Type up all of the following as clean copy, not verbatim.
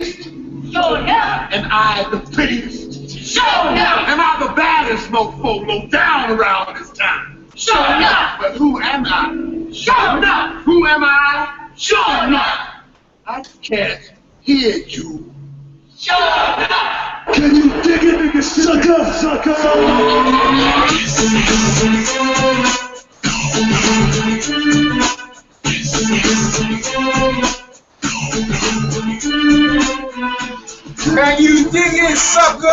Sure enough. And I the prettiest. Sure enough. Am I the baddest mofo low down around this town? Sure enough. But who am I? Sure enough. Who am I? Sure enough. I can't hear you. Sure enough. Can you dig it, nigga? Sucker! Can you dig it, suckers?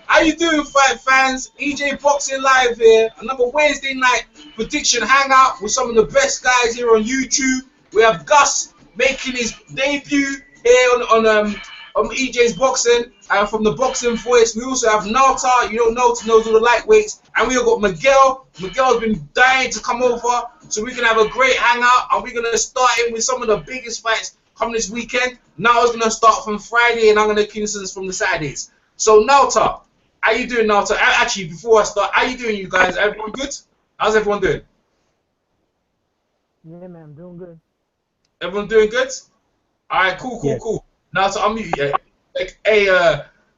How you doing, fight fans? EJ Boxing Live here. Another Wednesday night prediction hangout with some of the best guys here on YouTube. We have Gus making his debut here on EJ's Boxing, and from the Boxing Voice. We also have Nalta. You don't know to knows all the lightweights, and we have got Miguel. Miguel's been dying to come over, so we can have a great hangout, and we're gonna start in with some of the biggest fights coming this weekend. Now it's gonna start from Friday, and I'm gonna continue from the Saturdays. So Nalta, how you doing, Nalta? Actually, before I start, how you doing, you guys? Everyone good? How's everyone doing? Yeah, man, I'm doing good. Everyone doing good? All right, cool. Now to unmute you. Hey,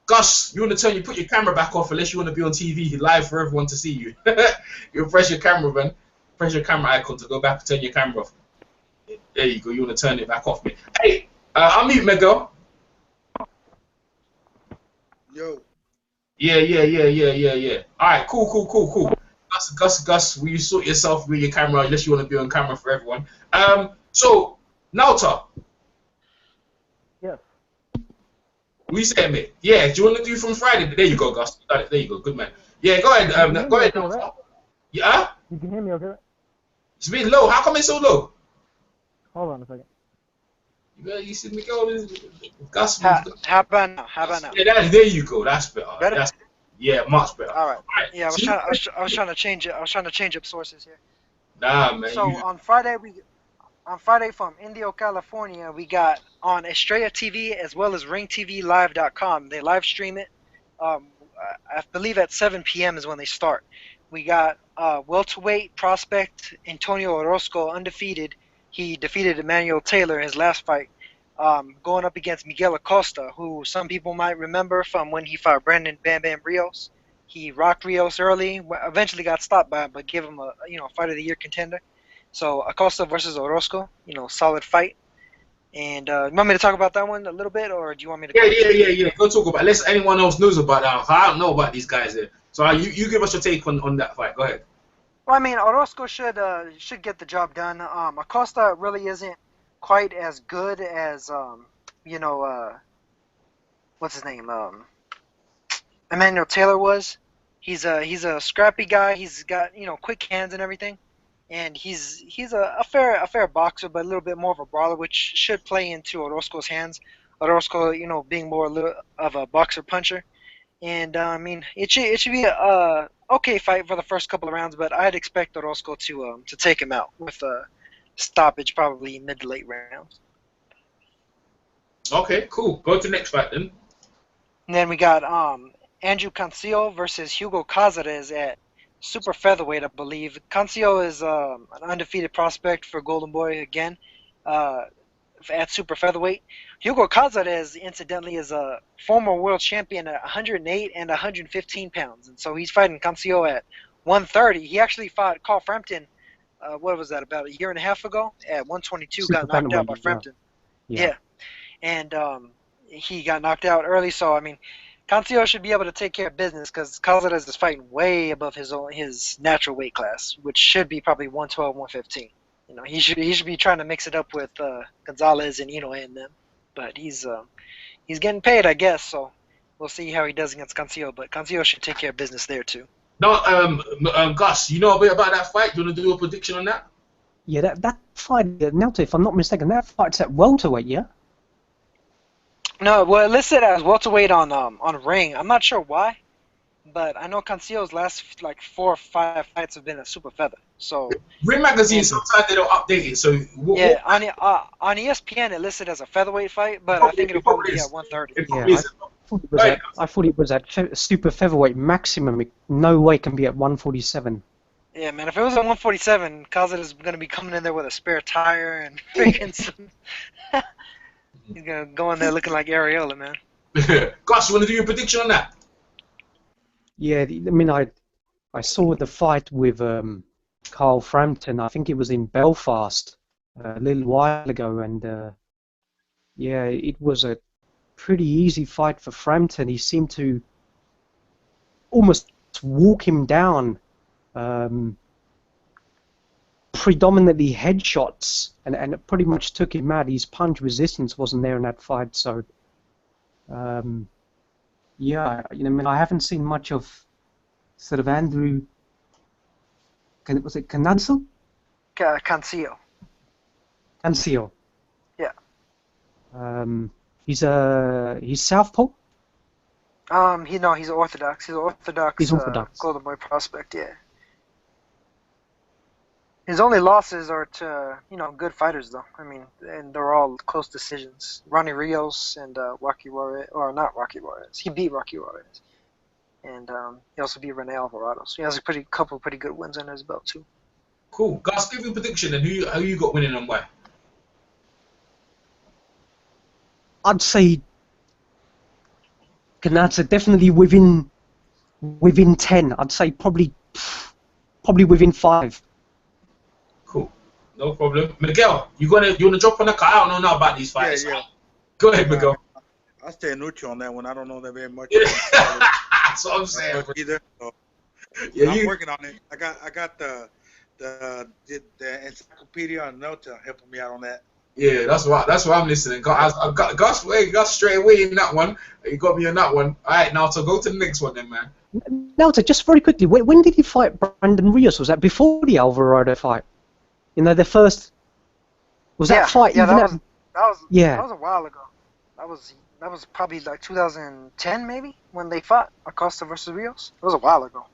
Gus, you want to put your camera back off unless you want to be on TV live for everyone to see you. You press your camera, man. Press your camera icon to go back and turn your camera off. There you go. You want to turn it back off, man. Hey, unmute Miguel. Yo. Yeah. All right, cool. Gus, will you sort yourself with your camera unless you want to be on camera for everyone? So, Nalta. Yes. What you saying, mate? Yeah, do you want to do from Friday? There you go, Gus. Got it. There you go. Good man. Yeah, go ahead. Go ahead. Right? Yeah? You can hear me okay? It's a bit low. How come it's so low? Hold on a second. You see Miguel? Gus. How about now? Yeah, there you go. That's better. Better? Yeah, much better. All right. Yeah, I was trying to change it. I was trying to change up sources here. Nah, man. So on Friday from Indio, California, we got on Estrella TV as well as ringtvlive.com. They live stream it. I believe at 7 p.m. is when they start. We got welterweight prospect Antonio Orozco, undefeated. He defeated Emmanuel Taylor in his last fight, going up against Miguel Acosta, who some people might remember from when he fought Brandon Bam Bam Rios. He rocked Rios early, eventually got stopped by him, but gave him a fight of the year contender. So Acosta versus Orozco, solid fight. And you want me to talk about that one a little bit, or do you want me to? Yeah. Go talk about it. Unless anyone else knows about that. I don't know about these guys here. So you give us your take on that fight. Go ahead. Well, I mean, Orozco should get the job done. Acosta really isn't quite as good as what's his name? Emmanuel Taylor was. He's a scrappy guy. He's got quick hands and everything, and he's a fair boxer, but a little bit more of a brawler, which should play into Orozco's hands. Orozco, being more a little of a boxer puncher, and I mean it should be a okay fight for the first couple of rounds, but I'd expect Orozco to take him out with a stoppage, probably mid to late rounds. Okay, cool. Go to the next fight then. And then we got Andrew Cancio versus Hugo Cazares at super featherweight, I believe. Cancio is an undefeated prospect for Golden Boy again at super featherweight. Hugo Cazares, incidentally, is a former world champion at 108 and 115 pounds. And so he's fighting Cancio at 130. He actually fought Carl Frampton, what was that, about a year and a half ago at 122, got knocked out by Frampton. Yeah. And he got knocked out early, so, I mean, Cancio should be able to take care of business because Cazares is fighting way above his natural weight class, which should be probably 112, 115. He should be trying to mix it up with Gonzalez and Inoue and them, but he's getting paid, I guess. So we'll see how he does against Cancio, but Cancio should take care of business there too. No, Gus, you know a bit about that fight? Do you want to do a prediction on that? Yeah, that fight, Nelta, if I'm not mistaken, that fight's at welterweight, yeah? No, well, listed as welterweight on Ring. I'm not sure why, but I know Cancio's last 4 or 5 fights have been a super feather. So Ring Magazine sometimes they don't update it. So on ESPN it listed as a featherweight fight, but I think it'll probably be at 130. Yeah, I thought it was at super featherweight maximum. No way can be at 147. Yeah, man. If it was at 147, Kazan is going to be coming in there with a spare tire and freaking some. He's gonna go in there looking like Areola, man. Gus, you want to do your prediction on that? Yeah, I mean, I saw the fight with Carl Frampton. I think it was in Belfast a little while ago, and yeah, it was a pretty easy fight for Frampton. He seemed to almost walk him down, predominantly headshots, and it pretty much took him out. His punch resistance wasn't there in that fight, so yeah, I mean, I haven't seen much of sort of Andrew. Was it Canancio? Cancio. Cancio. Yeah. He's southpaw. He's orthodox. He's Orthodox. Golden Boy prospect. Yeah. His only losses are to good fighters though. I mean, and they're all close decisions. Ronnie Rios and Rocky Juarez, or not Rocky Juarez. He beat Rocky Juarez, and he also beat Rene Alvarado. So he has a couple pretty good wins under his belt too. Cool. Gus, give your prediction and who you got winning and why? I'd say Canancio definitely within 10. I'd say probably within 5. Cool. No problem. Miguel, you wanna drop on the car? I don't know nothing about these fights. Yeah. Go ahead, Miguel. I stay neutral on that one. I don't know that very much. That's what I'm saying. Either. So Yeah, I'm working on it. I got the encyclopedia on Nota helping me out on that. Yeah, that's why I'm listening. I've got Gus straight away in that one. You got me on that one. All right, now so go to the next one then, man. Nelta, just very quickly, when did he fight Brandon Rios? Was that before the Alvarado fight? The first. Was that fight? Yeah, even that was a while ago. That was probably like 2010 maybe when they fought Acosta versus Rios. It was a while ago.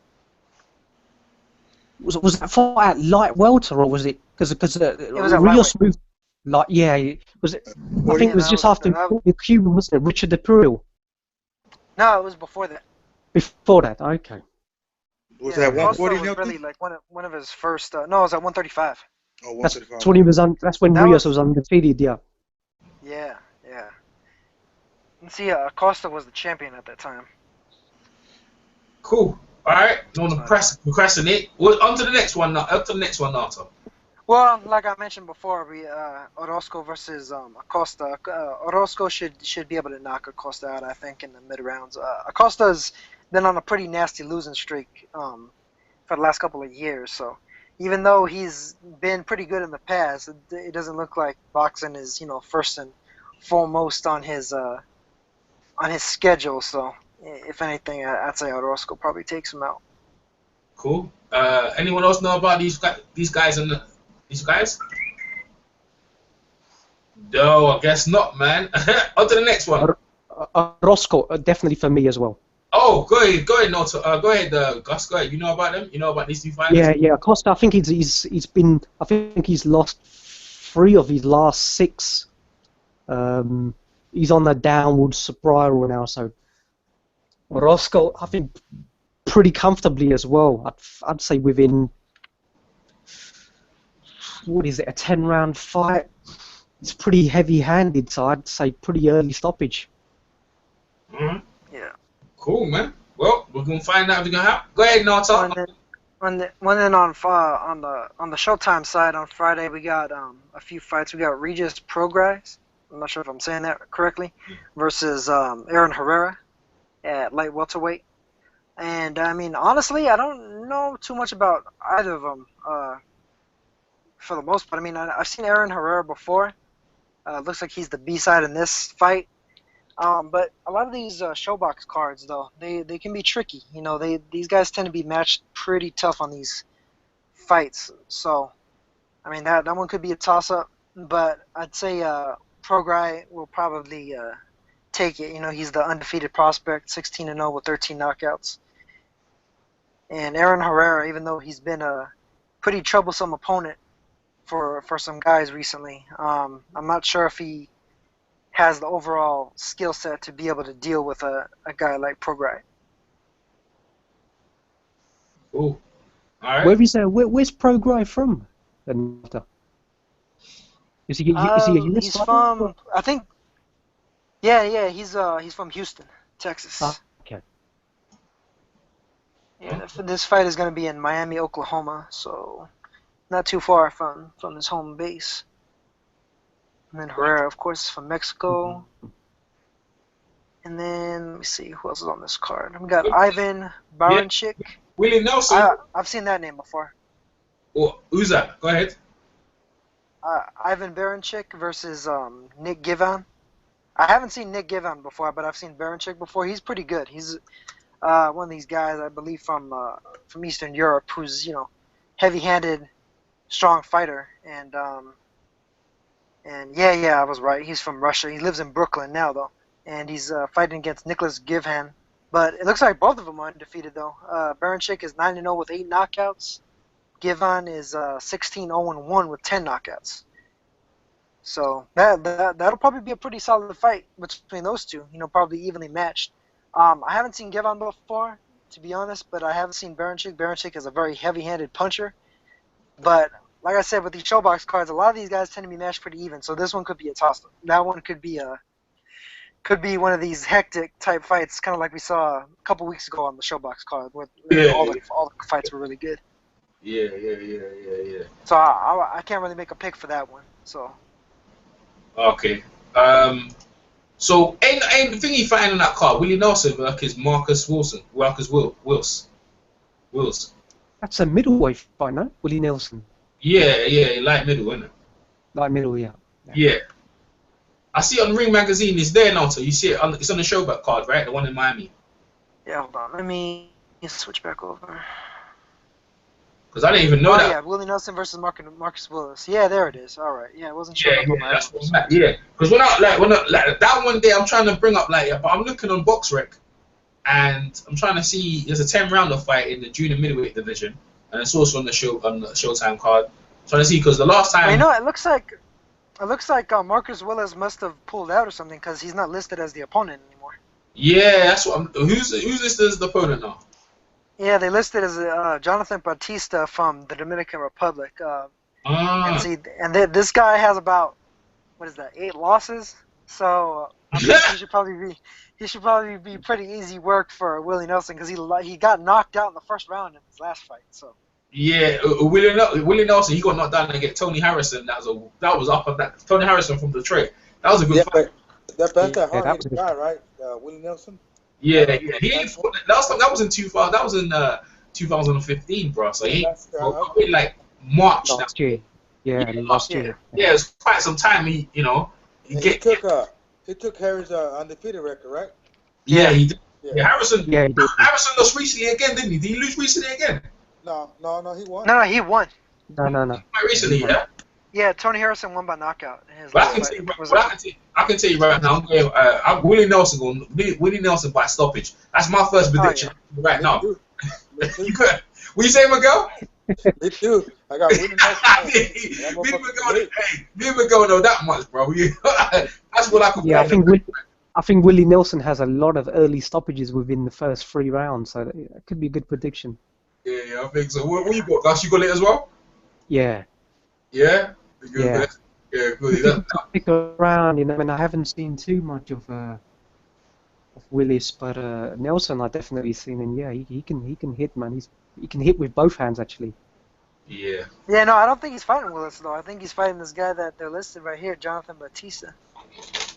Was that fight at light welter, or was it because was at Rios lightweight. moved? Was it? I think it was just after the Cuban, wasn't it? Richard De Pruil. No, it was before that. Before that, okay. Was that Acosta 140 was Nelson? really like one of his first. No, it was at 135. Oh, That's 135. when he was That's when That Rios was- was undefeated. Yeah. Yeah. And see, Acosta was the champion at that time. Cool. All right. Don't want to procrastinate. Well, on to the next one. Nato. Well, like I mentioned before, we Orozco versus Acosta. Orozco should be able to knock Acosta out, I think, in the mid rounds. Acosta's been on a pretty nasty losing streak for the last couple of years. So even though he's been pretty good in the past, it doesn't look like boxing is first and foremost on his schedule. So if anything, I'd say Orozco probably takes him out. Cool. Anyone else know about these guys and these guys? No, I guess not, man. On to the next one. Orozco, definitely for me as well. Oh, go ahead, Nato. Go ahead, Gus. Go ahead. You know about them? You know about these two fighters? Yeah. Acosta, I think he's lost 3 of his last 6. He's on the downward spiral now, so Orozco, I think, pretty comfortably as well. I'd say within, what is it, a 10-round fight? It's pretty heavy-handed, so I'd say pretty early stoppage. Mm-hmm. Yeah. Cool, man. Well, we're gonna find out if we can help. Go ahead, Nato. On the on the Showtime side on Friday, we got a few fights. We got Regis Prograis. I'm not sure if I'm saying that correctly, versus Aaron Herrera at light welterweight. And I mean, honestly, I don't know too much about either of them for the most part. I mean, I've seen Aaron Herrera before. Looks like he's the B-side in this fight. But a lot of these showbox cards, though, they can be tricky. These guys tend to be matched pretty tough on these fights. So, I mean, that one could be a toss-up. But I'd say Prograis will probably take it. He's the undefeated prospect, 16-0 with 13 knockouts. And Aaron Herrera, even though he's been a pretty troublesome opponent for some guys recently, I'm not sure if he has the overall skill set to be able to deal with a guy like Prograis. Cool. All right. Where's Prograis from? Is he a US He's fighter? from, I think Yeah, he's from Houston, Texas. Ah, okay. Yeah, this fight is gonna be in Miami, Oklahoma, so not too far from his home base. And then Herrera, of course, is from Mexico. And then let me see who else is on this card. We got Ivan Baranchik. Willie Nelson. I've seen that name before. Who's that? Go ahead. Ivan Baranchik versus Nick Givan. I haven't seen Nick Givan before, but I've seen Baranchik before. He's pretty good. He's one of these guys, I believe, from Eastern Europe, who's heavy-handed, strong fighter, and yeah, I was right. He's from Russia. He lives in Brooklyn now, though, and he's fighting against Nicholas Givhan. But it looks like both of them are undefeated, though. Baranchik is 9-0 with 8 knockouts. Givhan is 16-0-1 with 10 knockouts. So that'll probably be a pretty solid fight between those two. Probably evenly matched. I haven't seen Givhan before, to be honest, but I have seen Baranchik. Baranchik is a very heavy-handed puncher. But like I said, with these showbox cards, a lot of these guys tend to be matched pretty even. So this one could be a toss-up. That one could be one of these hectic type fights, kind of like we saw a couple weeks ago on the showbox card, where all the fights were really good. Yeah. So I can't really make a pick for that one. So. Okay. So ain't the thing he fighting on that card? Willie Nelson versus Marcus Wilson. Wills. That's a middleweight fight, no? Willie Nelson. Yeah, light middle, isn't it? Light middle, yeah. Yeah. I see it on Ring Magazine. It's there now, so you see it. It's on the showback card, right? The one in Miami. Yeah, hold on. Let me switch back over. Because I didn't even know that. Yeah, Willie Nelson versus Marcus Willis. Yeah, there it is. All right. Yeah, it wasn't sure. Yeah, that's what I'm at. Yeah, because when I that one day, I'm trying to bring up but I'm looking on BoxRec, and I'm trying to see. There's a 10-rounder fight in the junior middleweight division, and it's also on the Showtime card. I'm trying to see because the last time. It looks like Marcus Willis must have pulled out or something because he's not listed as the opponent anymore. Yeah, that's what. Who's listed as the opponent now? Yeah, they listed as Jonathan Batista from the Dominican Republic. This guy has about 8 losses. So I think he should probably be pretty easy work for Willie Nelson because he got knocked out in the first round in his last fight. So. Yeah, Willie Nelson, he got knocked down against Tony Harrison. That was up on that. Tony Harrison from Detroit. That was a good fight. That's that hard-hitting guy, right? Willie Nelson. Yeah. He ain't fought last time. That was in 2000. That was in 2015, bro. So he in like March last year. Yeah, last year. Yeah, it's quite some time. He took Harry's undefeated record, right? Yeah, he did. Yeah, Harrison. Yeah, he did. Harrison lost recently again, didn't he? Did he lose recently again? No, he won. No, he won. No. Quite recently, yeah. Yeah, Tony Harrison won by knockout. I can tell you right now, I'm Willie Nelson by stoppage. That's my first prediction right now. What you say, Miguel? Me too. I got Willie Nelson. Me and Miguel know that much, bro. That's what I can. Yeah, I think Willie Nelson has a lot of early stoppages within the first 3 rounds, so that could be a good prediction. Yeah, I think so. What you got, Gus? You got it as well? Yeah. Yeah? Good. Yeah, good. Pick around, I haven't seen too much of Willis, but Nelson I definitely seen, and yeah, he can hit, man. He can hit with both hands, actually. Yeah. Yeah, no, I don't think he's fighting Willis, though. I think he's fighting this guy that they're listed right here, Jonathan Batista.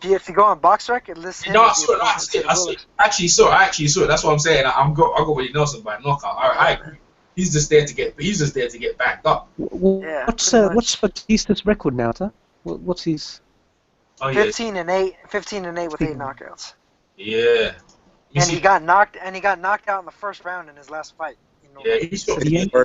If you go on BoxRec, it lists him. No, I saw it. I actually saw it. That's what I'm saying. I got Willie Nelson by knockout. I agree. He's just there to get backed up. What's Batista's record now, sir? What's his? 15-8 with 8 knockouts. Yeah. And he got knocked out in the first round in his last fight. Yeah, he's got.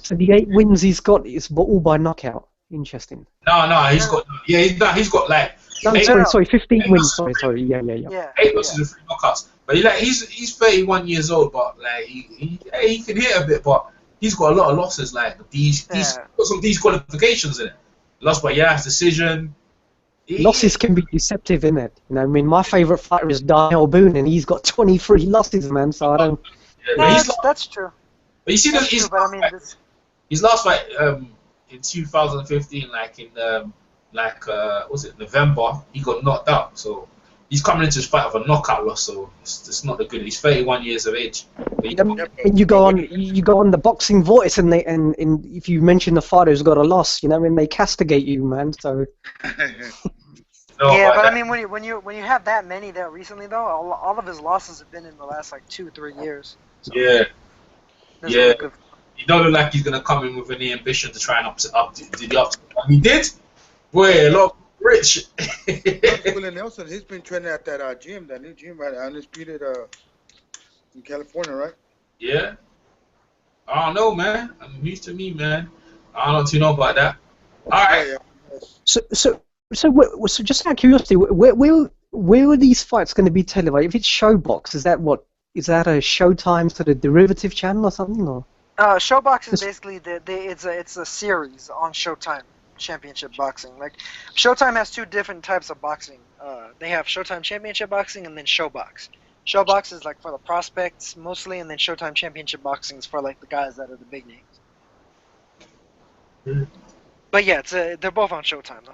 So the 8 wins he's got is all by knockout. Interesting. No, he's got like. Sorry, 15 wins. Sorry. Yeah. 8 losses and 3 knockouts. But he's 31 years old, but like he can hit a bit, but he's got a lot of losses. Like he's got some disqualifications in it. Lost by decision. Losses can be deceptive, innit? My favourite fighter is Darnell Boone, and he's got 23 losses, man. So I don't. Yeah, that's true. But you see, his last fight in 2015, like in was it November? He got knocked out. So he's coming into this fight with a knockout loss, so it's not the good. He's 31 years of age. But he- And you go on the Boxing Voice, and if you mention the fighter who's got a loss, you know, and they castigate you, man. So no, Yeah, but I that- mean, when you have that many there recently though, all of his losses have been in the last like 2 or 3 years. So yeah, doesn't yeah. look good. He don't look like he's gonna come in with any ambition to try and up the up. He did. Boy, a lot rich. Willie Nelson, he's been training at that gym, that new gym, right? Undisputed in California, right? Yeah. I don't know, man. I'm news to me, man. I don't too know about that. All right. Yeah, yeah. so just out of curiosity, where are these fights going to be televised? If it's Showbox, is that a Showtime sort of derivative channel or something, or? Showbox is basically it's a series on Showtime Championship Boxing. Like Showtime has 2 different types of boxing. They have Showtime Championship Boxing and then Showbox. Showbox is like for the prospects mostly, and then Showtime Championship Boxing is for like the guys that are the big names. But yeah, they're both on Showtime though.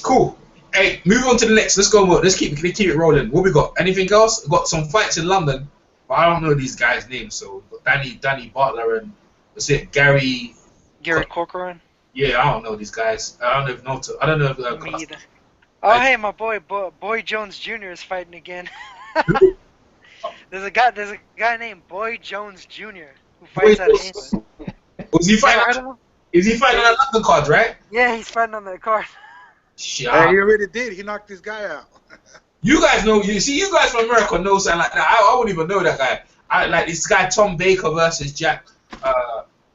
Cool. Hey, move on to the next. Let's go. Let's keep it rolling. What we got? Anything else? We've got some fights in London, but I don't know these guys' names. So we've got Danny Butler and what's it? Gary Corcoran. Yeah, I don't know these guys. I don't know if I don't know if Me either. Oh hey, my boy Jones Jr. is fighting again. There's a guy named Boy Jones Jr. who fights out of England. Was he fighting? Yeah, I don't know. Is he fighting on a London card, right? Yeah, he's fighting on that card. Shit. Hey, he already did. He knocked this guy out. You guys know. You guys from America know something like that. I wouldn't even know that guy. I like this guy Tom Baker versus Jack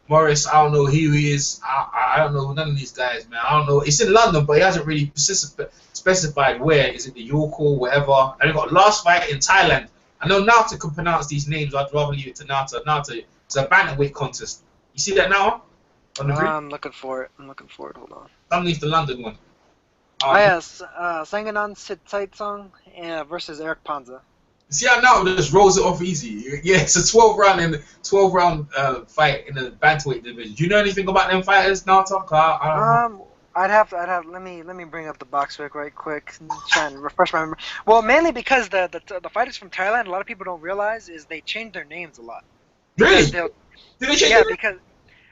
Morris. I don't know who he is. I don't know none of these guys, man. I don't know. It's in London, but he hasn't really specified where. Is it the York or wherever? And he got last fight in Thailand. I know Nata can pronounce these names. I'd rather leave it to Nata. Nata, it's a bantamweight contest. You see that now? On the I'm looking for it. Hold on. underneath the London one. Oh yes, Sanganan Sitaitsong versus Eric Panza. See how now it just rolls it off easy. Yeah, it's a 12 round fight in the bantamweight division. Do you know anything about them fighters, Nata? I'd have let me bring up the box rec right quick and try and refresh my memory. Well, mainly because the fighters from Thailand, a lot of people don't realize is they change their names a lot. Really? Did they change yeah, their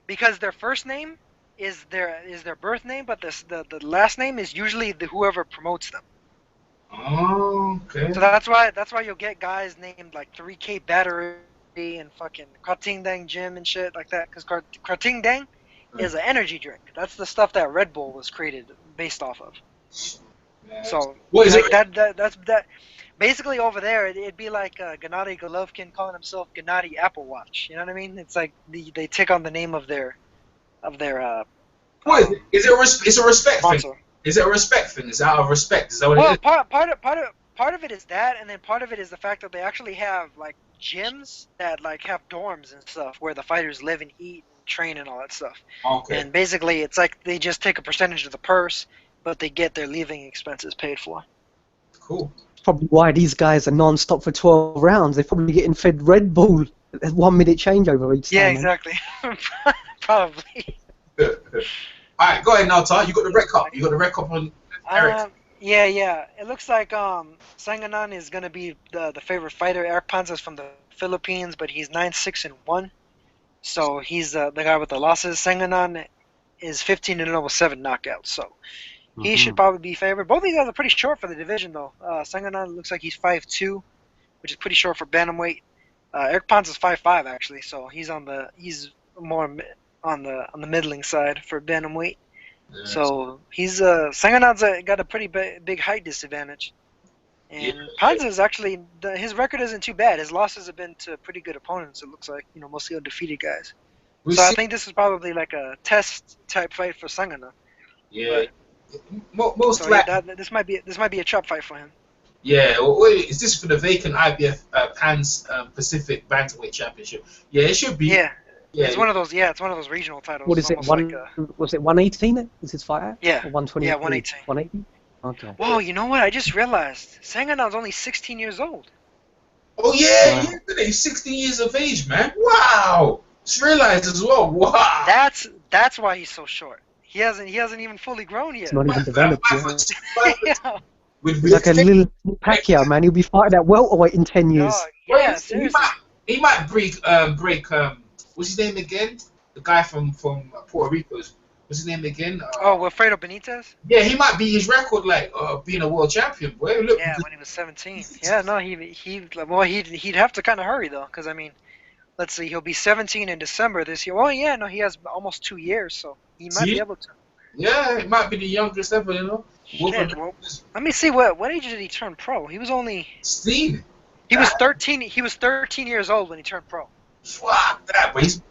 because their first name is their birth name, but the last name is usually whoever promotes them. Oh, okay. So that's why you'll get guys named like 3K Battery and fucking Krating Dang Gym and shit like that, because Krating Dang is an energy drink. That's the stuff that Red Bull was created based off of. So What is like it? that's basically over there. It'd be like Gennady Golovkin calling himself Gennady Apple Watch. You know what I mean? It's like they take on the name of their What is it? It's a respect thing. sponsor. Is it a respect thing? Is it out of respect? Is that what Well, it is? part of it is that, and then part of it is the fact that they actually have like gyms that like have dorms and stuff where the fighters live and eat and train and all that stuff. Okay. And basically, it's like they just take a percentage of the purse, but they get their living expenses paid for. Cool. Probably why these guys are non-stop for 12 rounds. They're probably getting fed Red Bull at 1 minute changeover each time. Yeah, man. exactly. Probably. All right, go ahead, Nata. You got the red cup. You got the red cup on Eric. Yeah. It looks like Sanganan is gonna be the favorite fighter. Eric Panza is from the Philippines, but he's 9-6-1. So he's the guy with the losses. Sanganan is 15-0 with 7 knockouts. So he should probably be favored. Both of these guys are pretty short for the division, though. Sanganan looks like he's 5'2", which is pretty short for bantamweight. Eric Panza's 5'5", actually, so he's more on the middling side for bantamweight. Yeah. So he's Sanganan's got a pretty big height disadvantage, and Panza's actually his record isn't too bad. His losses have been to pretty good opponents. It looks like, mostly undefeated guys. I think this is probably like a test type fight for Sanganan. Yeah. This might be a trap fight for him. Yeah. Well, is this for the vacant IBF Pans Pacific Bantamweight Championship? Yeah, it should be. Yeah. Yeah. It's one of those. Yeah, it's one of those regional titles. What is it? Was it 118? Is his fight at? Yeah. Or 120? Yeah, 118. 180? Okay. Whoa, you know what? I just realized Sanganan's only 16 years old. Oh yeah, Wow. he's 16 years of age, man. Wow. Just realized as well. Wow. That's why he's so short. He hasn't even fully grown yet. It's not even developed yet. Yeah. He's like a little Pacquiao, man. He'll be fighting at welterweight in 10 years. Oh, yeah, seriously. He might break what's his name again? The guy from Puerto Rico. What's his name again? Wilfredo Benitez? Yeah, he might beat his record like being a world champion. Boy, look. Yeah, when he was 17. Yeah, no, he'd have to kind of hurry though, because I mean, let's see, he'll be 17 in December this year. Well, yeah, no, he has almost 2 years, so he might be able to. Yeah, it might be the youngest ever, you know. Shit, well, let me see what age did he turn pro? He was only 16. He was 13. He was 13 years old when he turned pro. Fuck that, but he's...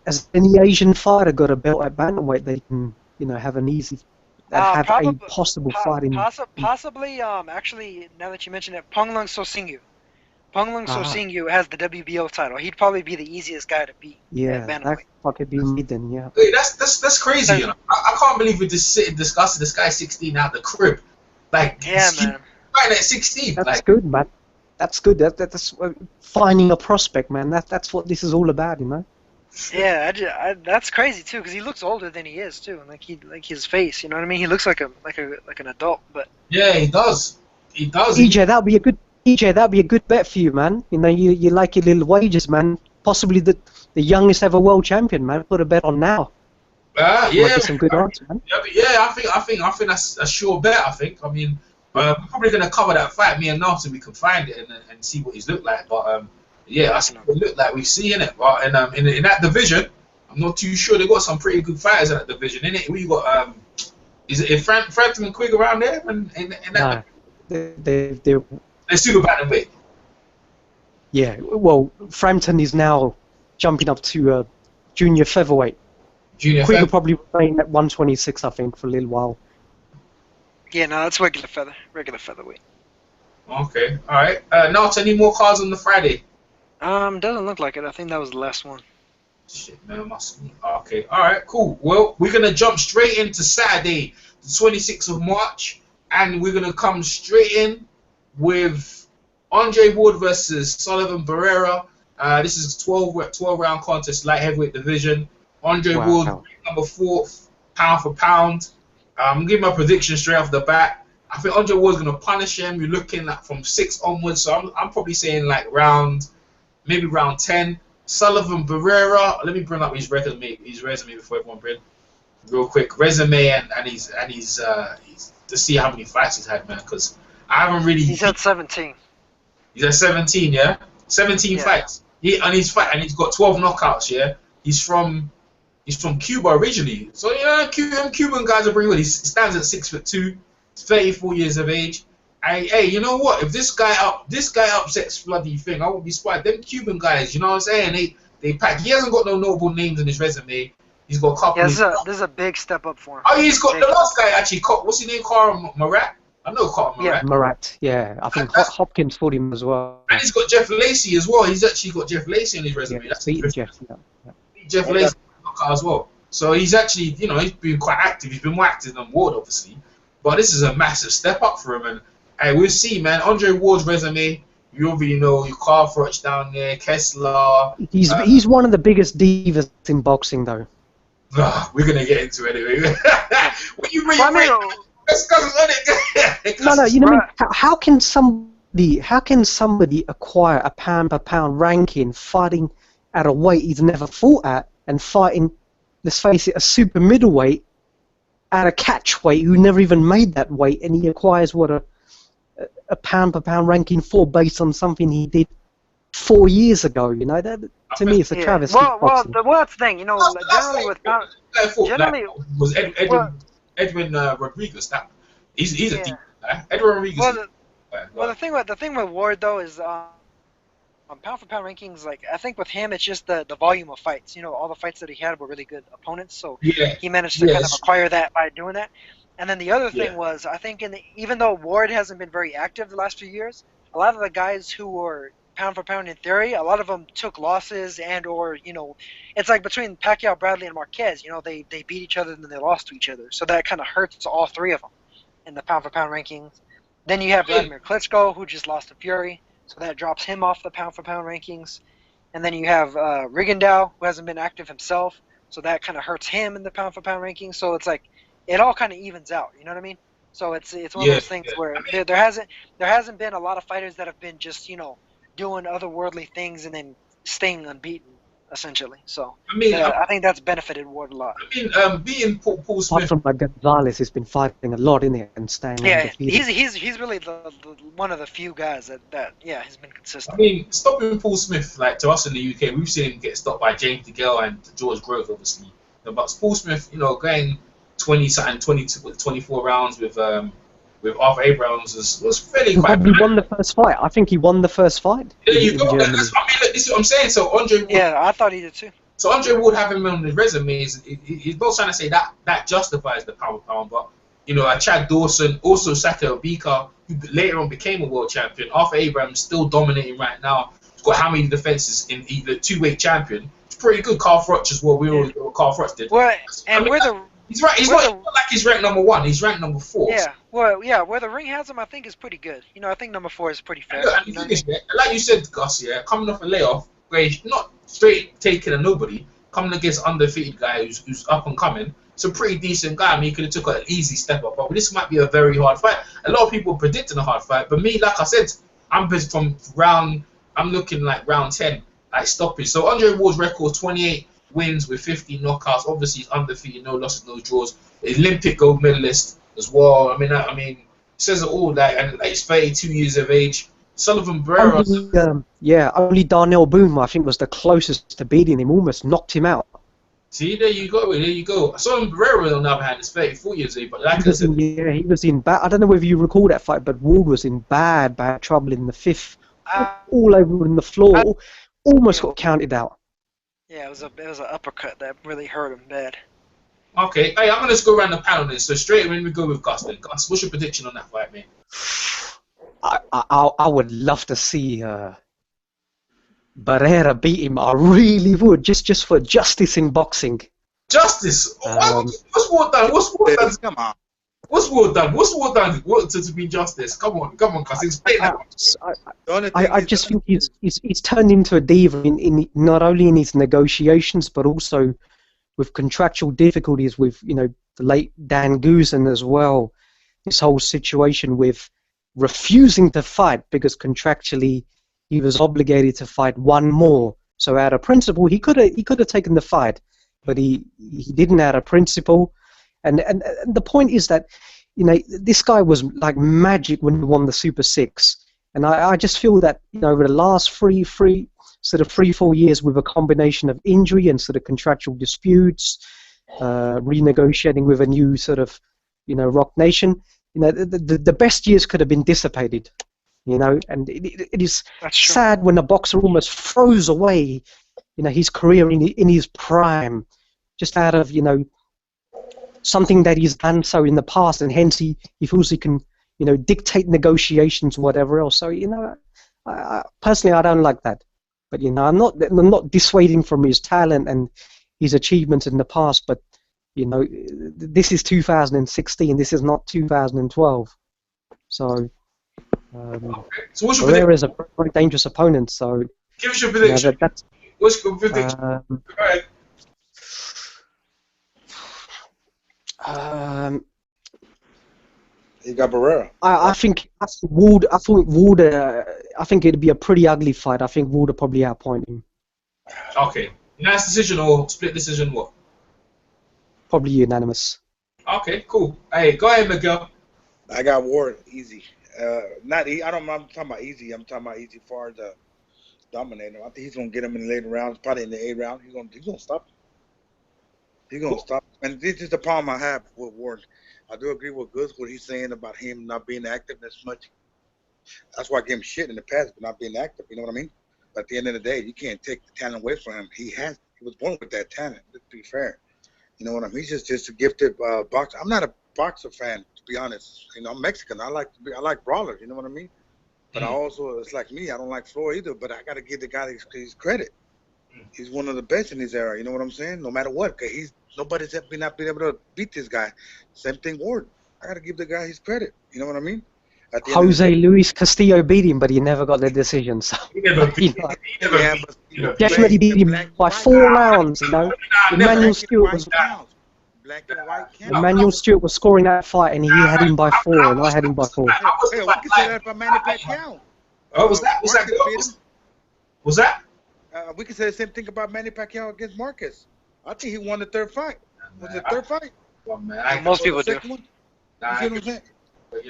Has any Asian fighter got a belt at bantamweight they can, have an easy, have a possible fight in? Possibly, actually, now that you mention it, Ponglung Sosingyu. Ponglung Sosingyu has the WBO title. He'd probably be the easiest guy to beat. Yeah, that could be me then. Yeah. Hey, that's crazy. You know? I can't believe we just sit and discuss this guy 16 out the crib, like yeah, man. Right at 16. That's like, good, man. That's good. That's finding a prospect, man. That's what this is all about, you know. Yeah, that's crazy too, because he looks older than he is too, and like his face, you know what I mean? He looks like an adult, but yeah, he does. He does. EJ, that'd be a good bet for you, man. You know, you like your little wages, man. Possibly the youngest ever world champion, man. Put a bet on now. Yeah, might be some good odds, man. Yeah, I think that's a sure bet. I think. I mean, we're probably gonna cover that fight, me and Nelson. We can find it and see what he's looked like, but yeah, that's what it looked like. We've seen it, but in that division, I'm not too sure. They got some pretty good fighters in that division. In it, we got is it Frampton and Quigg around there? In that, they're super bantamweight. Yeah, well, Frampton is now jumping up to junior featherweight. Quigg will probably remain at 126, I think, for a little while. Yeah, no, that's regular featherweight. Okay, all right. Not any more cards on the Friday. Doesn't look like it. I think that was the last one. Shit, man, okay, all right, cool. Well, we're gonna jump straight into Saturday, the 26th of March, and we're gonna come straight in with Andre Ward versus Sullivan Barrera. This is a 12-round contest, light heavyweight division. Andre Ward, number 4, pound for pound. I'm giving my prediction straight off the bat. I think Andre Ward's gonna punish him. You're looking at from 6 onwards, so I'm probably saying like maybe round 10. Sullivan Barrera. Let me bring up his resume before everyone brings real quick resume and his to see how many fights he's had, man. Because I haven't really. He's had 17. He's at 17, yeah. 17 fights. He's got 12 knockouts, yeah. He's from Cuba originally, so you know Cuban guys are pretty good. He stands at 6'2", 34 years of age. Hey, you know what? If this guy upsets bloody thing, I won't be surprised. Them Cuban guys, you know what I'm saying? They pack. He hasn't got no notable names in his resume. He's got a couple. Yeah, this is a big step up for him. Oh, he's got the last guy actually. What's his name? Carl Marat. I know Carl Marat. Yeah, Marat. Yeah, I think Hopkins fought him as well. And he's got Jeff Lacey as well. He's actually got Jeff Lacey in his resume. Yeah, That's beaten Jeff. Yeah. Jeff Lacey as well. So he's actually, he's been quite active. He's been more active than Ward, obviously. But this is a massive step up for him. And hey, we'll see, man. Andre Ward's resume, you already know. You Carl Froch down there, Kessler. He's one of the biggest divas in boxing, though. We're gonna get into it anyway. When you read, discuss it. No, you know what I mean? How can somebody acquire a pound per pound ranking fighting at a weight he's never fought at and fighting, let's face it, a super middleweight at a catch weight who never even made that weight, and he acquires a pound per pound ranking for based on something he did 4 years ago? You know, that to me it's a travesty. Well, that's the thing. You know, generally with was Edwin Rodriguez. He's a deep guy. Edwin Rodriguez. Well, the thing with Ward though is on pound for pound rankings, like I think with him it's just the volume of fights. You know, all the fights that he had were really good opponents, so he managed to kind of acquire that by doing that. And then the other thing was, I think even though Ward hasn't been very active the last few years, a lot of the guys who were pound for pound in theory, a lot of them took losses or it's like between Pacquiao, Bradley, and Marquez. You know, they beat each other and then they lost to each other, so that kind of hurts all three of them in the pound for pound rankings. Then you have Vladimir Klitschko, who just lost to Fury, so that drops him off the pound for pound rankings. And then you have Rigondeaux, who hasn't been active himself, so that kind of hurts him in the pound for pound rankings. So it's like it all kind of evens out. You know what I mean? So it's one of Yeah, those things yeah. where there hasn't been a lot of fighters that have been just doing otherworldly things and then staying unbeaten essentially. So I mean, I think that's benefited Ward a lot. beating Paul Apart Smith. from like Gonzalez, has been fighting a lot in it and staying Yeah, undefeated. he's really the one of the few guys that has been I consistent. mean, stopping Paul Smith, like to us in the UK, we've seen him get stopped by James DeGale and George Grove, obviously. But Paul Smith, going 20 something, 22, 24 rounds with Arthur Abrams was fairly He quite. won the first fight. I think he won the first fight There you in go. Germany. Look, this is what I'm saying. So Andre Ward, Yeah, I thought he did too. so Andre Ward having him on his resume he's both trying to say that justifies the pound for pound, but a Chad Dawson, also Sato Obika, who later on became a world champion. Arthur Abrams still dominating right now. He's got how many defenses in the two-weight champion? It's pretty good. Carl Froch as well. We all what Carl Froch did. Well, and I mean, we're the he's right. He's not like he's ranked number 1. He's ranked number 4. yeah. Well, yeah, where the ring has him, I think is pretty good. I think number 4 is pretty fair. And the thing is, like you said, Gus, coming off a layoff, where he's not straight taking a nobody, coming against undefeated guy who's up and coming. It's a pretty decent guy. I mean, he could have took an easy step up, but this might be a very hard fight. A lot of people predicting a hard fight, but me, like I said, I'm looking like round 10, like stoppage. So Andre Ward's record, 28 wins with 50 knockouts. Obviously, he's undefeated, no losses, no draws. Olympic gold medalist as well. I mean, it says it all. And he's 32 years of age. Sullivan Barrera. Only Darnell Boone, I think, was the closest to beating him. Almost knocked him out. See, there you go. Sullivan Barrera, on the other hand, is 34 years old, but like I said, he was in bad. I don't know whether you recall that fight, but Ward was in bad trouble in the 5th, all over on the floor, almost got counted out. Yeah, it was an uppercut that really hurt him bad. Okay, hey, I'm gonna just go around the panel then. So straight when we go with Gus then. Gus, what's your prediction on that fight, mate? I would love to see Barrera beat him. I really would, just for justice in boxing. Justice? What's Ward done? Come on. What's Ward done? What's Ward done? What to be justice? Come on, Gus, explain that. I just think he's turned into a diva in not only in his negotiations but also with contractual difficulties with the late Dan Guzan as well. This whole situation with refusing to fight because contractually he was obligated to fight one more. So out of principle, he could have taken the fight, but he didn't out of principle. And the point is that this guy was like magic when he won the Super 6. And I just feel that over the last 3-4 years, with a combination of injury and sort of contractual disputes, renegotiating with a new sort of Rock Nation, the best years could have been dissipated. And it is sad when a boxer almost throws away, his career in his prime, just out of something that he's done so in the past, and hence he feels he can dictate negotiations or whatever else. So I personally I don't like that, but I'm not dissuading from his talent and his achievements in the past, but this is 2016. This is not 2012. So. So what's your Barrera is a very dangerous opponent, so give us your prediction. What's your prediction? Go ahead. You got Barrera. I think Ward. I think it'd be a pretty ugly fight. I think Ward would probably outpoint him. Okay, unanimous decision or split decision? What? Probably unanimous. Okay, cool. Hey, go ahead, Miguel. I got Ward easy. Not easy. I'm talking about easy. I'm talking about easy far as dominating. I think he's gonna get him in the later rounds, probably in the 8th round. He's gonna stop. He's gonna stop. And this is the problem I have with Ward. I do agree with Gus what he's saying about him not being active as much. That's why I gave him shit in the past for not being active. You know what I mean? But at the end of the day, you can't take the talent away from him. He was born with that talent. Let's be fair. You know what I mean? He's just a gifted boxer. I'm not a boxer fan, to be honest. I'm Mexican. I like brawlers. You know what I mean? But I also, it's like me. I don't like Floyd either. But I got to give the guy his credit. He's one of the best in his era. You know what I'm saying? No matter what, because nobody's not been able to beat this guy. Same thing, Ward. I got to give the guy his credit. You know what I mean? Jose Luis Castillo beat him, but he never got the decision. So He never beat him. definitely beat him by 4 rounds. Emmanuel Stewart was. black and white camp. Emmanuel Stewart was scoring that fight, and he had him by 4, and I had him by 4. I was Hell, we like, can say that about Manny Pacquiao. was that Marcus beat him. was that? We can say the same thing about Manny Pacquiao against Marcus. I think he won the third fight. Was it the third fight? Well, man, Most people do. Second one? Nah, You see what I'm saying?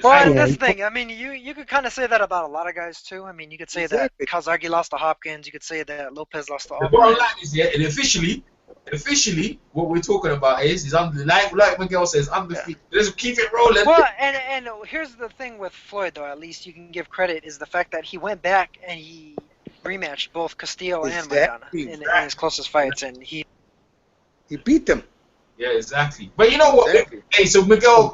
Well, Yeah, that's he the thing. I mean, you could kind of say that about a lot of guys too. I mean, you could say Exactly. that Kazagi lost to Hopkins. You could say that Lopez lost to The Alvarez. bottom line is, yeah, and officially, what we're talking about is like Miguel says, undefeated. Let's keep it rolling. Well, and here's the thing with Floyd, though. At least you can give credit is the fact that he went back and he rematched both Castillo and Exactly. Maidana in his closest fights, and he beat them. Yeah, exactly. But you know what? Exactly. Hey, so Miguel,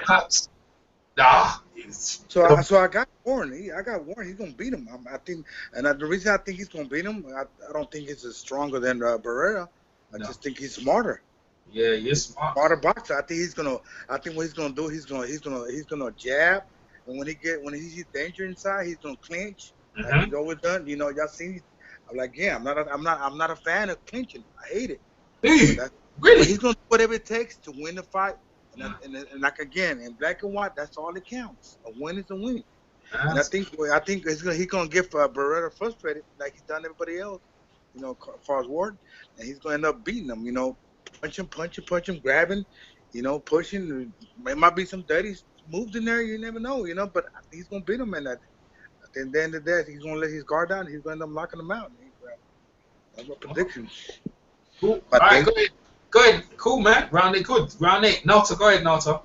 So I got Warren. I got Warren. He's gonna beat him. I think, and the reason I think he's gonna beat him, I don't think he's as stronger than Barrera. I just think he's smarter. Yeah, you're smart. Smarter boxer. I think he's gonna. I think what he's gonna do, he's gonna jab, and when he sees danger inside, he's gonna clinch. Like he's always done. You know, y'all seen. I'm like, yeah, I'm not a fan of clinching. I hate it. Dude, But really? he's gonna do whatever it takes to win the fight. And like again, in black and white, that's all that counts. A win is a win. And I think he's gonna get Beretta frustrated like he's done everybody else. You know, as far as Ward, and he's gonna end up beating him. You know, punch him, grabbing. You know, pushing. There might be some dirty moves in there. You never know. You know, but he's gonna beat him. And at the end of the day, he's gonna let his guard down. He's gonna end up knocking him out. That's my prediction. Cool. All right, go ahead. Go ahead. Cool, man. Round 8, good. Round 8. Nota, go ahead, Nota.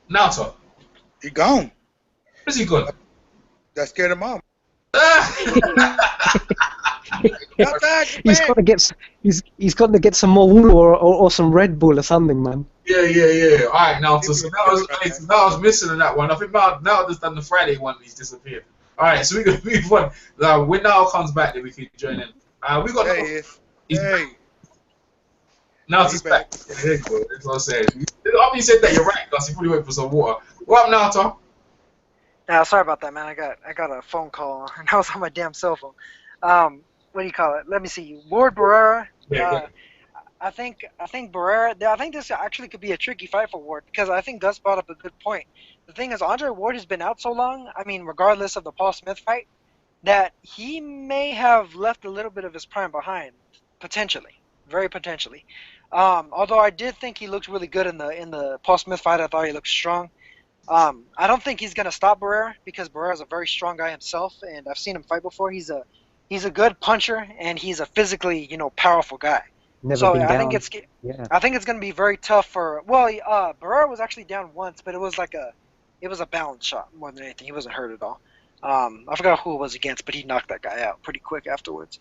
Nota. He gone. Where's he gone? That scared him off. he's got to get he's got to get some more wool or some Red Bull or something, man. Yeah. All right, Nota. So that was missing in that one. I think now just done the Friday one. He's disappeared. All right, so we're gonna move on. When Now comes back, then we can join in. We got. He's back. Now he's back. Yeah, there you go. That's what I'm saying. After you said that, you're right, Gus. You probably went for some water. What up, now, Tom? Yeah, sorry about that, man. I got a phone call and I was on my damn cell phone. What do you call it? Let me see. Ward Barrera. I think Barrera. I think this actually could be a tricky fight for Ward because I think Gus brought up a good point. The thing is, Andre Ward has been out so long. I mean, regardless of the Paul Smith fight, that he may have left a little bit of his prime behind, potentially, very potentially. Although I did think he looked really good in the Paul Smith fight. I thought he looked strong. I don't think he's gonna stop Barrera because Barrera is a very strong guy himself, and I've seen him fight before. He's a good puncher and he's a physically powerful guy. Never been down. I think it's gonna be very tough for. Well, Barrera was actually down once, but it was a balance shot more than anything. He wasn't hurt at all. I forgot who it was against, but he knocked that guy out pretty quick afterwards.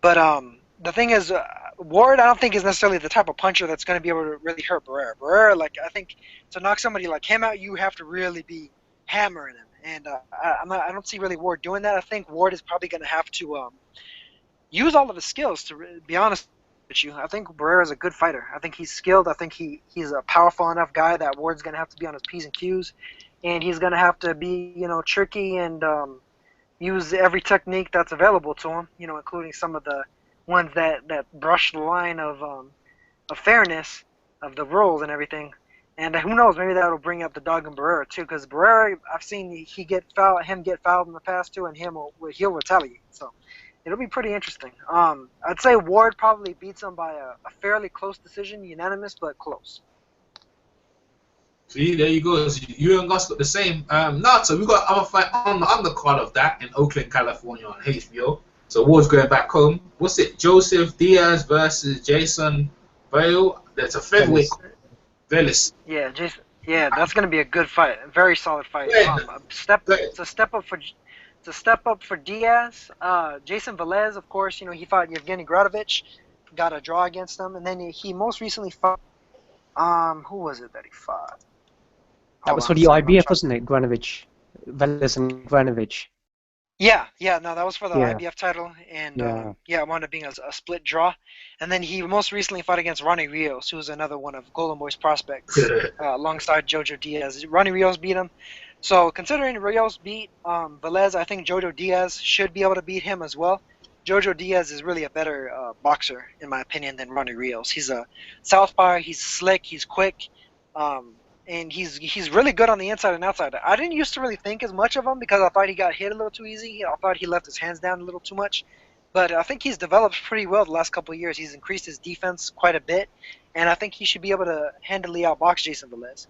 But the thing is, Ward, I don't think is necessarily the type of puncher that's going to be able to really hurt Barrera. Barrera, I think to knock somebody like him out, you have to really be hammering him. And I don't see really Ward doing that. I think Ward is probably going to have to use all of his skills, to be honest with you. I think Barrera is a good fighter. I think he's skilled. I think he's a powerful enough guy that Ward's going to have to be on his P's and Q's. And he's going to have to be, tricky and use every technique that's available to him, including some of the ones that brush the line of fairness of the rules and everything. And who knows, maybe that'll bring up the dog and Barrera too, because Barrera, I've seen him get fouled in the past too, and he'll retaliate. So it'll be pretty interesting. I'd say Ward probably beats him by a fairly close decision, unanimous, but close. See, there you go. So you and Gus got the same. So we got other fight on the undercard of that in Oakland, California on HBO. So Ward's going back home. What's it? Joseph Diaz versus Jason Vale. That's a featherweight. Velis. Yeah, Jason. Yeah, that's gonna be a good fight. A very solid fight. It's a step up for Diaz. Jason Velez, of course. He fought Yevgeny Gradovich, got a draw against him, and then he most recently fought. Who was it that he fought? That was for the IBF, wasn't it? Granovich, Velez and Granovich. Yeah, no, that was for the IBF title, and it wound up being a split draw. And then he most recently fought against Ronnie Rios, who's another one of Golden Boy's prospects, alongside Jojo Diaz. Ronnie Rios beat him. So considering Rios beat Velez, I think Jojo Diaz should be able to beat him as well. Jojo Diaz is really a better boxer, in my opinion, than Ronnie Rios. He's a southpaw. He's slick. He's quick, and he's really good on the inside and outside. I didn't used to really think as much of him because I thought he got hit a little too easy. I thought he left his hands down a little too much. But I think he's developed pretty well the last couple of years. He's increased his defense quite a bit, and I think he should be able to handily outbox Jason Velez.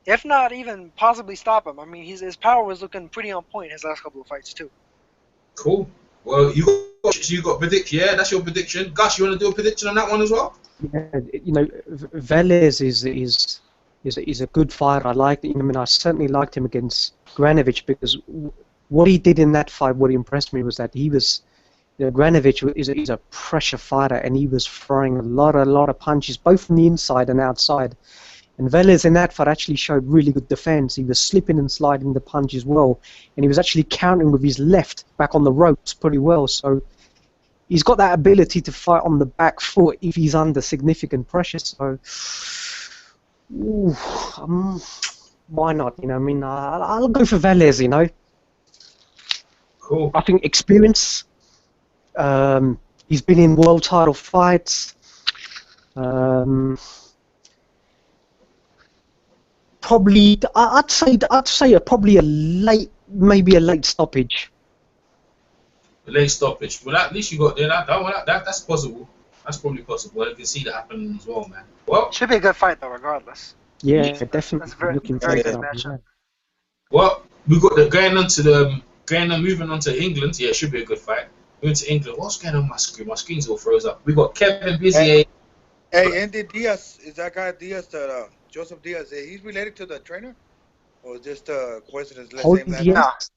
If not even possibly stop him. I mean, his power was looking pretty on point his last couple of fights, too. Cool. Well, you got prediction. Yeah, that's your prediction. Gus, you want to do a prediction on that one as well? Yeah, you know, Velez is a good fighter. I like. I mean, I certainly liked him against Granovich because what he did in that fight, what impressed me was that he was. Granovich is a pressure fighter, and he was throwing a lot of punches, both from the inside and outside. And Velez in that fight actually showed really good defense. He was slipping and sliding the punch as well, and he was actually countering with his left back on the ropes pretty well. So he's got that ability to fight on the back foot if he's under significant pressure. So, why not? You know, I mean, I'll go for Velez. You know, cool. I think experience. He's been in world title fights. Probably, I'd say probably maybe a late stoppage. A late stoppage. Well, at least you got there. That's possible. That's probably possible. You can see that happening as well, man. Well, should be a good fight though, regardless. Yeah, definitely. That's very, looking very for good that. matchup. Well, we got moving on to England. Yeah, it should be a good fight. Moving to England. What's going on my screen? My screen's all froze up. We got Kevin Bizier. Hey, Andy Diaz, is that guy Diaz, Joseph Diaz, he's related to the trainer? Or just coincidence? Holding Diaz?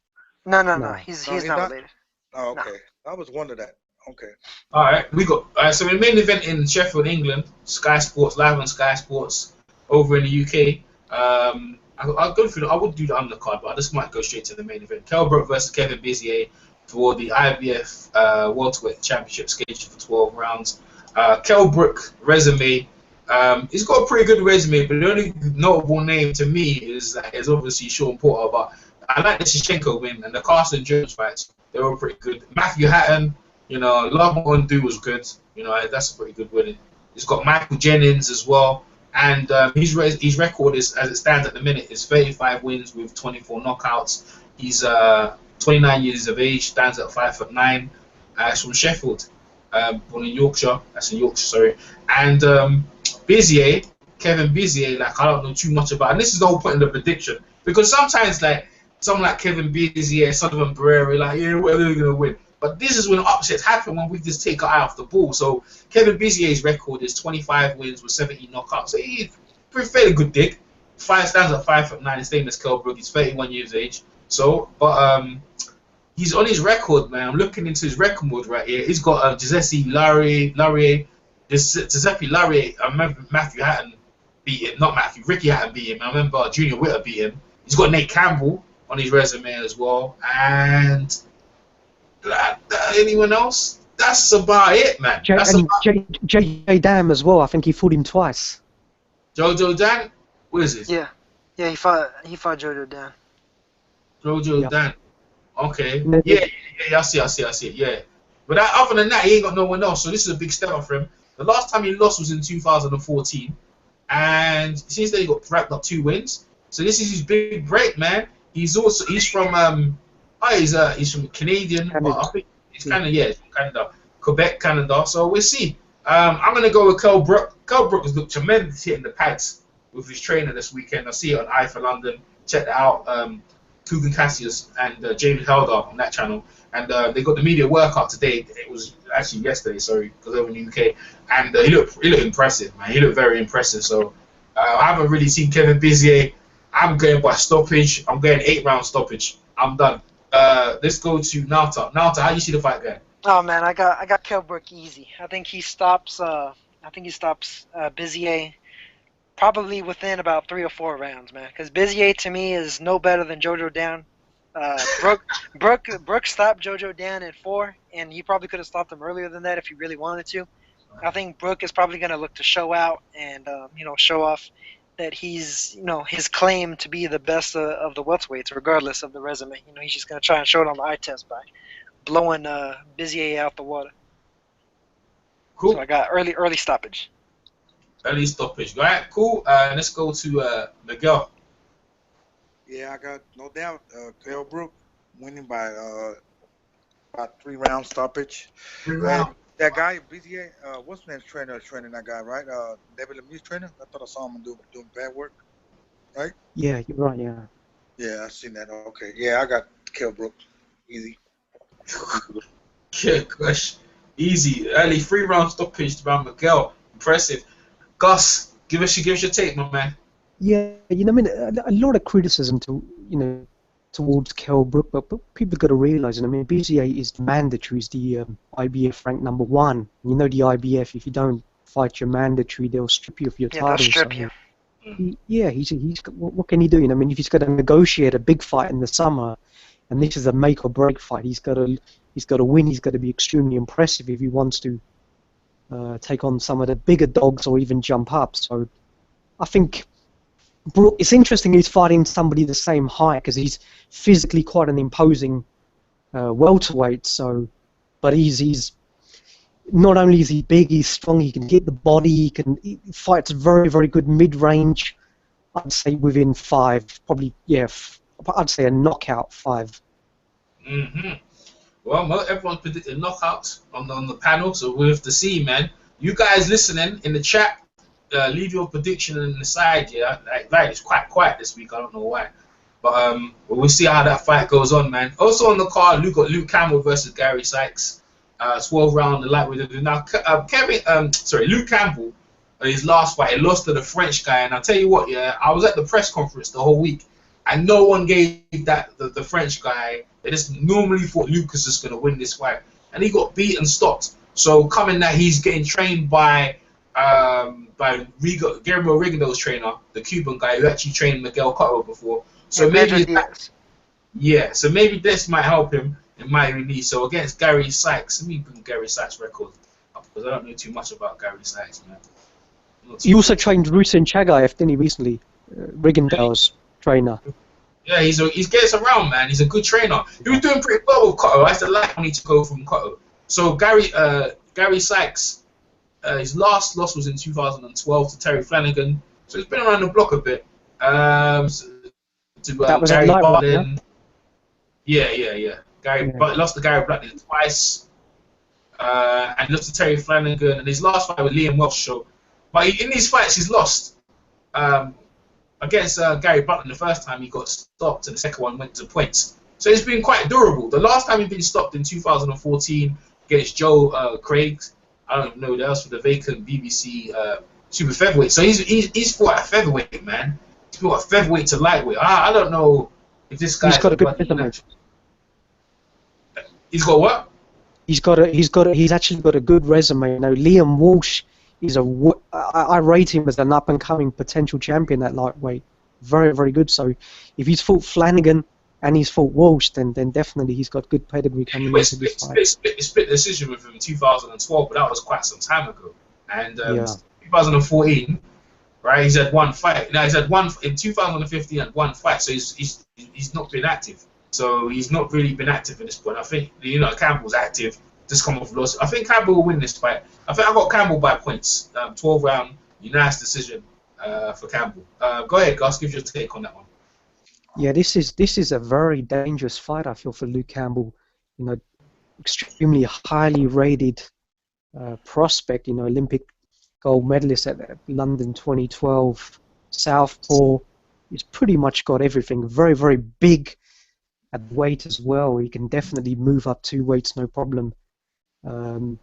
No. He's not related. Oh, okay. No. I was wondering that. Okay. All right, we got so the main event in Sheffield, England, Sky Sports, live on Sky Sports over in the UK. I'll go through. I would do the undercard, but I just might go straight to the main event. Kell Brook versus Kevin Bizier for the IBF Welterweight Championship, scheduled for 12 rounds. Kell Brook resume. He's got a pretty good resume, but the only notable name to me is obviously Sean Porter. But I like the Shevchenko win and the Carson Jones fights. They were pretty good. Matthew Hatton, you know, Love Undo was good. You know, that's a pretty good win. He's got Michael Jennings as well, and his record is, as it stands at the minute, is 35 wins with 24 knockouts. He's 29 years of age, stands at 5'9". He's from Sheffield, born in Yorkshire. That's in Yorkshire, sorry. And Bizier, Kevin Bizier, like I don't know too much about. And this is the whole point of the prediction, because sometimes like someone like Kevin Bizier, Sullivan Barrera, like what are they gonna win? But this is when upsets happen, when we just take our eye off the ball. So Kevin Bizier's record is 25 wins with 70 knockouts. So he's a fairly good dig. Stands at 5'9". His name is Kell Brook. He's 31 years of age. So, but he's on his record, man. I'm looking into his record right here. He's got Giuseppe Laurier. Giuseppe Laurier. I remember Matthew Hatton beat him. Not Matthew. Ricky Hatton beat him. I remember Junior Witter beat him. He's got Nate Campbell on his resume as well. And anyone else? That's about it, man. JJ Dam as well. I think he fought him twice. Jojo Dan? What is it? Yeah, he fought Jojo Dan. Jojo Dan. Okay. Yeah, I see it. Yeah. But other than that, he ain't got no one else. So this is a big step up for him. The last time he lost was in 2014, and since then he got racked up 2 wins. So this is his big break, man. He's from he's from Canadian, but I think he's from Canada, Quebec, Canada. So we'll see. I'm gonna go with Kell Brook. Kell Brook has looked tremendous hitting the pads with his trainer this weekend. I see it on Eye for London. Check that out. Kugan Cassius and Jamie Helder on that channel. And they got the media workout today. It was actually yesterday, sorry, because over in the UK. And he looked impressive, man. He looked very impressive. So I haven't really seen Kevin Bizier. I'm going by stoppage. I'm going 8-round stoppage. I'm done. Let's go to Nauta. Nauta, how do you see the fight going? Oh man, I got Kell Brook easy. I think he stops Bizier probably within about 3 or 4 rounds, man. Because Bizier to me is no better than Jojo Dan. Brook stopped Jojo Dan in 4, and he probably could have stopped him earlier than that if he really wanted to. I think Brook is probably going to look to show out and show off that he's his claim to be the best of the welterweights, regardless of the resume. He's just going to try and show it on the eye test back. blowing Bizier out the water. Cool. So I got early stoppage. Early stoppage. All right, cool. Let's go to Miguel. Yeah, I got no doubt. Kell Brook winning by about 3 round stoppage. And that guy, BZA, what's the name? Training that guy, right? David Lemieux's trainer. I thought I saw him doing bad work, right? Yeah, you're right. Yeah. Yeah, I seen that. Okay, yeah, I got Kell Brook, easy. Yeah, gosh. Easy. Early 3 round stoppage by Miguel. Impressive. Gus, give us your take, my man. Yeah, you know, I mean, a lot of criticism towards Kell Brook, but people got to realise, I mean, BCA is mandatory, is the IBF rank #1. You know, the IBF, if you don't fight your mandatory, they'll strip you of your title. They'll strip you. He's what can he do? You know, I mean, if he's got to negotiate a big fight in the summer, and this is a make or break fight, he's got to win. He's got to be extremely impressive if he wants to take on some of the bigger dogs or even jump up. So, I think Brook, it's interesting he's fighting somebody the same height because he's physically quite an imposing welterweight. So, but he's not only is he big, he's strong. He can hit the body. He fights very, very good mid-range. I'd say within 5, probably. Yeah, I'd say a knockout 5. Well, everyone's predicted knockouts on the panel, so we'll have to see, man. You guys listening in the chat, leave your prediction in the side. Yeah, like it's quite quiet this week. I don't know why, but we'll see how that fight goes on, man. Also on the card, we got Luke Campbell versus Gary Sykes. 12 round the lightweight. Now, Luke Campbell, his last fight, he lost to the French guy, and I'll tell you what, yeah, I was at the press conference the whole week, and no one gave the French guy. They just normally thought Lucas was going to win this fight, and he got beat and stopped. So coming that he's getting trained by Guillermo Rigondeaux's trainer, the Cuban guy who actually trained Miguel Cotto before. So maybe so maybe this might help him in my release. So against Gary Sykes, let me bring Gary Sykes' record up because I don't know too much about Gary Sykes, man. He also trained Rusin Chagayev, didn't he, recently? Rigondeaux's trainer. Yeah, he's getting around, man. He's a good trainer. He was doing pretty well with Cotto. I used to like when he took over from Cotto. So Gary Sykes, his last loss was in 2012 to Terry Flanagan. So he's been around the block a bit. That was Gary Butlin. Yeah. But lost to Gary Butlin twice. And lost to Terry Flanagan. And his last fight with Liam Welsh. So, but in these fights, he's lost. Against Gary Butlin, the first time he got stopped, and the second one went to points. So he's been quite durable. The last time he'd been stopped in 2014 against Joe Craig. I don't even know who else for the vacant BBC super featherweight. So he's fought at featherweight, man. He's fought at featherweight to lightweight. I don't know if this guy's got a good resume. He's got what? He's actually got a good resume. You know, Liam Walsh is I rate him as an up-and-coming potential champion at lightweight. Very, very good. So if he's fought Flanagan and he's fought Walsh, then definitely he's got good pedigree coming into this fight. Split decision with him in 2012, but that was quite some time ago. And 2014, right? He's had one fight. Now he's had one in 2015 and one fight. So he's not been active. So he's not really been active at this point. I think Campbell's active. Just come off loss. I think Campbell will win this fight. I think I got Campbell by points. 12 round, unanimous decision for Campbell. Go ahead, Gus. Give your take on that one. Yeah, this is a very dangerous fight. I feel for Luke Campbell. You know, extremely highly rated prospect. You know, Olympic gold medalist at London 2012. Southpaw. He's pretty much got everything. Very, very big at weight as well. He can definitely move up 2 weights, no problem. No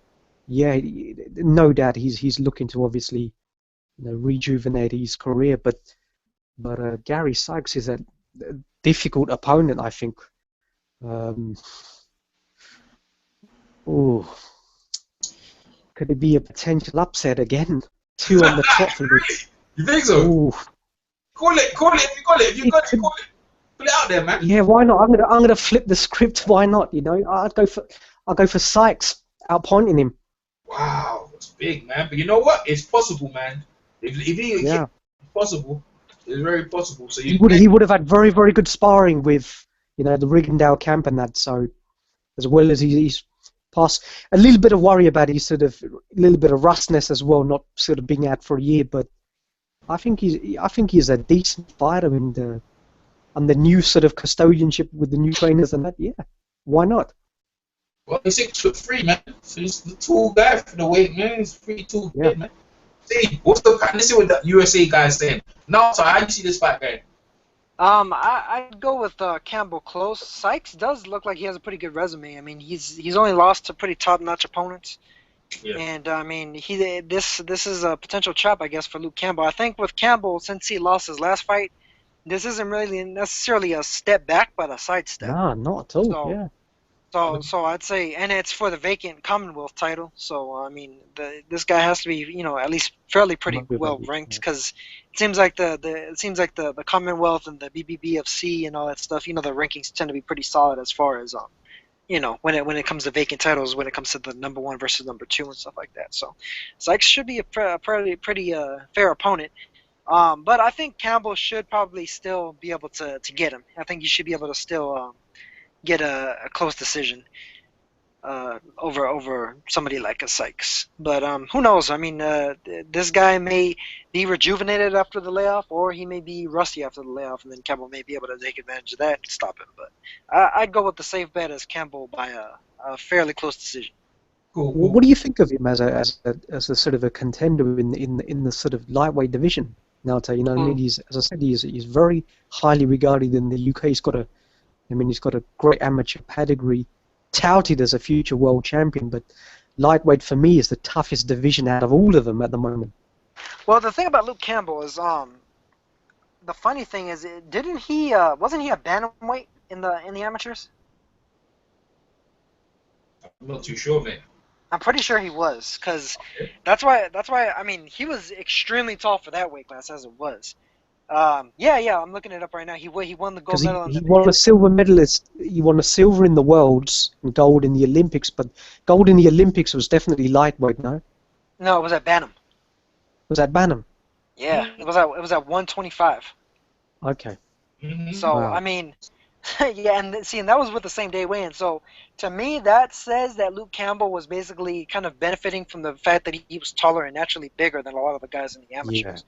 doubt he's looking to obviously rejuvenate his career, but Gary Sykes is a difficult opponent, I think. Could it be a potential upset again? 2 on the top for this. You think so? Ooh. Call it. If you got to call it. Put it out there, man. Yeah, why not? I'm gonna flip the script. Why not? You know, I'll go for Sykes outpointing him. Wow, that's big, man. But you know what? It's possible, man. If it's possible, it's very possible. So he would have had very, very good sparring with the Rigondeaux camp and that. So as well as he's past. A little bit of worry about his sort of a little bit of rustness as well, not sort of being out for a year. But I think he's a decent fighter, and the new sort of custodianship with the new trainers and that. Yeah, why not? Well, he's 6'3", man. So he's the tall guy for the weight, man. He's pretty tall, Yeah. man. See, what's the? Let's see what the USA guy's saying. No, so how do you see this fight going? I'd go with Campbell close. Sykes does look like he has a pretty good resume. I mean, he's only lost to pretty top-notch opponents, Yeah. and I mean, this is a potential trap, I guess, for Luke Campbell. I think with Campbell, since he lost his last fight, this isn't really necessarily a step back, but a sidestep. Nah, not at all. So- Yeah. So I'd say, and it's for the vacant Commonwealth title. So I mean, this guy has to be, at least fairly pretty Might be well vacant, ranked, yeah. because it seems like the Commonwealth and the BBBFC and all that stuff. The rankings tend to be pretty solid as far as when it comes to vacant titles, when it comes to the number 1 versus number 2 and stuff like that. So Sykes should be a pretty fair opponent. But I think Campbell should probably still be able to get him. I think he should be able to still get a close decision over somebody like a Sykes. But who knows? I mean, this guy may be rejuvenated after the layoff, or he may be rusty after the layoff, and then Campbell may be able to take advantage of that and stop him. But I'd go with the safe bet as Campbell by a fairly close decision. Cool. What do you think of him as a sort of a contender in the sort of lightweight division? Now, I mean, he's, as I said, he's very highly regarded in the UK. He's got a great amateur pedigree, touted as a future world champion. But lightweight for me is the toughest division out of all of them at the moment. Well, the thing about Luke Campbell is, the funny thing is, wasn't he a bantamweight in the amateurs? I'm not too sure, man. I'm pretty sure he was, because that's why I mean, he was extremely tall for that weight class as it was. Yeah, I'm looking it up right now. He won the gold Because medal. he won a silver medalist. He won a silver in the Worlds and gold in the Olympics. But gold in the Olympics was definitely lightweight, no? No, it was at Bantam. Was that Bantam? Yeah, it was at 125. Okay. Mm-hmm. So Wow. I mean, yeah, and that was with the same day weigh-in. So to me, that says that Luke Campbell was basically kind of benefiting from the fact that he was taller and naturally bigger than a lot of the guys in the amateurs.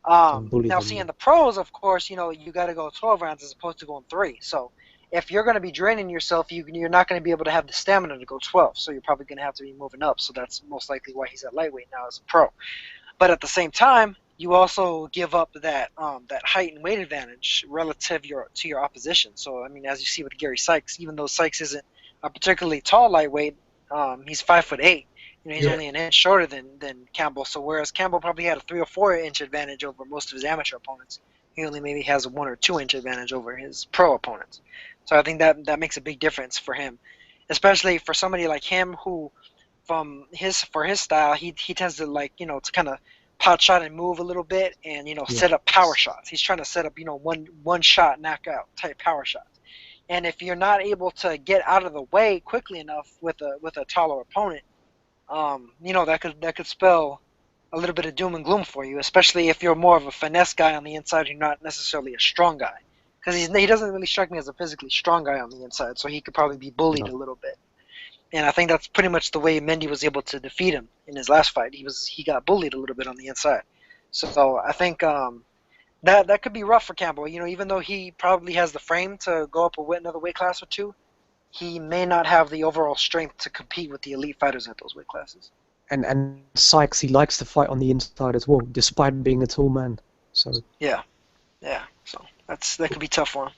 bully Now, them, see, yeah. in the pros, of course, you got to go 12 rounds as opposed to going 3. So if you're going to be draining yourself, you're not going to be able to have the stamina to go 12. So you're probably going to have to be moving up. So that's most likely why he's at lightweight now as a pro. But at the same time, you also give up that height and weight advantage relative to your opposition. So I mean, as you see with Gary Sykes, even though Sykes isn't a particularly tall lightweight, he's 5'8". He's only an inch shorter than Campbell. So whereas Campbell probably had a 3 or 4 inch advantage over most of his amateur opponents, he only maybe has a 1 or 2 inch advantage over his pro opponents. So I think that makes a big difference for him, especially for somebody like him who, for his style, he tends to to kind of pot shot and move a little bit and set up power shots. He's trying to set up one shot knockout type power shots. And if you're not able to get out of the way quickly enough with a taller opponent, that could spell a little bit of doom and gloom for you, especially if you're more of a finesse guy on the inside. You're not necessarily a strong guy, because he doesn't really strike me as a physically strong guy on the inside. So he could probably be bullied a little bit. And I think that's pretty much the way Mendy was able to defeat him in his last fight. He got bullied a little bit on the inside. So I think that could be rough for Campbell. Even though he probably has the frame to go up another weight class or 2, he may not have the overall strength to compete with the elite fighters at those weight classes. And Sykes, he likes to fight on the inside as well, despite being a tall man. So Yeah. So that could be tough for him.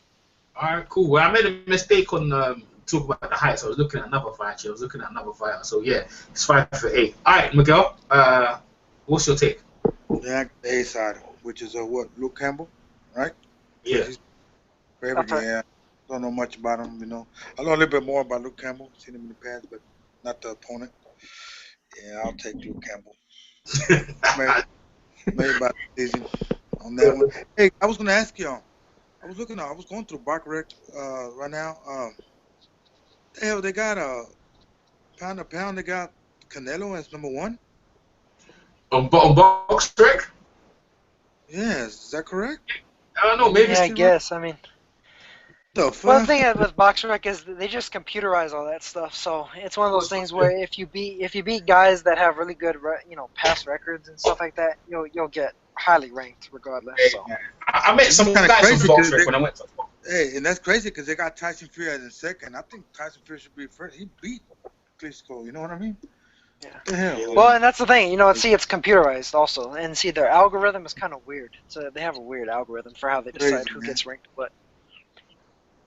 All right, cool. Well, I made a mistake on talk about the height. So I was looking at another fight. I was looking at another fighter. So yeah, it's 5'8". All right, Miguel. What's your take? Yeah, the A side, which is what, Luke Campbell, right? Yeah. He's favorite, yeah. Don't know much about him, I know a little bit more about Luke Campbell. Seen him in the past, but not the opponent. Yeah, I'll take Luke Campbell. Maybe about the season on that one. Hey, I was gonna ask y'all. I was going through BoxRec right now. Hell, they got pound to pound. They got Canelo as number 1. On BoxRec? Yes, is that correct? I don't know. Maybe. Yeah, I guess. I mean, The Well, the fuck? thing with BoxRec is that they just computerize all that stuff, so it's one of those things where if you beat guys that have really good past records and stuff like that, you'll get highly ranked regardless. Hey, So man. I met some Kinda guys crazy from 'cause Boxrec when I went to. Hey, and that's crazy because they got Tyson Fury as a second. I think Tyson Fury should be first. He beat Klitschko. You know what I mean? yeah. What the hell? Well, and that's the thing, it's computerized also, and see their algorithm is kind of weird. So they have a weird algorithm for how they decide Crazy, who man. gets ranked. But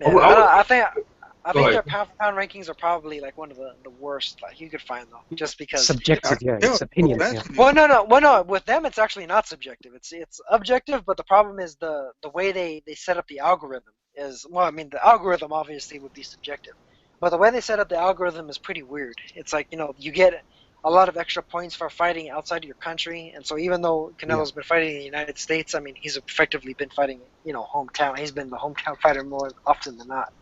I yeah, would- I think Go ahead. their pound for pound rankings are probably like one of the worst like you could find though, just because. Subjective, yeah, Yeah, it's opinion. that's- Yeah. Well, no. With them, it's actually not subjective. It's objective, but the problem is the way they set up the algorithm is the algorithm obviously would be subjective, but the way they set up the algorithm is pretty weird. It's like you get a lot of extra points for fighting outside of your country, and so even though Canelo's been fighting in the United States, I mean he's effectively been fighting hometown. He's been the hometown fighter more often than not,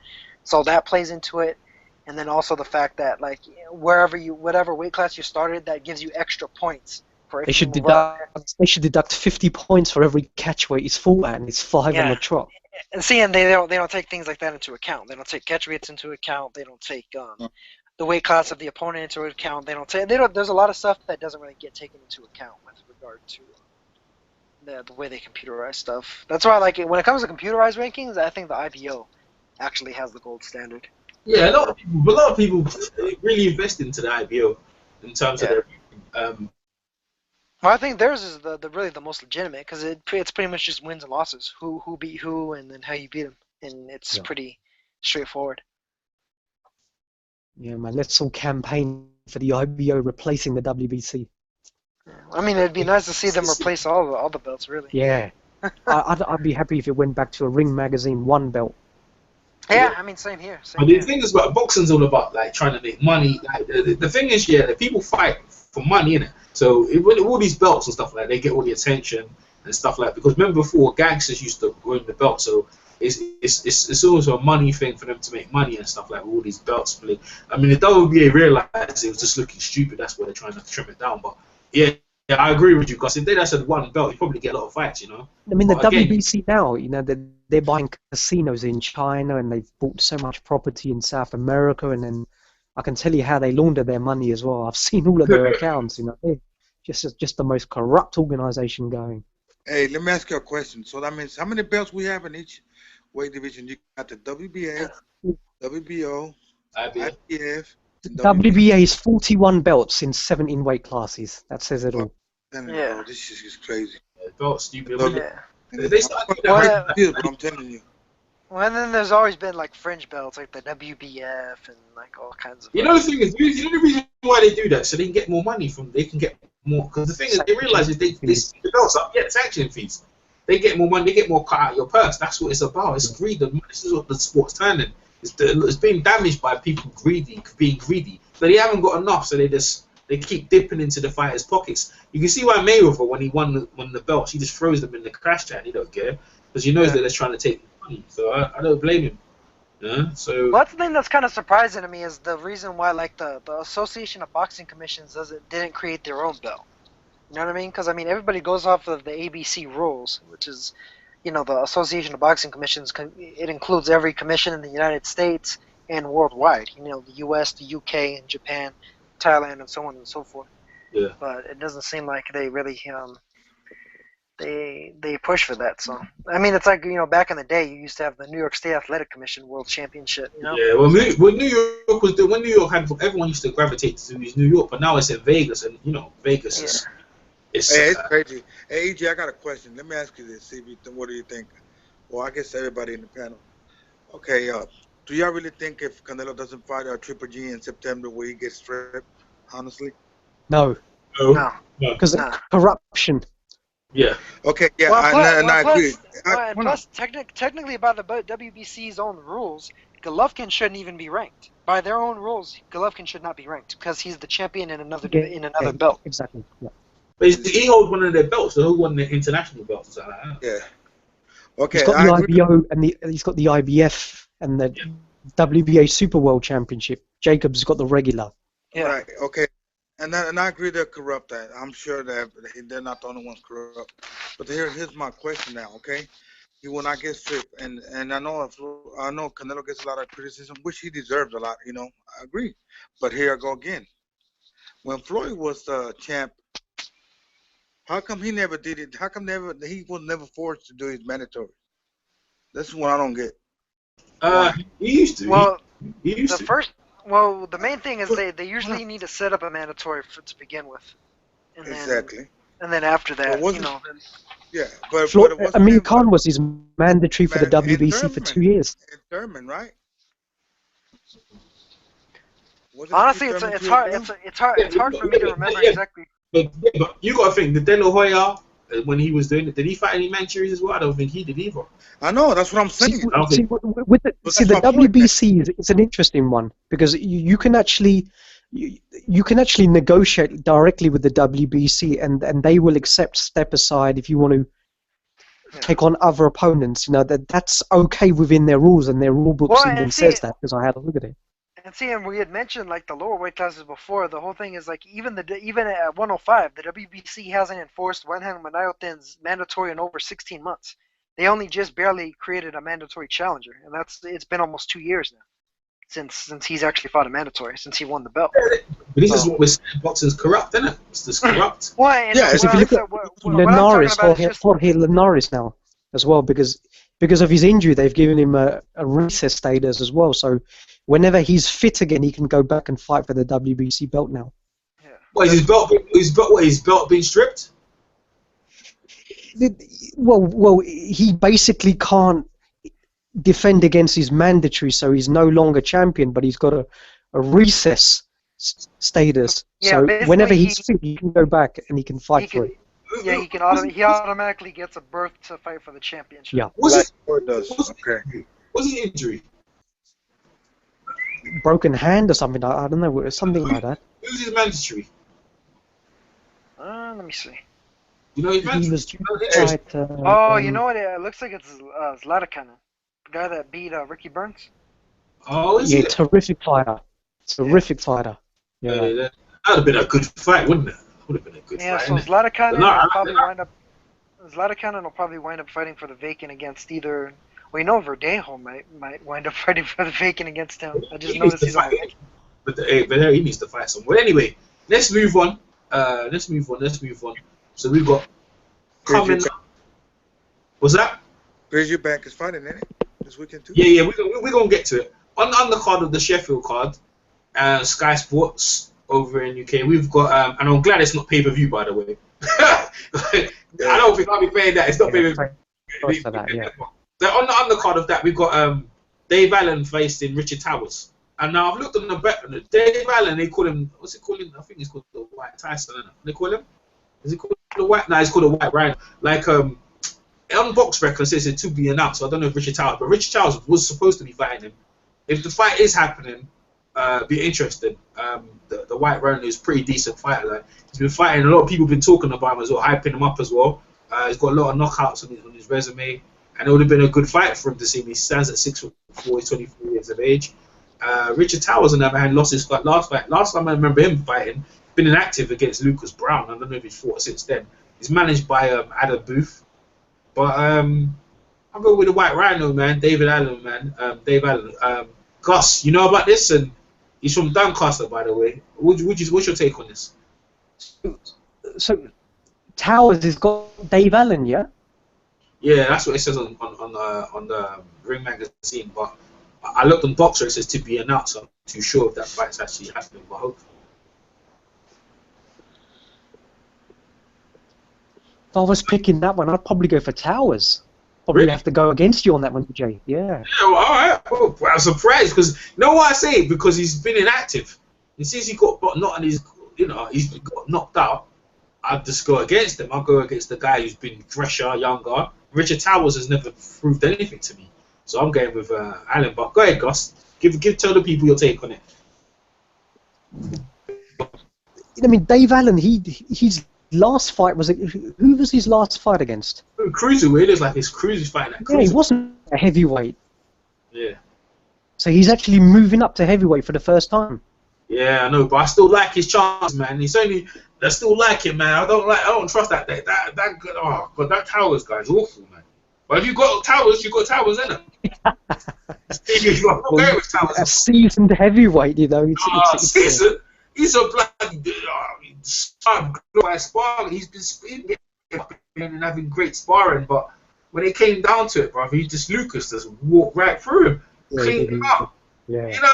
so that plays into it. And then also the fact that like whatever weight class you started, that gives you extra points for if They should you move up. deduct 50 points for every catch weight he's fought at, and it's 5 on Yeah. the trot. And seeing they don't take things like that into account. They don't take catch weights into account. They don't take the weight class of the opponent into account. There's a lot of stuff that doesn't really get taken into account with regard to the way they computerize stuff. That's why when it comes to computerized rankings, I think the IBO actually has the gold standard. Yeah, a lot of people really invest into the IBO in terms of their. Well, I think theirs is really the most legitimate because it's pretty much just wins and losses, who beat who, and then how you beat them, and it's pretty straightforward. Yeah, man, let's all campaign for the IBO replacing the WBC. I mean, it'd be nice to see them replace all the belts, really. Yeah, I'd be happy if it went back to a Ring Magazine one belt. Yeah, I mean, same here. But the thing is, about boxing's all about like trying to make money. Like, the thing is, that people fight for money, innit? So when all these belts and stuff like that, they get all the attention and stuff like that. Because remember before, gangsters used to win the belt, so it's also a money thing for them to make money and stuff like all these belts split. I mean, the WBA realized it was just looking stupid. That's why they're trying to trim it down. But yeah, I agree with you, because if they just had one belt, you probably get a lot of fights, I mean, the WBC now, they're buying casinos in China, and they've bought so much property in South America, and then I can tell you how they launder their money as well. I've seen all of their accounts, They're just the most corrupt organization going. Hey, let me ask you a question. So that means how many belts we have in each weight division? You got the WBA, WBO, IBF. WBA is 41 belts in 17 weight classes. That says it all. Yeah. This is just crazy. Belts, stupid. Yeah. They started I'm telling you. Well, and then there's always been like fringe belts, like the WBF and like all kinds of. The thing is, the reason why they do that, so they can get more money they can get more, because the thing is, they realize is they stick the belts up, sanction fees. They get more money, they get more cut out of your purse. That's what it's about. It's greed. This is what the sport's turning. It's being damaged by people being greedy. So they haven't got enough, so they keep dipping into the fighters' pockets. You can see why Mayweather, when he won the belts, he just throws them in the crash can. He don't care, because he knows that they're trying to take money. So I don't blame him. Yeah. So. Well, that's the thing that's kind of surprising to me is the reason why like the Association of Boxing Commissions didn't create their own belt. You know what I mean? Because I mean everybody goes off of the ABC rules, which is, the Association of Boxing Commissions. It includes every commission in the United States and worldwide. The U.S., the U.K., and Japan, Thailand, and so on and so forth. Yeah. But it doesn't seem like they really they push for that. So I mean, it's like back in the day, you used to have the New York State Athletic Commission World Championship. Yeah. Well, when New York when New York had, everyone used to gravitate to New York, but now it's in Vegas, and Vegas is. It's crazy. Hey, EJ, I got a question. Let me ask you this. See what do you think? Well, I guess everybody in the panel. Okay, do y'all really think if Canelo doesn't fight Triple G in September, will he get stripped? Honestly. No. No. Because of corruption. Yeah. Okay. Yeah. Well, I agree. Plus, technically, by the WBC's own rules, Golovkin shouldn't even be ranked. By their own rules, Golovkin should not be ranked because he's the champion in another belt. Exactly. Yeah. But he holds one of their belts, so he won the international belts or something like that. Yeah. Okay. He's got the IBO and he's got the IBF and the WBA Super World Championship. Jacobs has got the regular. Yeah. Right. Okay. And I agree they're corrupt. I'm sure that they're not the only ones corrupt. But here's my question now. Okay. he will not get stripped. And I know Canelo gets a lot of criticism, which he deserves a lot. I agree. But here I go again. When Floyd was the champ, how come he never did it? How come he was never forced to do his mandatory? That's what I don't get. He used to. Well, he used to. The main thing is they usually need to set up a mandatory to begin with, and Exactly. and then after that, But then Yeah, but Floyd, it wasn't Amir him, Khan was his mandatory for the man, and WBC for 2 years. And Thurman, right? Was it honestly, Keith Thurman it's too hard. as well? It's hard for me to remember exactly. But you got to think, the De La Hoya, when he was doing it, did he fight any Manchurians as well? I don't think he did either. I know, that's what I'm saying. See, I don't see, think. with the, But see that's the my point, WBC is an interesting one because you can actually you can actually negotiate directly with the WBC and they will accept step aside if you want to take on other opponents. That's okay within their rules, and their rule books Well, even and see, says that because I had a look at it. and we had mentioned like the lower weight classes before. The whole thing is like even at 105, the WBC hasn't enforced Wenhan Manayotin's mandatory in over 16 months. They only just barely created a mandatory challenger, and it's been almost 2 years now since he's actually fought a mandatory, since he won the belt. But this is what we're saying. Boxing's corrupt, isn't it? It's just corrupt. Well, and Yeah, Because if you look at what I'm talking Linares, about is just Jorge Linares now as well, because of his injury, they've given him a recess status as well. So whenever he's fit again, he can go back and fight for the WBC belt now. What, is his belt being stripped? Well, he basically can't defend against his mandatory, so he's no longer champion, but he's got a recess status. Yeah, so basically whenever he's fit, he can go back and he can fight for it. Yeah, he automatically gets a berth to fight for the championship. Yeah. What's Okay. his injury? Broken hand or something. I don't know, something like that. Who's his mandatory? Let me see. You know his He mandatory? was due to fight, You know what? It looks like it's Zlatikanen, the guy that beat Ricky Burns. Oh, is yeah, it? terrific fighter. Terrific fighter. Yeah. That would have been a good fight, wouldn't it? Would have been a good Yeah, fight. so innit? Zlatikanen No, will probably wind up fighting for the vacant against either. Well, Verdejo might wind up fighting for the vacant against him. I just He needs noticed to he's on fight. the vacant. But he needs to fight someone. Anyway, let's move on. Let's move on. So we've got coming. What's that? Chris Eubank is fighting, isn't it? This weekend too? Yeah, we're gonna get to it. On the card of the Sheffield card, Sky Sports over in UK, we've got and I'm glad it's not pay-per-view, by the way. I don't think I'll be paying that. It's not pay-per-view. Sorry for that, yeah. So on the undercard of that, we've got Dave Allen facing Richard Towers. And now I've looked on the bet. Dave Allen, they call him. What's it called? I think it's called the White Tyson. Isn't it? They call him. Is it called the White? No, it's called the White Rhino. Like on Box Records, it says to be announced. So I don't know if Richard Towers, but Richard Towers was supposed to be fighting him. If the fight is happening, be interesting. The White Rhino is a pretty decent fighter. Like he's been fighting. A lot of people have been talking about him as well, hyping him up as well. He's got a lot of knockouts on his resume. And it would have been a good fight for him to see. He stands at 6'4", he's 24 years of age. Richard Towers, on the other hand, lost his fight last fight. Last time I remember him fighting, been inactive against Lucas Brown. I don't know if he's fought since then. He's managed by Adam Booth. But I'll go with the White Rhino, man. David Allen, man. Dave Allen. Gus, you know about this? And he's from Doncaster, by the way. What's your take on this? So Towers has got Dave Allen, yeah? Yeah, that's what it says on the Ring magazine. But I looked on Boxer, it says to be announced. I'm not too sure if that fight's actually happening, but hopefully. If I was picking that one, I'd probably go for Towers. Probably Really? have to go against you on that one, Jay. Yeah. Yeah, well, all right. Well, I'm surprised because you know why I say it? Because he's been inactive. And since he got he's got knocked out, I'd just go against him. I'll go against the guy who's been fresher, younger. Richard Towers has never proved anything to me. So I'm going with Allen. But go ahead, Gus. Tell the people your take on it. I mean, Dave Allen, his last fight was... Who was his last fight against? Cruiserweight is like his cruiser fighting at Yeah, he cruiser. wasn't a heavyweight. Yeah. So he's actually moving up to heavyweight for the first time. Yeah, I know, but I still like his chances, man. I still like him, man. I don't trust that. That Towers guy is awful, man. But if you got Towers, you got Towers, innit? You got Well, okay with Towers. a seasoned heavyweight, you know. It's Season, he's a bloody sparring. He's been having great sparring, but when it came down to it, bro, Lucas just walked right through him, cleaned him up. Yeah. You know,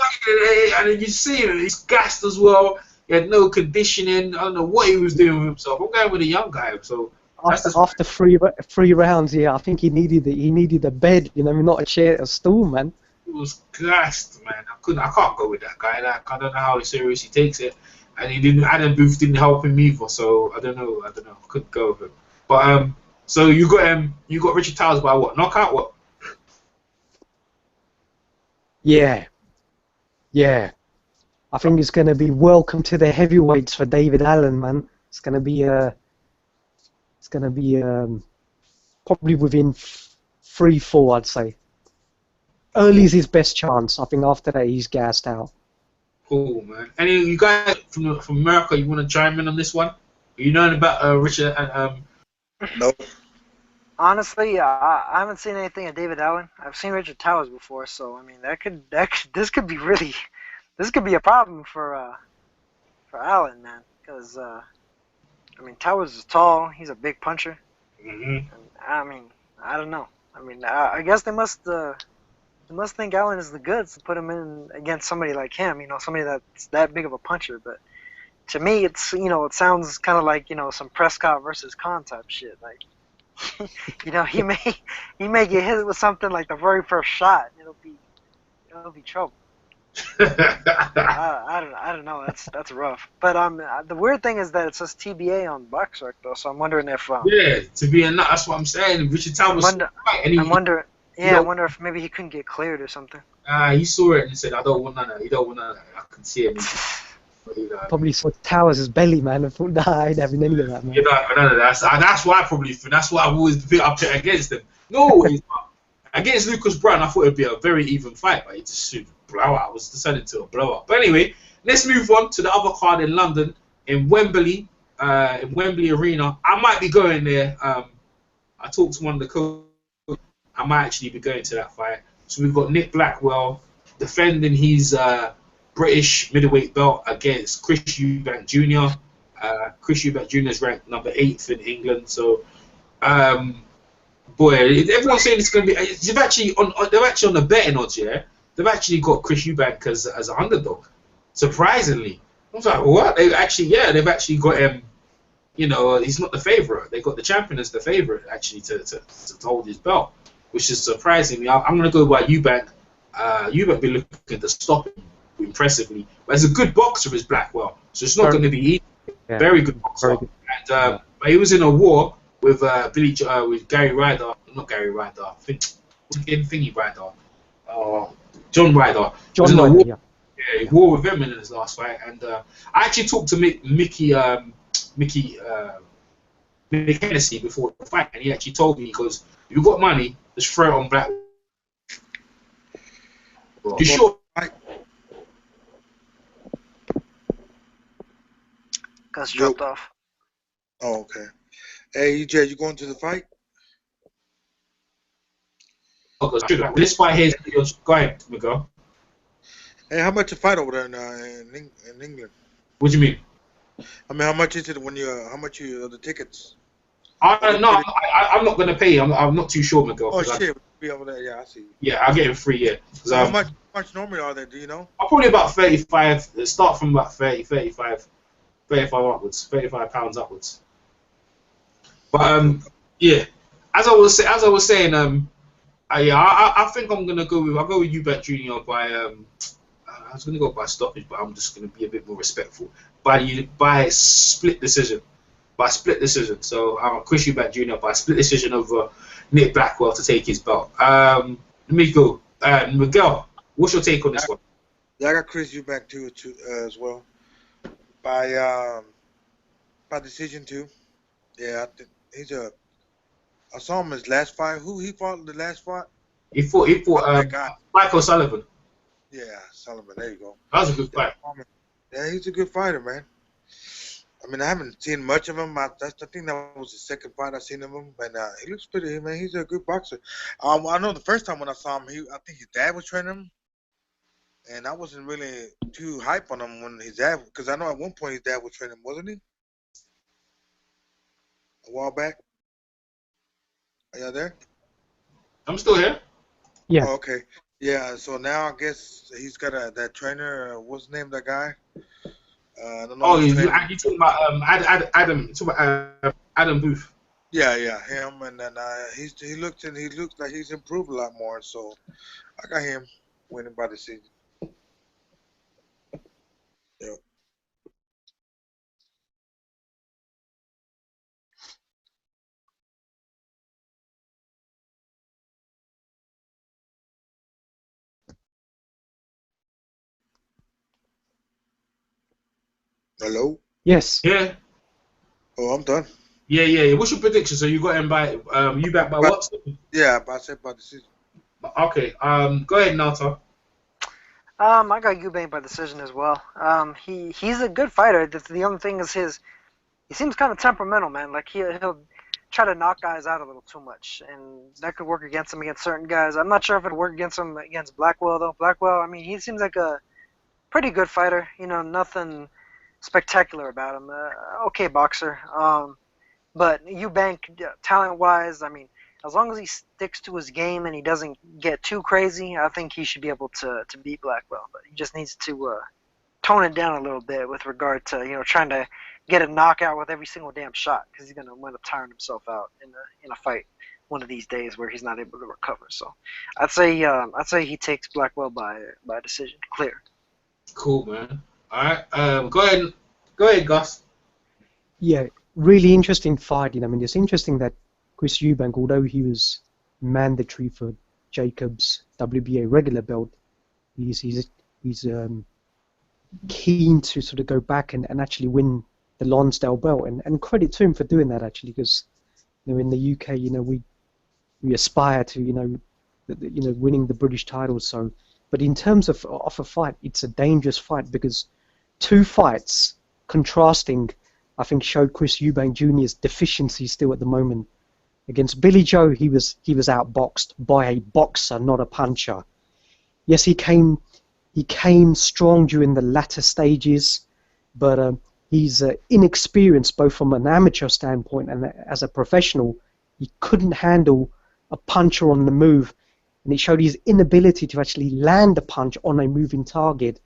and then you see him, he's gassed as well. He had no conditioning. I don't know what he was doing with himself. I'm going with a young guy, so. After three rounds, yeah, I think he needed a bed, you know, not a chair, a stool, man. He was gassed, man. I can't go with that guy. I don't know how serious he takes it, and Adam Booth didn't help him either. So I don't know. Couldn't go with him. But so you got Richard Towers by what? Knockout? What? Yeah. I think it's gonna be welcome to the heavyweights for David Allen, man. It's gonna be probably within 3-4, I'd say. Early's his best chance. I think after that he's gassed out. Cool, man. Any you guys from America, you want to chime in on this one? You knowing about Richard and Nope. Honestly, I haven't seen anything of David Allen. I've seen Richard Towers before, so I mean this could be a problem for Allen, man. Because I mean Towers is tall. He's a big puncher. Mm-hmm. And, I mean, I don't know. I mean, I guess they must think Allen is the goods to put him in against somebody like him. You know, somebody that's that big of a puncher. But to me, it sounds kind of like some Prescott versus Khan type shit. Like, he may get hit with something like the very first shot. It'll be trouble. I don't know. That's rough. But the weird thing is that it says TBA on Boxrec though, so I'm wondering if to be a nut. That's what I'm saying. Richard Towers. I wonder if maybe he couldn't get cleared or something. He saw it and said, "I don't want none of that. He don't want none of that. I can see him." Probably saw Towers' belly, man. I thought, nah, I ain't having any of that, man. None of that. That's why I probably think. That's why I've always been up there against him. No, against Lucas Brown, I thought it'd be a very even fight, but it just blowout. It was decided to a blowout. But anyway, let's move on to the other card in London, in Wembley Arena. I might be going there. I talked to one of the coaches. I might actually be going to that fight. So we've got Nick Blackwell defending his British middleweight belt against Chris Eubank Jr. Chris Eubank Jr. is ranked number 8th in England. So, boy, everyone's saying it's going to be. They're actually on the betting odds, yeah. They've actually got Chris Eubank as an underdog. Surprisingly, I was like, what? They've actually got him. He's not the favorite. They got the champion as the favorite actually to hold his belt, which is surprising me. I'm going to go by Eubank. Eubank be looking to stop him impressively, but as a good boxer is Blackwell, so it's not going to be easy. Yeah. Very good boxer. Very good. And but he was in a war with with Gary Ryder, not Gary Ryder. Thingy Ryder. John Ryder. John Ryder, yeah. He war with him in his last fight, and I actually talked to Mickey Hennessy before the fight, and he actually told me, he goes, "If you've got money, just throw it on Black." You sure? Got dropped off. Oh, okay. Hey, EJ, you going to the fight? This fight here is go ahead, Miguel. Hey, how much a fight over there in England? What do you mean? I mean, how much is it how much are the tickets? I'm not going to pay. I'm not too sure, Miguel. Oh, shit. Be over there. Yeah, I see. Yeah, I'll get it free, yeah. How much normally are they, do you know? Probably about 35. Start from about 35 upwards, £35 upwards. But yeah, as I was saying, I think I'll go with Eubank Jr. by I was gonna go by stoppage, but I'm just gonna be a bit more respectful. By split decision. So Chris Eubank Jr. by split decision over Nick Blackwell to take his belt. Let me go. Miguel, what's your take on this one? Yeah, I got Chris Eubank too as well. By decision too. Yeah, I think I saw him his last fight. Who he fought in the last fight? He fought Michael Sullivan. Yeah, Sullivan. There you go. That was a good fight. Yeah, he's a good fighter, man. I mean, I haven't seen much of him. I think that was the second fight I seen of him, but he looks pretty. Man, he's a good boxer. I know the first time when I saw him, I think his dad was training him, and I wasn't really too hype on him when his dad, because I know at one point his dad was training him, wasn't he? A while back. Are y'all there? I'm still here. Yeah. Oh, okay. Yeah. So now I guess he's got that trainer. What's the name of that guy? I don't know. Oh, who's you training. talking about Adam? You talking about Adam Booth? Yeah, him, and then he looks like he's improved a lot more. So I got him winning by decision. Yep. Hello. Yes. Yeah. Oh, I'm done. Yeah. What's your prediction? So you got him by you back by But, what? yeah, but I said by decision. Okay. Go ahead, Nata. I got Eubank by decision as well. He's a good fighter. The only thing is he seems kind of temperamental, man. Like he'll try to knock guys out a little too much, and that could work against him against certain guys. I'm not sure if it'll work against him against Blackwell though. Blackwell, I mean, he seems like a pretty good fighter. You know, nothing spectacular about him. Okay boxer. But Eubank, talent-wise, I mean, as long as he sticks to his game and he doesn't get too crazy, I think he should be able to beat Blackwell. But he just needs to tone it down a little bit with regard to trying to get a knockout with every single damn shot, because he's gonna wind up tiring himself out in a fight one of these days where he's not able to recover. So I'd say he takes Blackwell by decision, clear. Cool, man. All right. Go ahead, Gus. Yeah, really interesting fight. I mean, it's interesting that Chris Eubank, although he was mandatory for Jacobs' WBA regular belt, he's keen to sort of go back and actually win the Lonsdale belt, and credit to him for doing that actually, because in the UK, we aspire to winning the British title. So, but in terms of a fight, it's a dangerous fight because two fights contrasting, I think, showed Chris Eubank Jr.'s deficiency still at the moment. Against Billy Joe, he was outboxed by a boxer, not a puncher. Yes, he came strong during the latter stages, but he's inexperienced both from an amateur standpoint and as a professional. He couldn't handle a puncher on the move, and it showed his inability to actually land a punch on a moving target.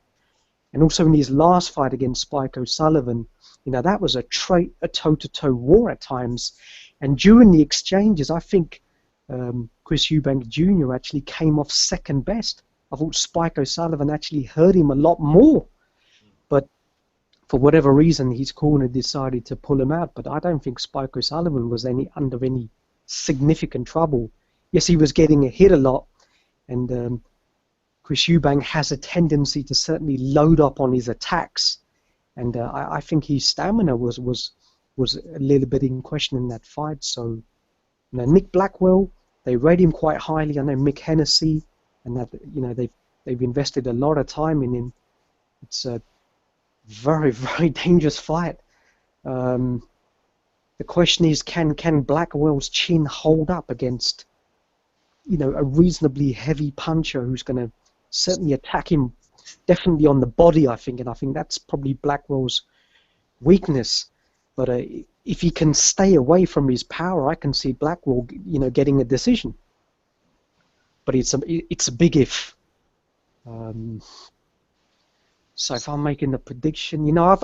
And also in his last fight against Spike O'Sullivan, that was a toe-to-toe war at times. And during the exchanges, I think Chris Eubank Jr. actually came off second best. I thought Spike O'Sullivan actually hurt him a lot more. But for whatever reason, his corner decided to pull him out. But I don't think Spike O'Sullivan was under any significant trouble. Yes, he was getting hit a lot, and Chris Eubank has a tendency to certainly load up on his attacks, and I think his stamina was a little bit in question in that fight. So, Nick Blackwell, they rate him quite highly. I know Mick Hennessy, and that they've invested a lot of time in him. It's a very, very dangerous fight. The question is, can Blackwell's chin hold up against a reasonably heavy puncher who's going to certainly attack him, definitely on the body, I think, and I think that's probably Blackwell's weakness. But if he can stay away from his power, I can see Blackwell, getting a decision. But it's a big if. So if I'm making a prediction, I've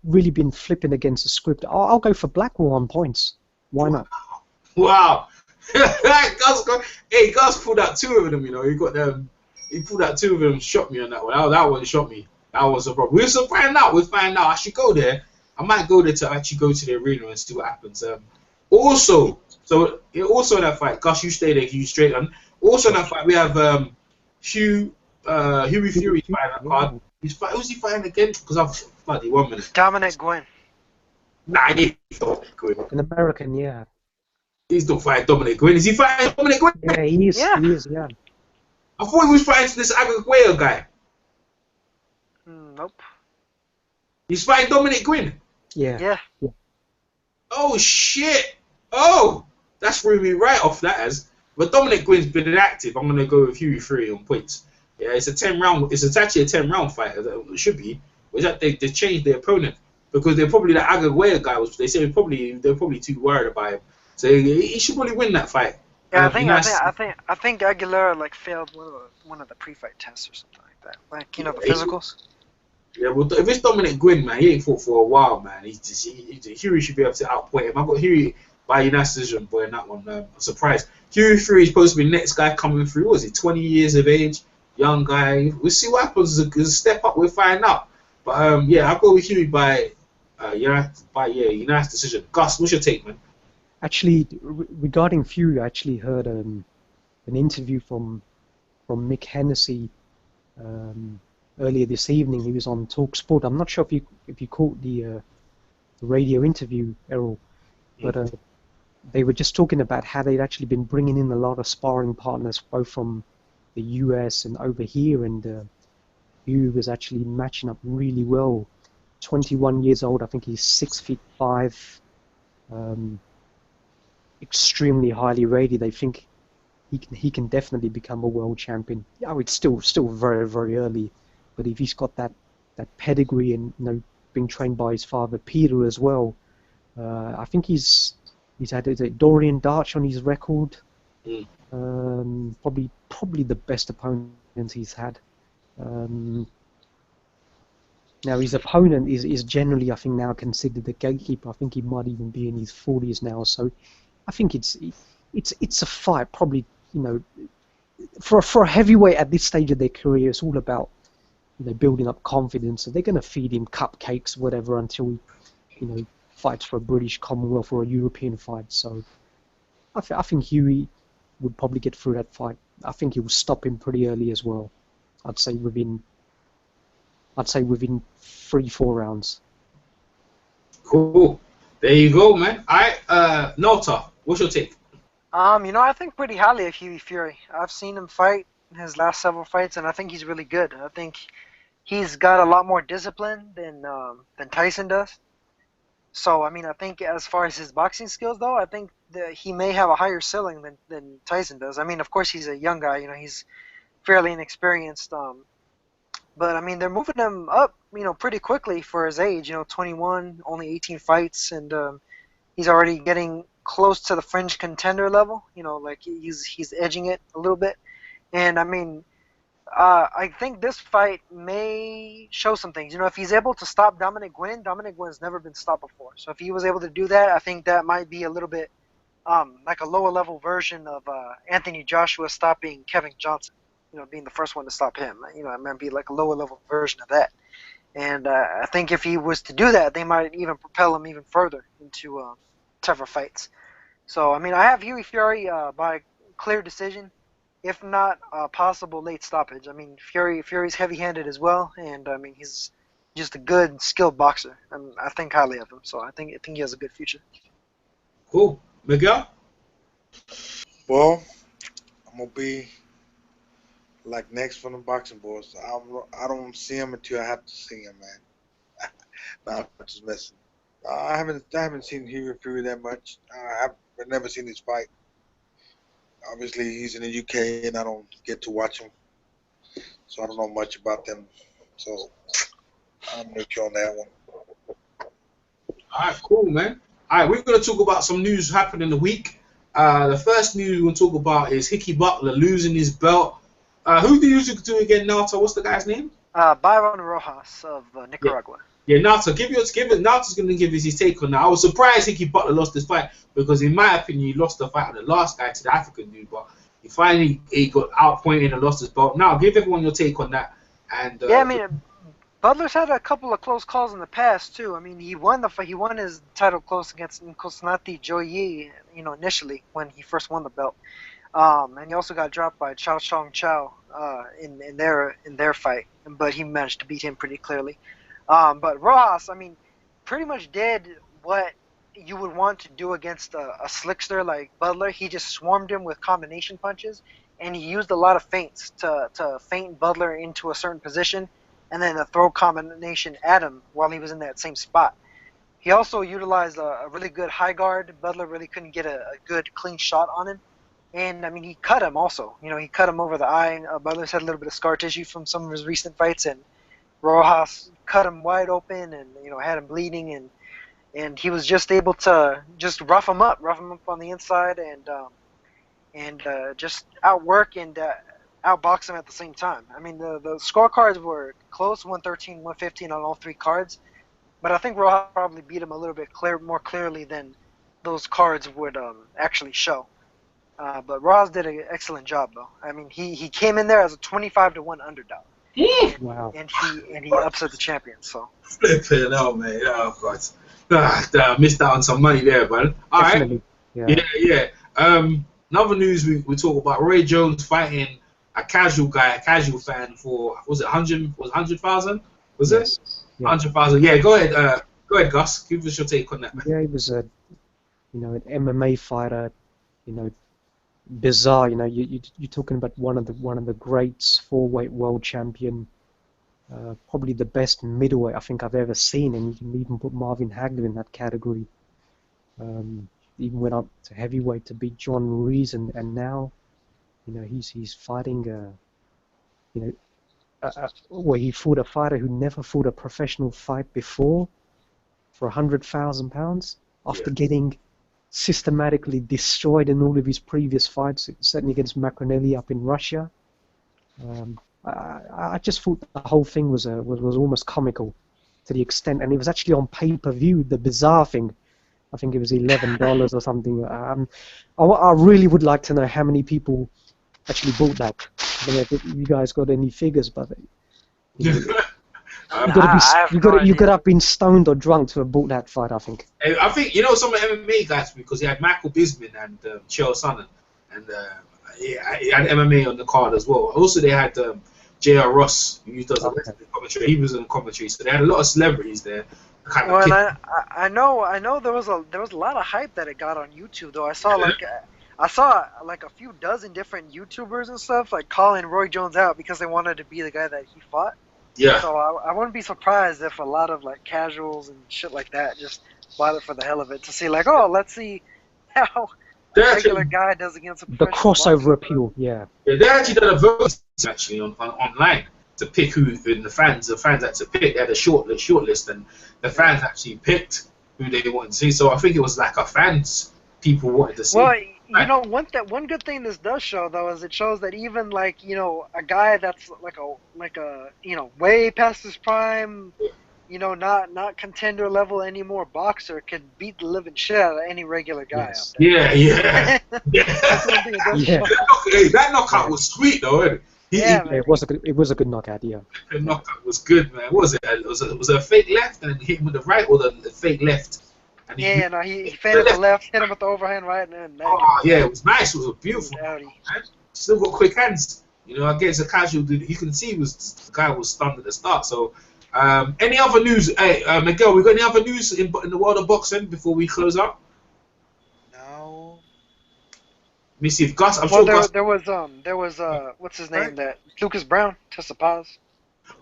really been flipping against the script. I'll go for Blackwell on points. Why not? Wow. Gus pulled out two of them. He got them. He pulled out two of them. Shot me on that one. That one shot me. That was a problem. We'll find out. I should go there. I might go there to actually go to the arena and see what happens. Also in that fight, Gus, you stay there. You straight on. Also in that fight, we have Hughie Fury's fighting that card. Who's he fighting again? Because I've bloody 1 minute. Dominic Gwynn. Nah, he's Dominic Gwynn. An American, yeah. He's not fighting Dominic Gwynn. Is he fighting Dominic Gwynn? Yeah, he is. Yeah. He is, yeah. I thought he was fighting this Aguayo guy. Nope. He's fighting Dominic Gwynn. Yeah. Yeah. Oh shit! Oh, that's threw me right off that as. But Dominic Gwyn's been inactive. I'm gonna go with Hughie Fury on points. Yeah, it's a 10 round. It's actually a 10 round fight. It should be. Was that they changed their opponent because they're probably the Agaguea guy was. They say they're probably too worried about him. So he should probably win that fight. Yeah, United, I think Aguilera like failed one of the pre-fight tests or something like that. Like the physicals. Yeah, well, if it's Dominic Gwynn, man, he ain't fought for a while, man. Huey should be able to outpoint him. I got Huey by United decision, boy, in that one. I'm surprised. Huey Fury is supposed to be the next guy coming through. What is he, 20 years of age, young guy? We'll see what happens. It's a step up. We'll find out. But yeah, I'll go with Huey by United decision. Gus, what's your take, man? Actually, regarding Fury, I actually heard an interview from Mick Hennessy earlier this evening. He was on TalkSport. I'm not sure if you caught the radio interview, Errol, but they were just talking about how they'd actually been bringing in a lot of sparring partners, both from the US and over here, and Fury was actually matching up really well. 21 years old, I think he's 6'5", extremely highly rated. They think he can definitely become a world champion. Yeah, it's still very, very early, but if he's got that pedigree and being trained by his father Peter as well, I think he's had Dorian Darch on his record. Probably the best opponent he's had. Now his opponent is generally, I think, now considered the gatekeeper. I think he might even be in his 40s now. So I think it's a fight. Probably, for a heavyweight at this stage of their career, it's all about building up confidence. So they're going to feed him cupcakes, whatever, until he fights for a British Commonwealth or a European fight. So I think Huey would probably get through that fight. I think he will stop him pretty early as well. I'd say within 3-4 rounds. Cool. There you go, man. Nota, what's your take? I think pretty highly of Huey Fury. I've seen him fight in his last several fights, and I think he's really good. I think he's got a lot more discipline than Tyson does. So, I think as far as his boxing skills, though, I think that he may have a higher ceiling than Tyson does. Of course, he's a young guy. He's fairly inexperienced. But, they're moving him up, pretty quickly for his age. 21, only 18 fights, and he's already getting close to the fringe contender level. Like he's edging it a little bit. And, I think this fight may show some things. If he's able to stop Dominic Gwynn's never been stopped before. So if he was able to do that, I think that might be a little bit like a lower level version of Anthony Joshua stopping Kevin Johnson. Being the first one to stop him. It might be like a lower level version of that. And I think if he was to do that, they might even propel him even further into tougher fights. So, I have Huey Fury by clear decision. If not a possible late stoppage. Fury's heavy-handed as well, and he's just a good, skilled boxer. I think highly of him, so I think he has a good future. Cool, Miguel. Well, I'm gonna be like next from the boxing boys. I don't see him until I have to see him, man. Nah, I'm just messing. I haven't seen Huey Fury that much. I've never seen his fight. Obviously, he's in the UK, and I don't get to watch him, so I don't know much about them. So I'm with you on that one. All right, cool, man. All right, we're going to talk about some news happening in the week. The first news we're going to talk about is Hickey Butler losing his belt. Who do you usually do again, Nato? What's the guy's name? Byron Rojas of Nicaragua. Yeah, Nato, Nato's going to give us his take on that. I was surprised Hickey Butler lost this fight because, in my opinion, he lost the fight of the last guy to the African dude, but he got outpointed and lost his belt. Now, give everyone your take on that. And Butler's had a couple of close calls in the past too. He won the fight. He won his title close against Nkosnati Joyi, initially when he first won the belt. And he also got dropped by Chao Chong Chao in their fight, but he managed to beat him pretty clearly. But Rojas, pretty much did what you would want to do against a slickster like Butler. He just swarmed him with combination punches, and he used a lot of feints to feint Butler into a certain position, and then to throw combination at him while he was in that same spot. He also utilized a really good high guard. Butler really couldn't get a good clean shot on him. And I mean, he cut him also. You know, he cut him over the eye. Butler's had a little bit of scar tissue from some of his recent fights, and Rojas cut him wide open, and had him bleeding, and he was just able to just rough him up on the inside, and just outwork and outbox him at the same time. I mean, the scorecards were close, 113, 115 on all three cards, but I think Rojas probably beat him a little bit more clearly than those cards would actually show. But Rojas did an excellent job, though. I mean, he came in there as a 25-1 underdog. Wow. And he upset the champion. So. Flipping hell, man. Oh God. Missed out on some money there, man. All right. Yeah. Another news we talk about Roy Jones fighting a casual fan for, was it 100,000? Was it? Yeah. 100,000. Yeah. Go ahead, Gus. Give us your take on that, man. Yeah, he was an MMA fighter. Bizarre. You're talking about one of the greats, 4-weight world champion, probably the best middleweight I think I've ever seen, and you can even put Marvin Hagler in that category. Even went up to heavyweight to beat John Ruiz, and now, he's fighting. Where he fought a fighter who never fought a professional fight before for £100,000 after getting systematically destroyed in all of his previous fights, certainly against Macronelli up in Russia. I just thought the whole thing was almost comical to the extent, and it was actually on pay-per-view. The bizarre thing, I think it was $11 or something. I really would like to know how many people actually bought that. I don't know if you guys got any figures, but you got to have been stoned or drunk to have bought that fight, I think. I think some of the MMA guys, because he had Michael Bisping and Chael Sonnen, and he had MMA on the card as well. Also, they had J.R. Ross, who does the commentary. He was in the commentary, so they had a lot of celebrities there. I know there was a lot of hype that it got on YouTube though. I saw like a few dozen different YouTubers and stuff like calling Roy Jones out because they wanted to be the guy that he fought. Yeah. So I wouldn't be surprised if a lot of like casuals and shit like that just bought it for the hell of it to see like, oh, let's see how a regular guy does against a professional crossover boxer. appeal. Yeah. They actually did a vote actually online to pick who in the fans had to pick. They had a short list, and the fans actually picked who they wanted to see. So I think it was like people wanted to see. Well, one good thing this does show though is it shows that even like a guy that's like a way past his prime, not contender level anymore boxer can beat the living shit out of any regular guy out there. Yeah. Hey, that knockout was sweet though, wasn't it? It was a good knockout, yeah. The knockout was good, man. What was it? Was it a fake left and then hit him with the right, or the fake left? And he feinted the left, hit him with the overhand right, and then. It was nice. It was beautiful. Still got quick hands. Against a casual dude, you can see the guy was stunned at the start. So, any other news? Hey, Miguel, we got any other news in the world of boxing before we close up? No. Let me see if Gus. There was what's his name? That Lucas Brown test the pause.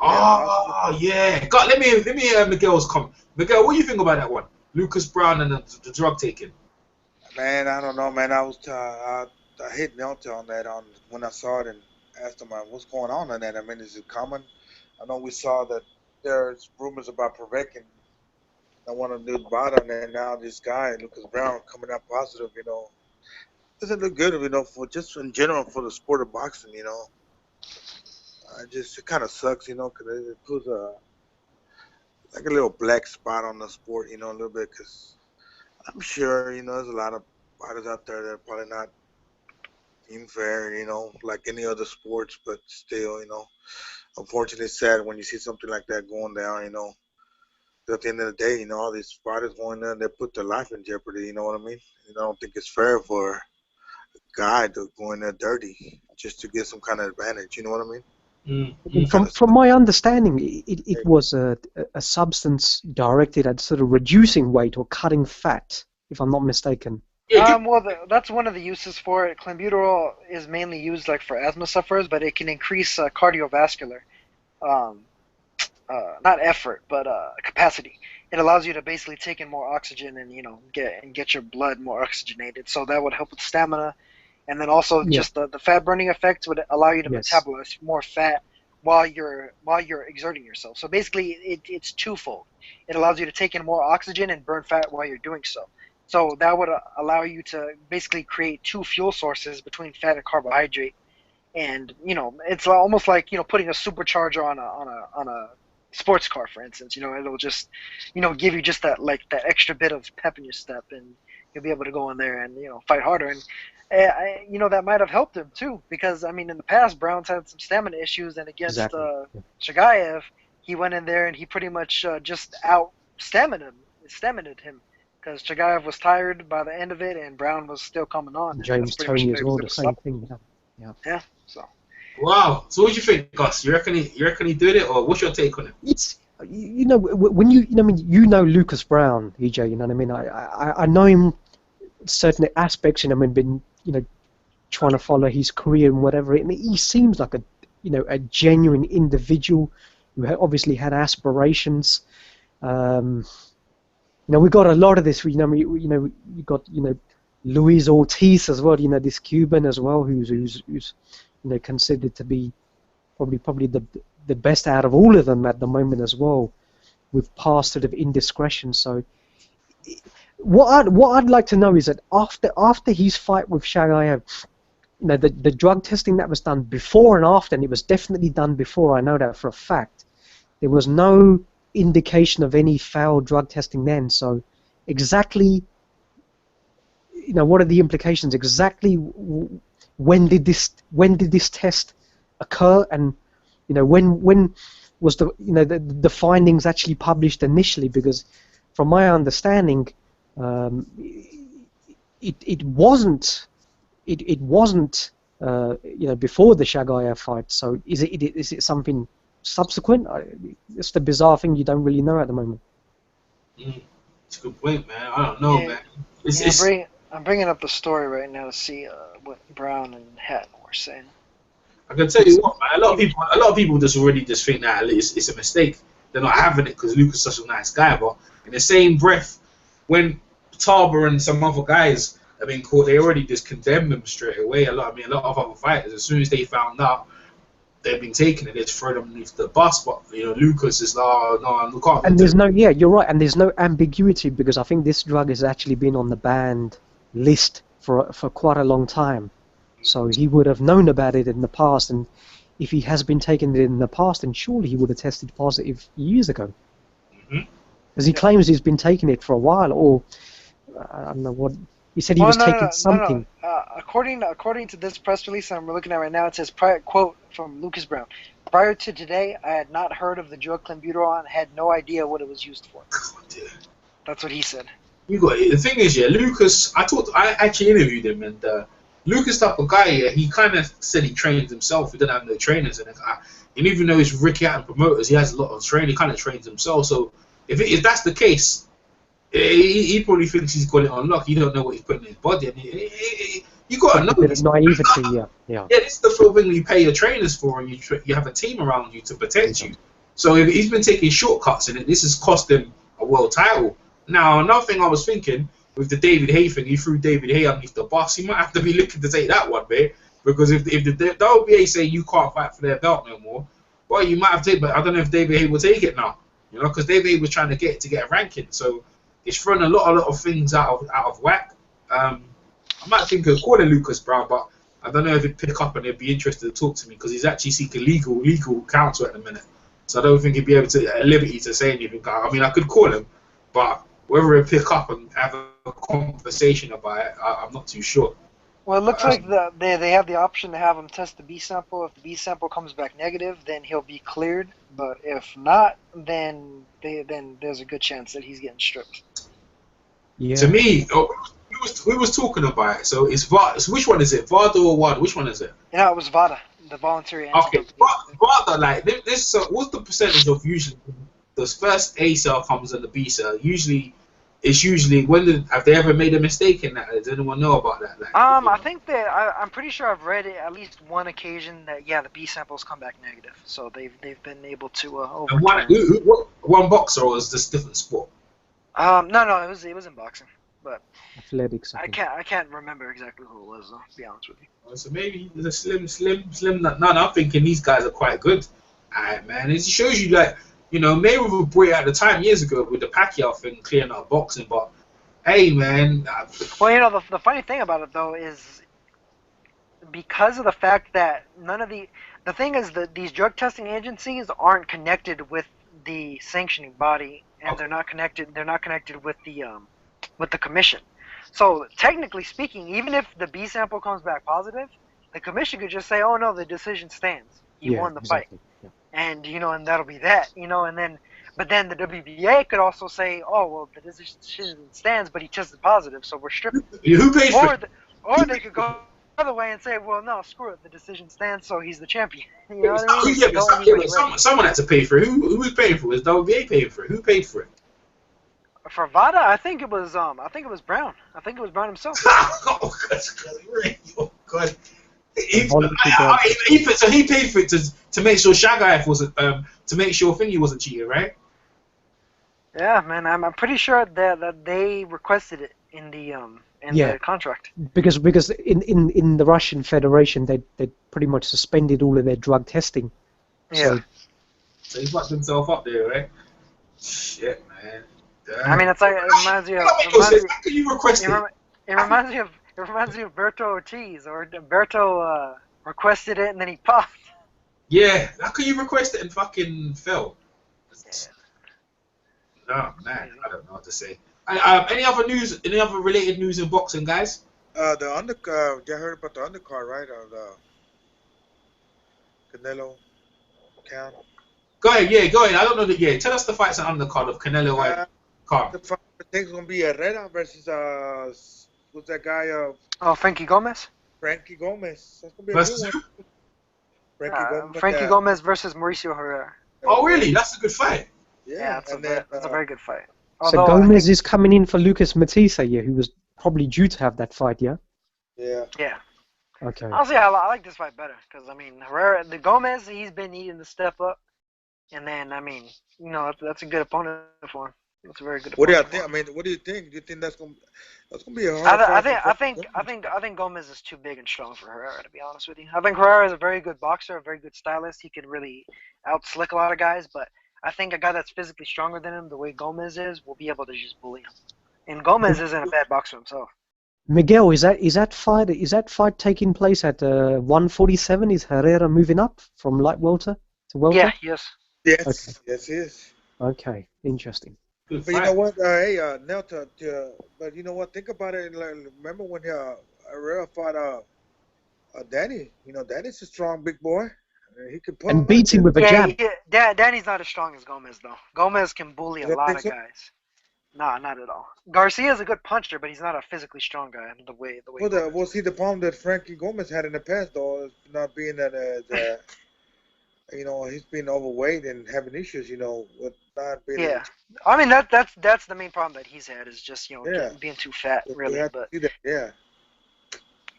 Oh yeah. God, let me hear Miguel's comment. Miguel, what do you think about that one? Lucas Brown and the drug taking. Man, I don't know, man. I hit Nelta on that when I saw it and asked him what's going on that. I mean, is it common? I know we saw that there's rumors about Prevekin. I want to do bottom, and now this guy Lucas Brown coming out positive. Doesn't look good. For just in general for the sport of boxing. It kind of sucks. Because it puts like a little black spot on the sport, a little bit, because I'm sure, there's a lot of fighters out there that are probably not being fair, like any other sports, but still, unfortunately it's sad when you see something like that going down, at the end of the day, all these fighters going there and they put their life in jeopardy, you know what I mean? I don't think it's fair for a guy to go in there dirty just to get some kind of advantage, you know what I mean? From my understanding, it was a substance directed at sort of reducing weight or cutting fat, if I'm not mistaken. Well, that's one of the uses for it. Clenbuterol is mainly used like for asthma sufferers, but it can increase cardiovascular, not effort, but capacity. it allows you to basically take in more oxygen and get your blood more oxygenated. So that would help with stamina, and then also Yeah. just the fat burning effects would allow you to Yes. metabolize more fat while you're exerting yourself. So basically, it's twofold. It allows you to take in more oxygen and burn fat while you're doing so. So that would allow you to basically create two fuel sources between fat and carbohydrate. And it's almost like putting a supercharger on a sports car, for instance. It'll just give you just that extra bit of pep in your step, and you'll be able to go in there and fight harder. And that might have helped him too, because I mean in the past Brown's had some stamina issues, and against Exactly. Yeah. Shagayev, he went in there and he pretty much just out staminaed him, because Shagayev was tired by the end of it, and Brown was still coming on. And James that's pretty Toney much as it well, was the same up. thing. Yeah. So. Wow. So what do you think, Gus? You reckon he did it, or what's your take on it? It's when Lucas Brown, EJ. You know what I mean. I know him certain aspects. Been trying to follow his career and whatever. And he seems like a genuine individual who obviously had aspirations. We got a lot of this. You got Luis Ortiz as well. This Cuban as well, who's considered to be probably the best out of all of them at the moment as well, with past sort of indiscretion. So what I'd like to know is that after his fight with Shagayev, the drug testing that was done before and after, and it was definitely done before, I know that for a fact, there was no indication of any foul drug testing then. So exactly, what are the implications? Exactly when did this test occur, and when was the findings actually published initially? Because from my understanding, it wasn't before the Shagayev fight. So is it something subsequent? It's the bizarre thing you don't really know at the moment. It's a good point, man. I don't know, man. I'm bringing up the story right now to see what Brown and Hatton were saying. I can tell you what, man. A lot of people just already just think that it's a mistake. They're not having it because Luke is such a nice guy. But in the same breath, when Tarver and some other guys have been caught, they already just condemned them straight away. A lot of other fighters, as soon as they found out they've been taken, they just throw them underneath the bus. But Lucas is like, oh, no, we can't. And you're right, and there's no ambiguity, because I think this drug has actually been on the banned list for quite a long time. So he would have known about it in the past, and if he has been taking it in the past, then surely he would have tested positive years ago. Because he claims he's been taking it for a while, or I don't know what he said. He was taking something. According to this press release I'm looking at right now, it says, quote from Lucas Brown: "Prior to today, I had not heard of the drug clenbuterol and had no idea what it was used for." That's what he said. The thing is, Lucas. I actually interviewed him, and Lucas type of guy. He kind of said he trains himself. He doesn't have no trainers, and even though he's Ricky Hatton promoters, he has a lot of training. He kind of trains himself. So if that's the case, he probably thinks he's got it on lock. He don't know what he's putting in his body. And you got to know. A bit of naivety, yeah. Yeah, this is the sort of thing you pay your trainers for, and you have a team around you to protect you. So if he's been taking shortcuts in it, this has cost him a world title. Now, another thing I was thinking, with the David Hay thing, he threw David Hay underneath the bus. He might have to be looking to take that one, mate. Because if the WBA say you can't fight for their belt no more, well, you might have to. But I don't know if David Hay will take it now. Because David Hay was trying to get a ranking, so it's thrown a lot of things out of whack. I might think of calling Lucas Brown, but I don't know if he'd pick up and he'd be interested to talk to me, because he's actually seeking legal counsel at the minute. So I don't think he'd be able to at liberty to say anything. I mean, I could call him, but whether he'll pick up and have a conversation about it, I'm not too sure. Well, it looks like they have the option to have him test the B sample. If the B sample comes back negative, then he'll be cleared. But if not, then there's a good chance that he's getting stripped. Yeah. To me, we was talking about it. So it's so which one is it? VADA or WADA? Which one is it? Yeah, it was VADA, the voluntary. Okay, VADA, like this. What's the percentage of usually the first A cell comes in the B cell? It's usually have they ever made a mistake in that? Does anyone know about that? I think that I'm pretty sure I've read it at least one occasion that the B samples come back negative, so they've been able to overturn. One boxer, or is this different sport? No, it was in boxing, but Athletics, I I think. can't remember exactly who it was though. To be honest with you. So maybe the slim. No, I'm thinking these guys are quite good. Alright, man. It shows you that Mayweather brought it at the time years ago with the Pacquiao thing, clearing up boxing. But hey, man. Well, the funny thing about it though is because of the fact that none of the thing is that these drug testing agencies aren't connected with the sanctioning body, and they're not connected with the commission. So technically speaking, even if the B sample comes back positive, the commission could just say, "Oh no, the decision stands. You won the fight," exactly. Yeah. and and that'll be that. And then but then the WBA could also say, "Oh well, the decision stands, but he tested positive, so we're stripping." Who paid for it? Or they could go the other way and say, "Well, no, screw it. The decision stands, so he's the champion." You know what I mean? Yeah, but someone had to pay for it. Who was paying for it? Was WBA paying for it? Who paid for it? For Vada, I think it was Brown. I think it was Brown himself. Oh, God. So he paid for it to make sure Shagayev wasn't to make sure Thingy wasn't cheating, right? Yeah, man, I'm pretty sure that they requested it in the contract. Because in the Russian Federation they pretty much suspended all of their drug testing. Yeah. So he fucked himself up there, right? Shit, man. I mean, it's like it reminds you of. How can you request it? It reminds me of Berto Ortiz, or Berto requested it and then he popped. Yeah, how can you request it and fucking fail? No, man, I don't know what to say. Any other news? Any other related news in boxing, guys? You heard about the undercard, right? Of the Canelo count. Go ahead, go ahead. I don't know that. Yeah, tell us the fights on undercard of Canelo and Carl. The fight I think is gonna be Herrera versus what's that guy? Frankie Gomez. Frankie Gomez. That's gonna be a Versus good one. Frankie Gomez versus Mauricio Herrera. Oh, really? That's a good fight. Yeah, that's a very good fight. So Gomez is coming in for Lucas Matissa, who was probably due to have that fight, yeah? Yeah. Yeah. Okay. Honestly, I like this fight better because Herrera, the Gomez, he's been needing to step up, and then that's a good opponent for him. That's a very good. What do you think? I mean, what do you think? Do you think that's gonna be a hard fight? I think Gomez is too big and strong for Herrera. To be honest with you, I think Herrera is a very good boxer, a very good stylist. He could really out-slick a lot of guys, but I think a guy that's physically stronger than him, the way Gomez is, will be able to just bully him. And Gomez isn't a bad boxer himself. Miguel, is that fight taking place at 147? Is Herrera moving up from light welter to welter? Yeah. Yes. Yes. Okay. Yes, he is. Okay. Interesting. Good But fight. you know what? Hey, Nelta. But you know what? Think about it. Like, remember when Herrera fought Danny? Danny's a strong big boy. He could put And beats him with a jab. Yeah, Danny's not as strong as Gomez though. Gomez can bully a lot of guys. Nah, not at all. Garcia's a good puncher, but he's not a physically strong guy the way. Well, see, the problem that Frankie Gomez had in the past, though, is not being that he's been overweight and having issues, with not being. Yeah, I mean that's the main problem that he's had is just being too fat, really. But yeah.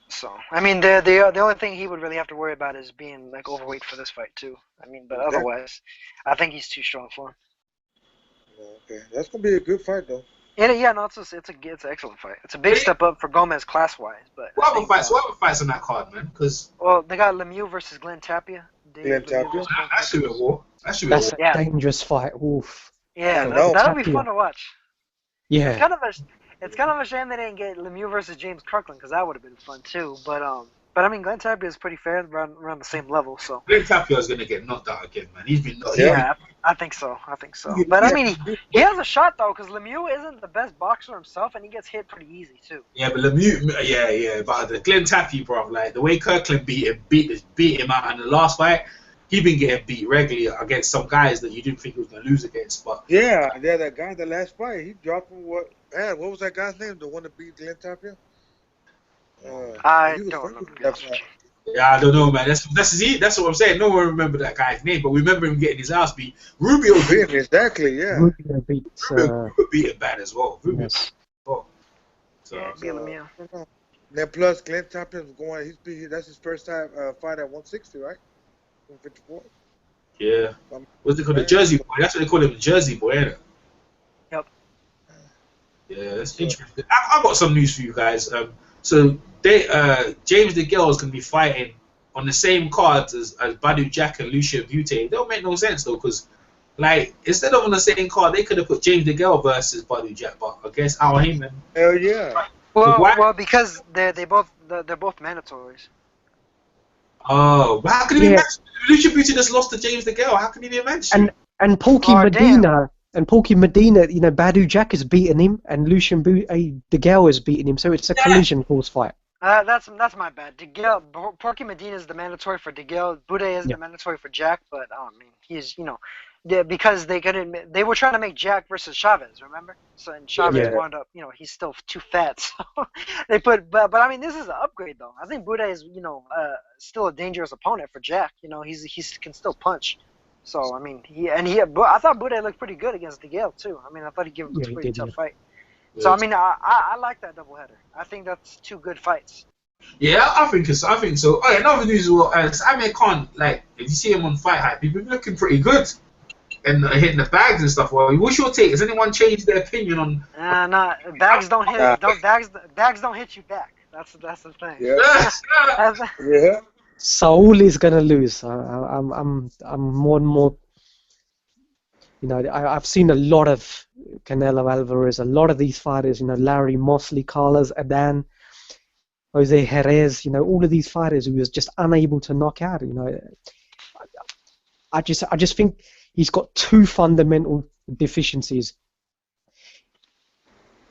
So I mean the only thing he would really have to worry about is being like overweight for this fight too. I mean, but otherwise, I think he's too strong for him. Okay, that's gonna be a good fight though. Yeah, no, it's an excellent fight. It's a big step up for Gomez class-wise, but. What other fights on that card, man? Well, they got Lemieux versus Glenn Tapia. Glenn Tapia. That should be a war. That's a dangerous fight. Oof. Yeah, that'll be fun to watch. Yeah. It's kind of a shame they didn't get Lemieux versus James Kirkland because that would have been fun too. But I mean, Glenn Tapia is pretty fair, around the same level. So. Glenn Tapia is gonna get knocked out again, man. He's been knocked. Yeah, I think so. But I mean, he has a shot though, because Lemieux isn't the best boxer himself, and he gets hit pretty easy too. Yeah, but Lemieux, yeah. But the Glenn Tapia, bro, like the way Kirkland beat him out in the last fight, he been getting beat regularly against some guys that you didn't think he was gonna lose against. But that guy, the last fight, he dropped him. What was that guy's name? The one that beat Glenn Tapia? I don't remember. Yeah, I don't know, man. That's what I'm saying. No one remember that guy's name, but we remember him getting his ass beat. Rubio beat him. Exactly, yeah. Rubio beat him bad as well. Rubio. Yes. Lemieux. Then plus Glenn Tapia was going. That's his first time fight at 160, right? 154. Yeah. What's they call the Jersey boy? That's what they call him, the Jersey boy, ain't it? Yep. Yeah, that's interesting. I've got some news for you guys. So James DeGale is going to be fighting on the same cards as Badu Jack and Lucian Butte. It don't make no sense though, because like instead of on the same card, they could have put James DeGale versus Badu Jack, but I guess Al Heyman. Hell yeah. Well, because they're both mandatories. Oh, but how can he be Yeah. mentioned? Lucian Butte just lost to James DeGale. How can he be mentioned? And Porky Oh, Medina, you know, Badu Jack has beaten him, and Lucian DeGale has beaten him, so it's a collision course fight. That's my bad. DeGale, Porky Medina is the mandatory for DeGale. Bude is Yeah. the mandatory for Jack, but I mean, he's because they were trying to make Jack versus Chavez, remember? So and Chavez Yeah. wound up, he's still too fat. So they put, but I mean, this is an upgrade though. I think Bude is, still a dangerous opponent for Jack. He can still punch. So I mean, but I thought Bude looked pretty good against DeGale too. I mean, I thought he gave him Yeah, a he pretty did, tough yeah. fight. So I mean, I like that doubleheader. I think that's two good fights. Yeah, I think so. Oh, yeah, another news as well. Amir Khan, like, if you see him on Fight Hype, he's been looking pretty good and hitting the bags and stuff. Well, what's your take? Has anyone changed their opinion on? Nah, bags don't hit. Bags don't hit you back. That's the thing. Yeah. Yeah. Saul is gonna lose. I'm more and more. I've seen a lot of Canelo Alvarez, a lot of these fighters. Larry Mosley, Carlos Adan, Jose Jerez. All of these fighters who was just unable to knock out. I just think he's got two fundamental deficiencies: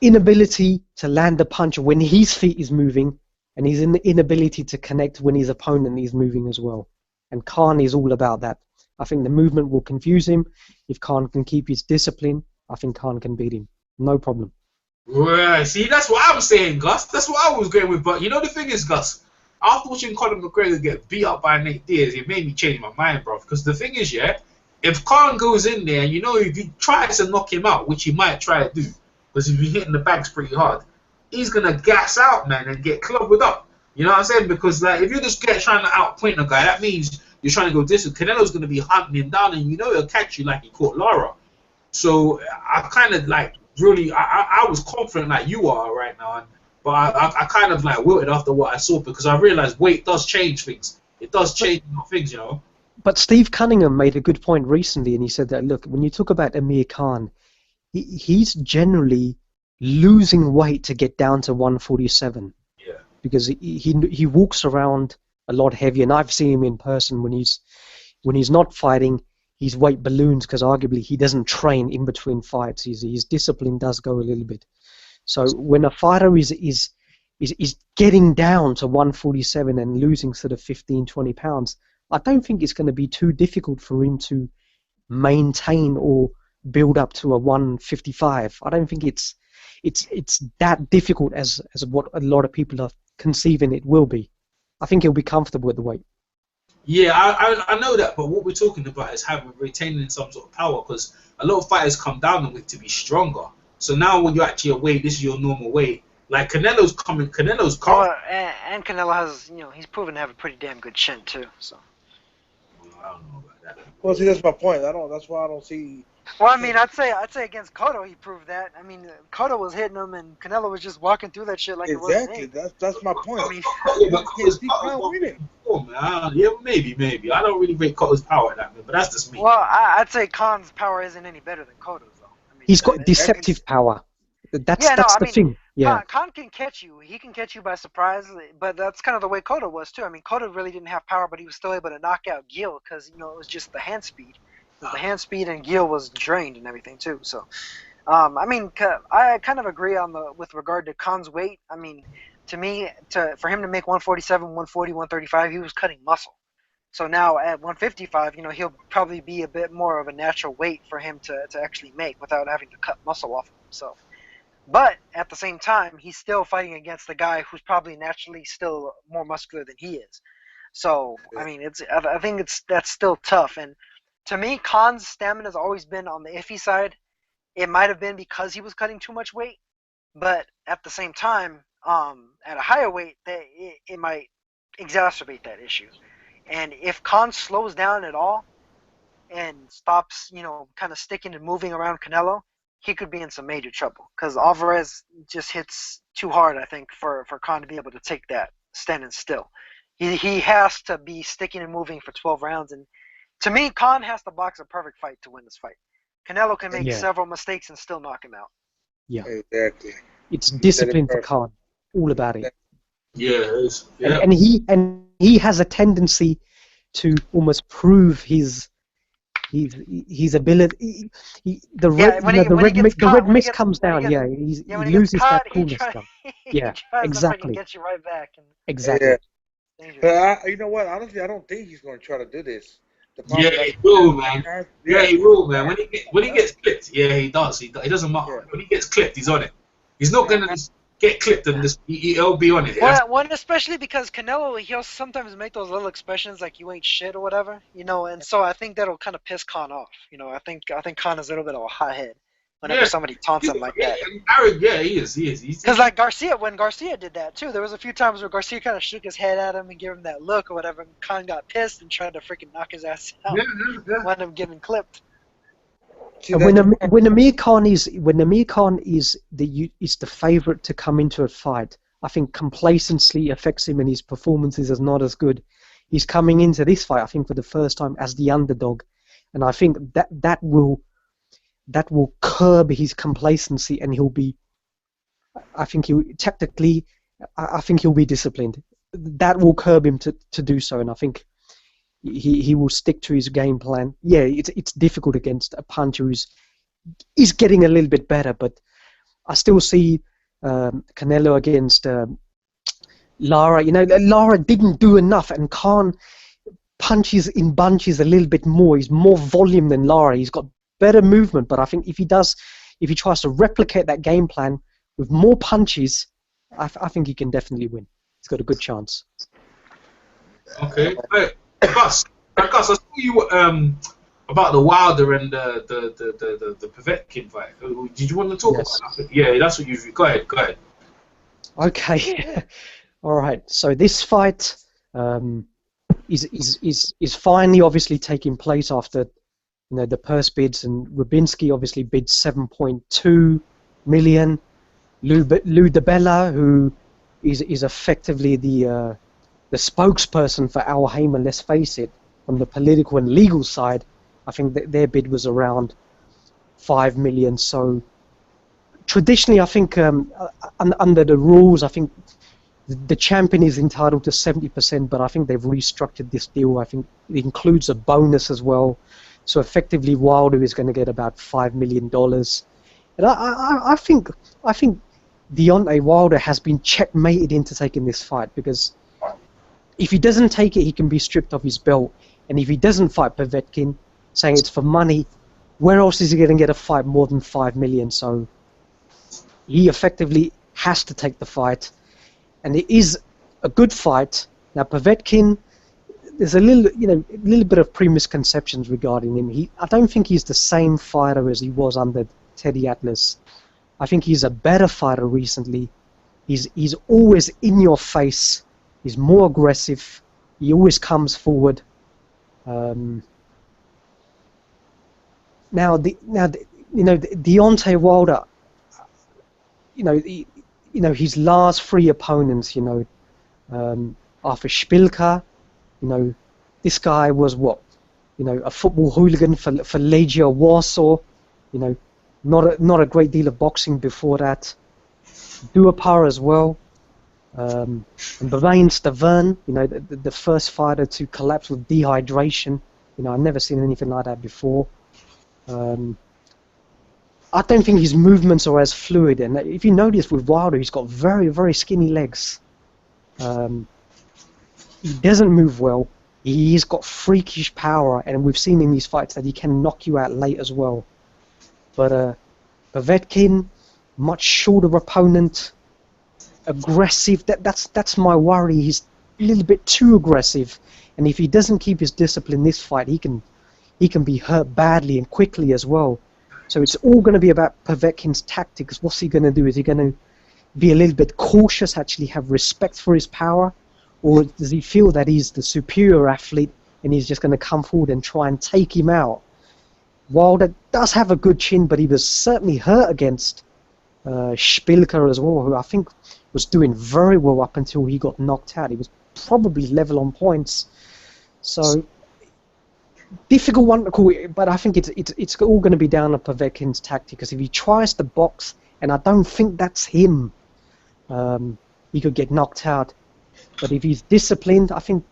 inability to land a punch when his feet is moving, and his inability to connect when his opponent is moving as well. And Khan is all about that. I think the movement will confuse him. If Khan can keep his discipline, I think Khan can beat him. No problem. Right, see, that's what I'm saying, Gus. That's what I was going with. But the thing is, Gus, after watching Conor McGregor get beat up by Nate Diaz, it made me change my mind, bro. Because the thing is, yeah, if Khan goes in there and if he tries to knock him out, which he might try to do, because if he's hitting the bags pretty hard, he's gonna gas out, man, and get clubbed up. You know what I'm saying? Because like if you're just trying to outpoint a guy, that means you're trying to go distance. Canelo's gonna be hunting him down, and he'll catch you like he caught Lara. So I kind of like really, I was confident like you are right now, but I kind of like wilted after what I saw because I realized weight does change things. It does change things, But Steve Cunningham made a good point recently, and he said that, look, when you talk about Amir Khan, he's generally losing weight to get down to 147. Yeah. Because he walks around a lot heavier, and I've seen him in person when he's not fighting. His weight balloons because arguably he doesn't train in between fights. His discipline does go a little bit. So when a fighter is getting down to 147 and losing sort of 15, 20 pounds, I don't think it's going to be too difficult for him to maintain or build up to a 155. I don't think it's that difficult as what a lot of people are conceiving it will be. I think he'll be comfortable with the weight. Yeah, I know that, but what we're talking about is retaining some sort of power because a lot of fighters come down in weight to be stronger. So now when you're actually at weight, this is your normal weight. Like Canelo's coming. And Canelo has, he's proven to have a pretty damn good chin too. So. I don't know about that. Well, see, that's my point. That's why I don't see. Well, I mean, I'd say against Cotto he proved that. I mean, Cotto was hitting him, and Canelo was just walking through that shit like exactly. It wasn't That's my point. I mean, yeah, maybe. I don't really rate Cotto's power at that, but that's just me. Well, I'd say Khan's power isn't any better than Cotto's, though. I mean, he's got deceptive power. That's the thing. Yeah. Khan can catch you. He can catch you by surprise, but that's kind of the way Cotto was too. I mean, Cotto really didn't have power, but he was still able to knock out Gil because it was just the hand speed. The hand speed and Gil was drained and everything too. So, I mean, I kind of agree with regard to Khan's weight. I mean, to me, for him to make 147, 140, 135, he was cutting muscle. So now at 155, he'll probably be a bit more of a natural weight for him to actually make without having to cut muscle off of himself. But at the same time, he's still fighting against the guy who's probably naturally still more muscular than he is. So, I mean, I think that's still tough. And to me, Khan's stamina has always been on the iffy side. It might have been because he was cutting too much weight, but at the same time, at a higher weight, it might exacerbate that issue. And if Khan slows down at all and stops, kind of sticking and moving around Canelo, he could be in some major trouble because Alvarez just hits too hard, I think, for Khan to be able to take that standing still. He has to be sticking and moving for 12 rounds, and to me, Khan has to box a perfect fight to win this fight. Canelo can make several mistakes and still knock him out. Yeah, Exactly. it's discipline for Khan, all about it. Yeah, it is. Yeah. And he has a tendency to almost prove his ability. The red mist comes down. Yeah, he loses that coolness. Yeah, exactly. To get you right back. Exactly. Yeah. But you know what? Honestly, I don't think he's going to try to do this. Yeah, he will, man. Yeah, he will, man. When he gets clipped, yeah, he does. He doesn't matter. Yeah. When he gets clipped, he's on it. He's not gonna just get clipped and just he'll be on it. Well, especially because Canelo, he'll sometimes make those little expressions like "you ain't shit" or whatever, and so I think that'll kind of piss Khan off. I think Khan is a little bit of a hothead whenever somebody taunts him like that. Yeah, he is. Because like when Garcia did that too, there was a few times where Garcia kind of shook his head at him and gave him that look or whatever, and Khan got pissed and tried to freaking knock his ass out. Wound up getting clipped. When Amir Khan is the favorite to come into a fight, I think complacency affects him and his performances is not as good. He's coming into this fight, I think, for the first time as the underdog, and I think that will curb his complacency, and he'll be. I think he'll be disciplined. That will curb him to do so, and I think he will stick to his game plan. Yeah, it's difficult against a puncher he's getting a little bit better, but I still see Canelo against Lara. Lara didn't do enough, and Khan punches in bunches a little bit more. He's more volume than Lara. He's got better movement, but I think if he tries to replicate that game plan with more punches, I think he can definitely win. He's got a good chance. Okay. Hey, Gus, I saw you about the Wilder and the Perdicion fight. Did you want to talk about that? Yeah, that's what you. Go ahead. Okay. All right. So this fight is finally obviously taking place after the purse bids, and Rubinski obviously bid 7.2 million. Lou DiBella, who is effectively the spokesperson for Al Haymon, let's face it, from the political and legal side, I think their bid was around 5 million. So traditionally, I think under the rules, I think the champion is entitled to 70%, but I think they've restructured this deal. I think it includes a bonus as well. So effectively, Wilder is going to get about $5 million. And I think Deontay Wilder has been checkmated into taking this fight, because if he doesn't take it, he can be stripped of his belt. And if he doesn't fight Perdicion, saying it's for money, where else is he going to get a fight more than 5 million? So he effectively has to take the fight. And it is a good fight. Now Perdicion, there's a little bit of misconceptions regarding him. I don't think he's the same fighter as he was under Teddy Atlas. I think he's a better fighter recently. He's always in your face. He's more aggressive. He always comes forward. Deontay Wilder. His last 3 opponents. Arthur Szpilka. This guy was a football hooligan for Legia Warsaw. Not a great deal of boxing before that. Duhapar as well. And Bavain Stavern, the first fighter to collapse with dehydration. I've never seen anything like that before. I don't think his movements are as fluid. And if you notice with Wilder, he's got very, very skinny legs. He doesn't move well. He's got freakish power, and we've seen in these fights that he can knock you out late as well. But Perdicion, much shorter opponent, aggressive. That's my worry. He's a little bit too aggressive, and if he doesn't keep his discipline this fight, he can be hurt badly and quickly as well. So it's all going to be about Perdicion's tactics. What's he going to do? Is he going to be a little bit cautious, actually have respect for his power, or does he feel that he's the superior athlete and he's just going to come forward and try and take him out? Wilder does have a good chin, but he was certainly hurt against Spilker as well, who I think was doing very well up until he got knocked out. He was probably level on points. So difficult one to call, but I think it's all going to be down to Povetkin's tactic, because if he tries to box, and I don't think that's him, he could get knocked out. But if he's disciplined, I think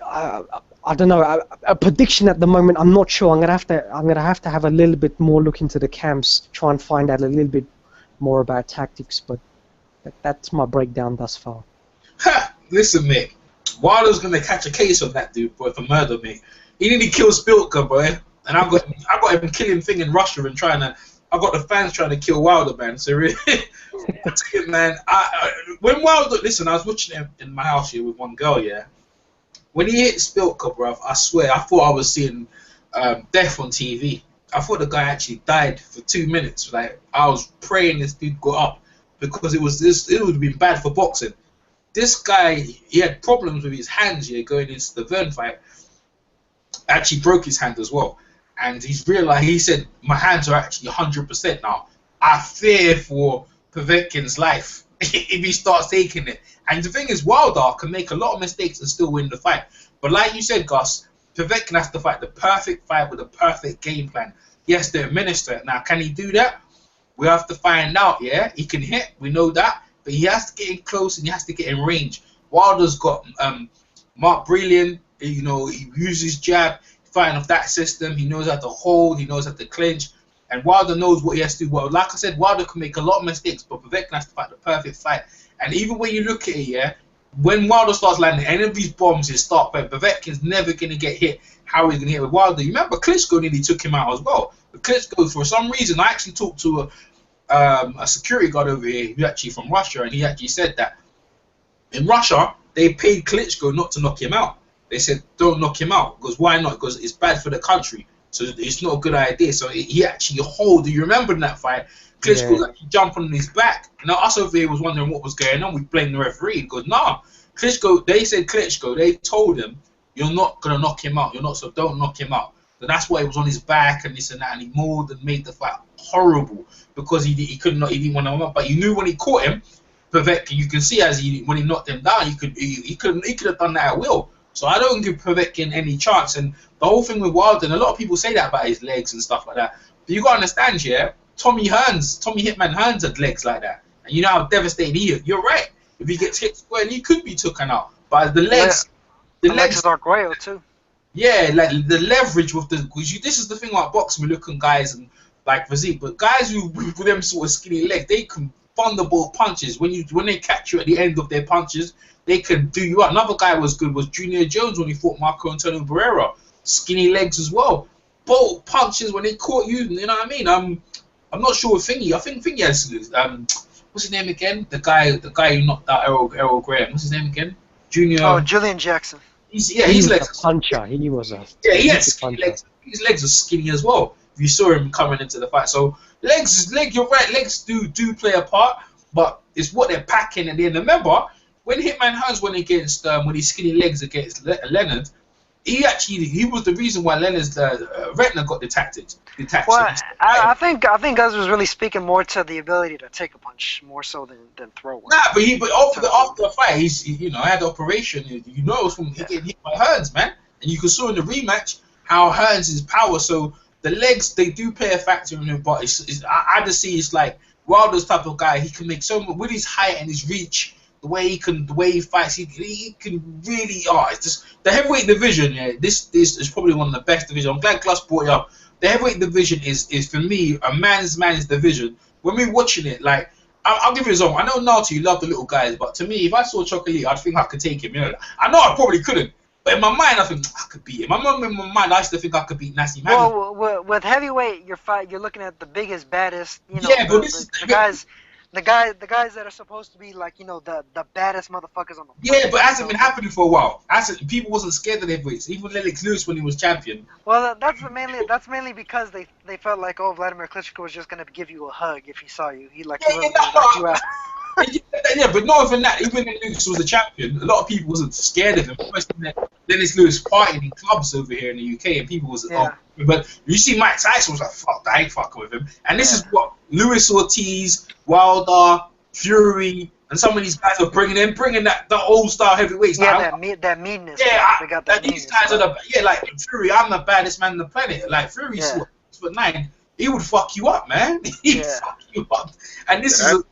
I don't know. A prediction at the moment, I'm not sure. I'm gonna have to have a little bit more look into the camps, try and find out a little bit more about tactics. But that's my breakdown thus far. Ha! Listen, mate. Wilder's gonna catch a case on that dude, boy, for murder, mate. He nearly killed Spilka, boy, and I got him killing thing in Russia and I got the fans trying to kill Wilder, man. So really, I tell you, man. When Wilder, listen, I was watching him in my house here with one girl, yeah. When he hit Spilka, bruv, I swear, I thought I was seeing death on TV. I thought the guy actually died for 2 minutes. Like, I was praying this dude got up, because it would have been bad for boxing. This guy, he had problems with his hands, yeah, going into the Vern fight. Actually broke his hand as well. And he's realized, he said, my hands are actually 100% now. I fear for Povetkin's life if he starts taking it. And the thing is, Wilder can make a lot of mistakes and still win the fight. But like you said, Gus, Povetkin has to fight the perfect fight with a perfect game plan. He has to administer it. Now, can he do that? We have to find out, yeah? He can hit, we know that. But he has to get in close and he has to get in range. Wilder's got Mark Brilliant, you know, he uses jab, fighting off that system. He knows how to hold, he knows how to clinch. And Wilder knows what he has to do. Well, like I said, Wilder can make a lot of mistakes, but Povetkin has to fight the perfect fight. And even when you look at it, yeah, when Wilder starts landing any of these bombs, his start point, Povetkin's never going to get hit how he's going to hit with Wilder. You remember Klitschko nearly took him out as well. But Klitschko, for some reason, I actually talked to a security guard over here who's actually from Russia, and he actually said that in Russia, they paid Klitschko not to knock him out. They said, don't knock him out. Because why not? Because it's bad for the country. So it's not a good idea. So he actually hold. Do you remember in that fight? Klitschko was actually jumping on his back. Now us over here was wondering what was going on. We blamed the referee. He goes, nah. Klitschko, they said Klitschko, they told him, you're not going to knock him out. You're not, so don't knock him out. So that's why he was on his back and this and that. And he mauled and made the fight horrible because he didn't want to knock him out. But you knew when he caught him, Povetkin, you can see when he knocked him down, he could have done that at will. So I don't give Povetkin any chance. And the whole thing with Wilder, and a lot of people say that about his legs and stuff like that. But you got to understand, yeah, Tommy Hitman Hearns had legs like that. And you know how devastating he is. You're right. If he gets hit square, he could be taken out. But the legs... Yeah. The legs are Arguello too. Yeah, like the leverage with the... This is the thing about boxing, we look at guys and like physique. But guys who with them sort of skinny legs, they can thunderbolt punches. When they catch you at the end of their punches, they can do you up. Another guy was good was Junior Jones when he fought Marco Antonio Barrera. Skinny legs as well. Bolt punches when they caught you. You know what I mean? I'm not sure with Thingy. I think Thingy has what's his name again? The guy who knocked out Errol Graham. What's his name again? Junior. Oh, Julian Jackson. He's legs. A puncher. He was a he had skinny legs. His legs are skinny as well. If you saw him coming into the fight, so legs. You're right. Legs do play a part, but it's what they're packing at the end. Remember when Hitman Hearns went against with his skinny legs against Leonard, he was the reason why Leonard's retina got detached. Well, I think Gus was really speaking more to the ability to take a punch more so than throw one. Nah, but after the fight, he had the operation. You know, it was from getting hit by Hearns, man. And you saw in the rematch how Hearns is power. So the legs, they do play a factor in him. But I just see it's like Wilder's type of guy. He can make so much with his height and his reach. The way he fights, he can really. It's just the heavyweight division. Yeah, this is probably one of the best divisions. I'm glad Gus brought it up. The heavyweight division is for me a man's division. When we're watching it, like I'll give you an example. I know Nato, you love the little guys, but to me, if I saw Chocolate, I'd think I could take him. You know, I know I probably couldn't, but in my mind, I think I could beat him. In my mind, I used to think I could beat Nassim Hanafi. Well, with heavyweight, you're looking at the biggest, baddest. You know, yeah, but the guys. The guys that are supposed to be like, you know, the baddest motherfuckers on the yeah, but it hasn't been happening for a while. People wasn't scared of heavyweights. Even Lennox Lewis when he was champion. Well, that's mainly because they felt like, oh, Vladimir Klitschko was just gonna give you a hug if he saw you. He knock you out. Yeah, but not even that. Even when Lewis was a champion, a lot of people wasn't scared of him. First, Dennis Lewis partying in clubs over here in the UK, and people was Yeah. But you see, Mike Tyson was like, "Fuck, I ain't fucking with him." And this is what Lewis Ortiz, Wilder, Fury, and some of these guys are bringing that the old style heavyweights. Yeah, Like, that meanness. yeah, they got that these meanness. guys are like Fury. I'm the baddest man on the planet. Like Fury's Yeah. 6'9". He would fuck you up, man. He'd Yeah. fuck you up. And this is,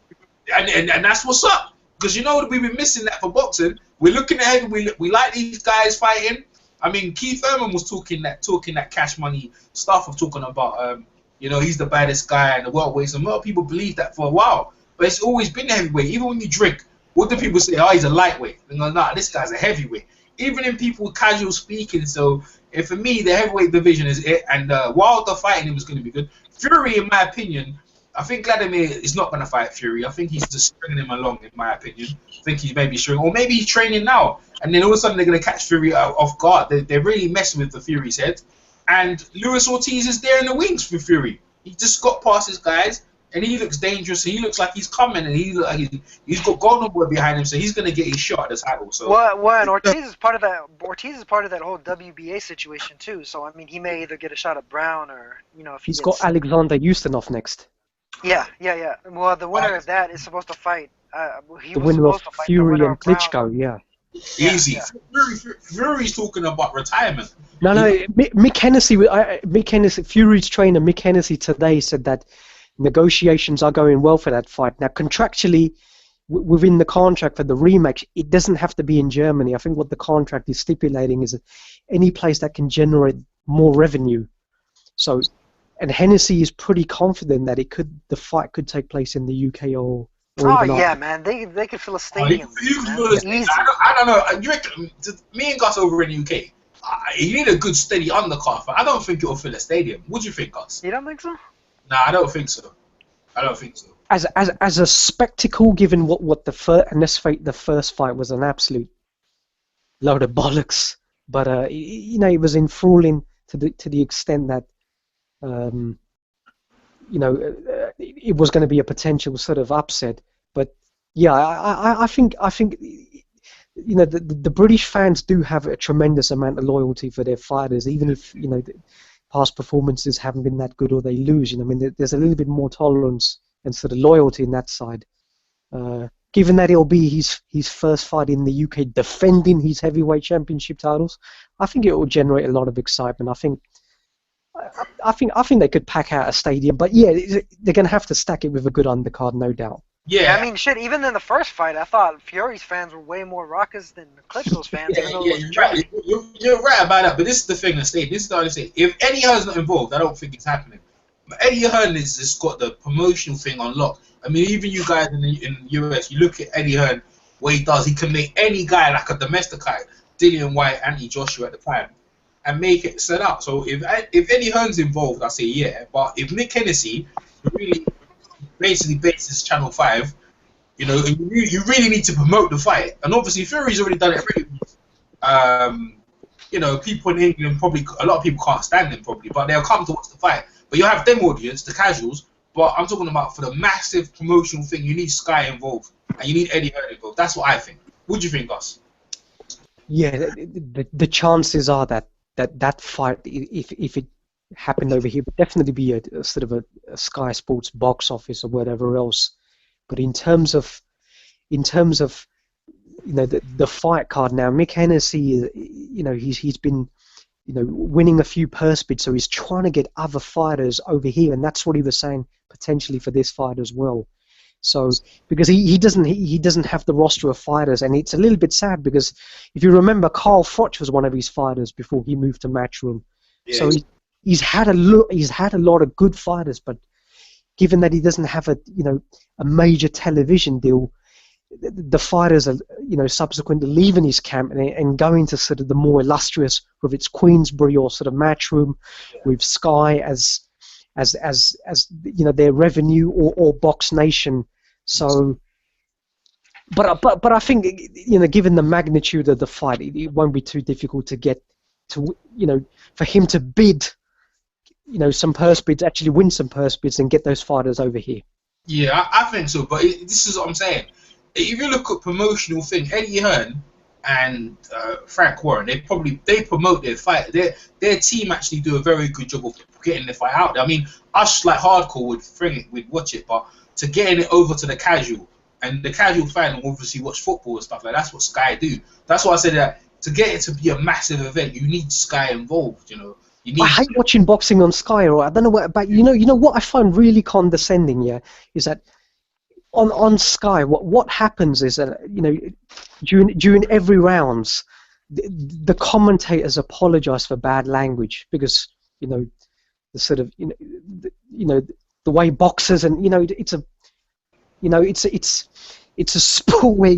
and that's what's up. Because you know we've been missing that for boxing. We're looking ahead. We like these guys fighting. I mean, Keith Thurman was talking that cash money stuff of talking about, he's the baddest guy in the welterweights. And a lot of people believe that for a while. But it's always been heavyweight. Even when you drink, what do people say? Oh, he's a lightweight. They go, nah, this guy's a heavyweight. Even in people casual speaking. So, for me, the heavyweight division is it. And Wilder fighting him was going to be good. Fury, in my opinion, I think Vladimir is not going to fight Fury. I think he's just stringing him along, in my opinion. I think he's maybe stringing, or maybe he's training now. And then all of a sudden they're going to catch Fury off guard. They're really messing with the Fury's head. And Lewis Ortiz is there in the wings for Fury. He just got past his guys, and he looks dangerous. He looks like he's coming, and he look like he's got Golden Boy behind him, so he's going to get his shot at the title. So Well, and Ortiz is part of that. Ortiz is part of that whole WBA situation too. So I mean, he may either get a shot at Brown or if He's got Alexander Ustinov next. Yeah. Well, the winner of that is supposed to fight. The winner of Fury and Klitschko, yeah. Easy. Yeah. Fury's talking about retirement. No, Mick Hennessy, Fury's trainer Mick Hennessy today said that negotiations are going well for that fight. Now, contractually, within the contract for the rematch, it doesn't have to be in Germany. I think what the contract is stipulating is any place that can generate more revenue. So, and Hennessy is pretty confident that the fight could take place in the UK or Oh even yeah, man, they could fill a stadium. Easy. I don't know. You reckon, me and Gus over in the UK, you need a good steady undercard. I don't think it'll fill a stadium. What do you think, Gus? You don't think so? Nah, I don't think so. As a spectacle, given what the first fight was an absolute load of bollocks, but it was enthralling to the extent that it was going to be a potential sort of upset. But yeah, I think the British fans do have a tremendous amount of loyalty for their fighters, even if the past performances haven't been that good or they lose. There's a little bit more tolerance and sort of loyalty in that side. Given that it'll be his first fight in the UK defending his heavyweight championship titles, I think it will generate a lot of excitement. I think they could pack out a stadium, but yeah, they're going to have to stack it with a good undercard, no doubt. Yeah, I mean, shit. Even in the first fight, I thought Fury's fans were way more raucous than Klitschko's fans. Even though it was Germany. You're right about that. But this is the thing. This is what I say. If Eddie Hearn's not involved, I don't think it's happening. But Eddie Hearn has just got the promotional thing on lock. I mean, even you guys in the US, you look at Eddie Hearn, what he does. He can make any guy like a domestic guy, Dillian White, Anthony Joshua at the time, and make it set up. So if Eddie Hearn's involved, I say yeah. But if Mick Hennessy really basically bases Channel 5, you really need to promote the fight. And obviously Fury's already done it really. People in England a lot of people can't stand him probably, but they'll come to watch the fight. But you'll have them audience, the casuals. But I'm talking about for the massive promotional thing, you need Sky involved and you need Eddie Hearn involved. That's what I think. What do you think, Gus? Yeah, the chances are that fight, if it happened over here, would definitely be a sort of a Sky Sports box office or whatever else. But in terms of the fight card now, Mick Hennessy, he's been winning a few purse bids, so he's trying to get other fighters over here, and that's what he was saying potentially for this fight as well. So because he doesn't have the roster of fighters, and it's a little bit sad because if you remember, Carl Froch was one of his fighters before he moved to Matchroom. Yeah. So he's had a lot of good fighters, but given that he doesn't have a major television deal, the fighters are subsequently leaving his camp and going to sort of the more illustrious, whether it's Queensbury or sort of Matchroom, with Sky as their revenue or Box Nation. So, but I think given the magnitude of the fight, it won't be too difficult to get to for him to bid some purse bids, actually win some purse bids and get those fighters over here. Yeah, I think so. But this is what I'm saying. If you look at promotional thing, Eddie Hearn and Frank Warren, they promote their fight. Their team actually do a very good job of getting the fight out there. I mean, us like hardcore would bring it, we'd watch it, but to getting it over to the casual and the casual fan will obviously watch football and stuff like that's what Sky do. That's why I said that to get it to be a massive event, you need Sky involved. You know, you need. I hate watching boxing on Sky, or I don't know what about you know what I find really condescending, yeah, is that on Sky what happens is that during every rounds the commentators apologize for bad language because the sort of the way boxers and it's a sport where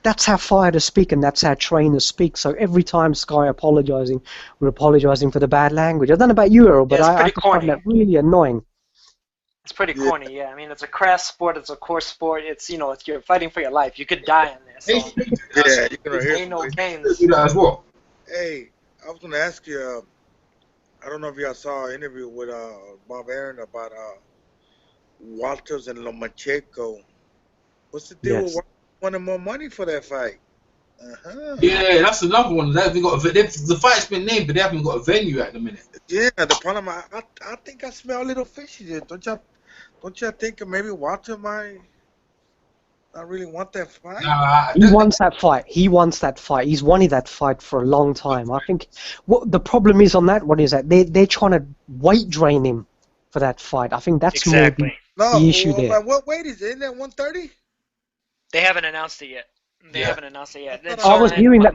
that's how fighters speak and that's how trainers speak. So every time Sky apologizing, we're apologizing for the bad language. I don't know about you, Earl, but Yeah, I just find that really annoying. It's pretty corny, yeah. I mean, it's a craft sport. It's a core sport. It's you're fighting for your life. You could die in there. So Yeah, you can hear. ain't no games. Do that as well. Hey, I was gonna ask you. I don't know if y'all saw an interview with Bob Aaron about Walters and Lomachenko. What's the deal with wanting more money for that fight? Yeah, that's another one. They haven't got the fight's been named, but they haven't got a venue at the minute. Yeah, the problem I think I smell a little fishy there. Don't y'all think maybe Walter might not really want that fight? He wants that fight. He wants that fight. He's wanted that fight for a long time. I think what the problem is on that one is that they're trying to weight drain him for that fight. I think that's more the issue there. What weight is it? Isn't that 130? They haven't announced it yet. They haven't announced it yet. I was hearing that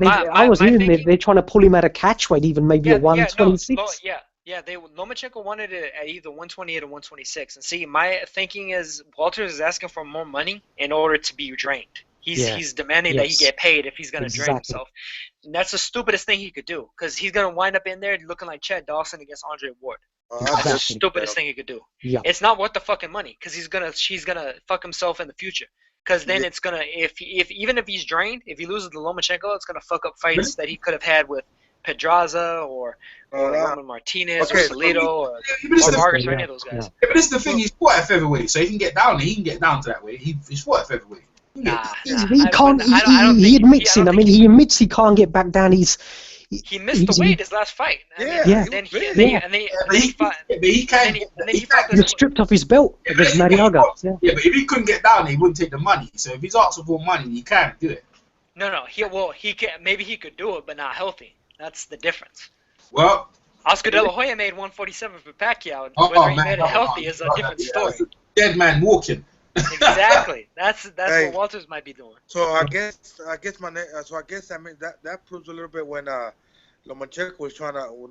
they're trying to pull him at a catch weight, even maybe at 126. Lomachenko wanted it at either 128 or 126. And see, my thinking is Walters is asking for more money in order to be drained. He's demanding that he get paid if he's going to drain himself. And that's the stupidest thing he could do because he's going to wind up in there looking like Chad Dawson against Andre Ward. That's the stupidest thing he could do. Yeah. It's not worth the fucking money because he's gonna fuck himself in the future. Because then it's gonna if even if he's drained, if he loses to Lomachenko, it's gonna fuck up fights that he could have had with Pedraza or Roman Martinez or Salido or Vargas or any of those guys. Yeah, but this is the thing. He's fought at featherweight, so he can get down there. He can get down to that weight. He's fought at featherweight. He admits it. I mean, he admits he can't get back down. He missed the weight his last fight. He was stripped off his belt against Mariaga. Yeah, but if he couldn't get down, he wouldn't take the money. So if he's asking for money, he can't do it. No. He can. Maybe he could do it, but not healthy. That's the difference. Well, Oscar De La Hoya made 147 for Pacquiao. Whether he made it healthy is a different story. Dead man walking. Exactly. That's what Walters might be doing. So I guess that proves a little bit when Lomachenko was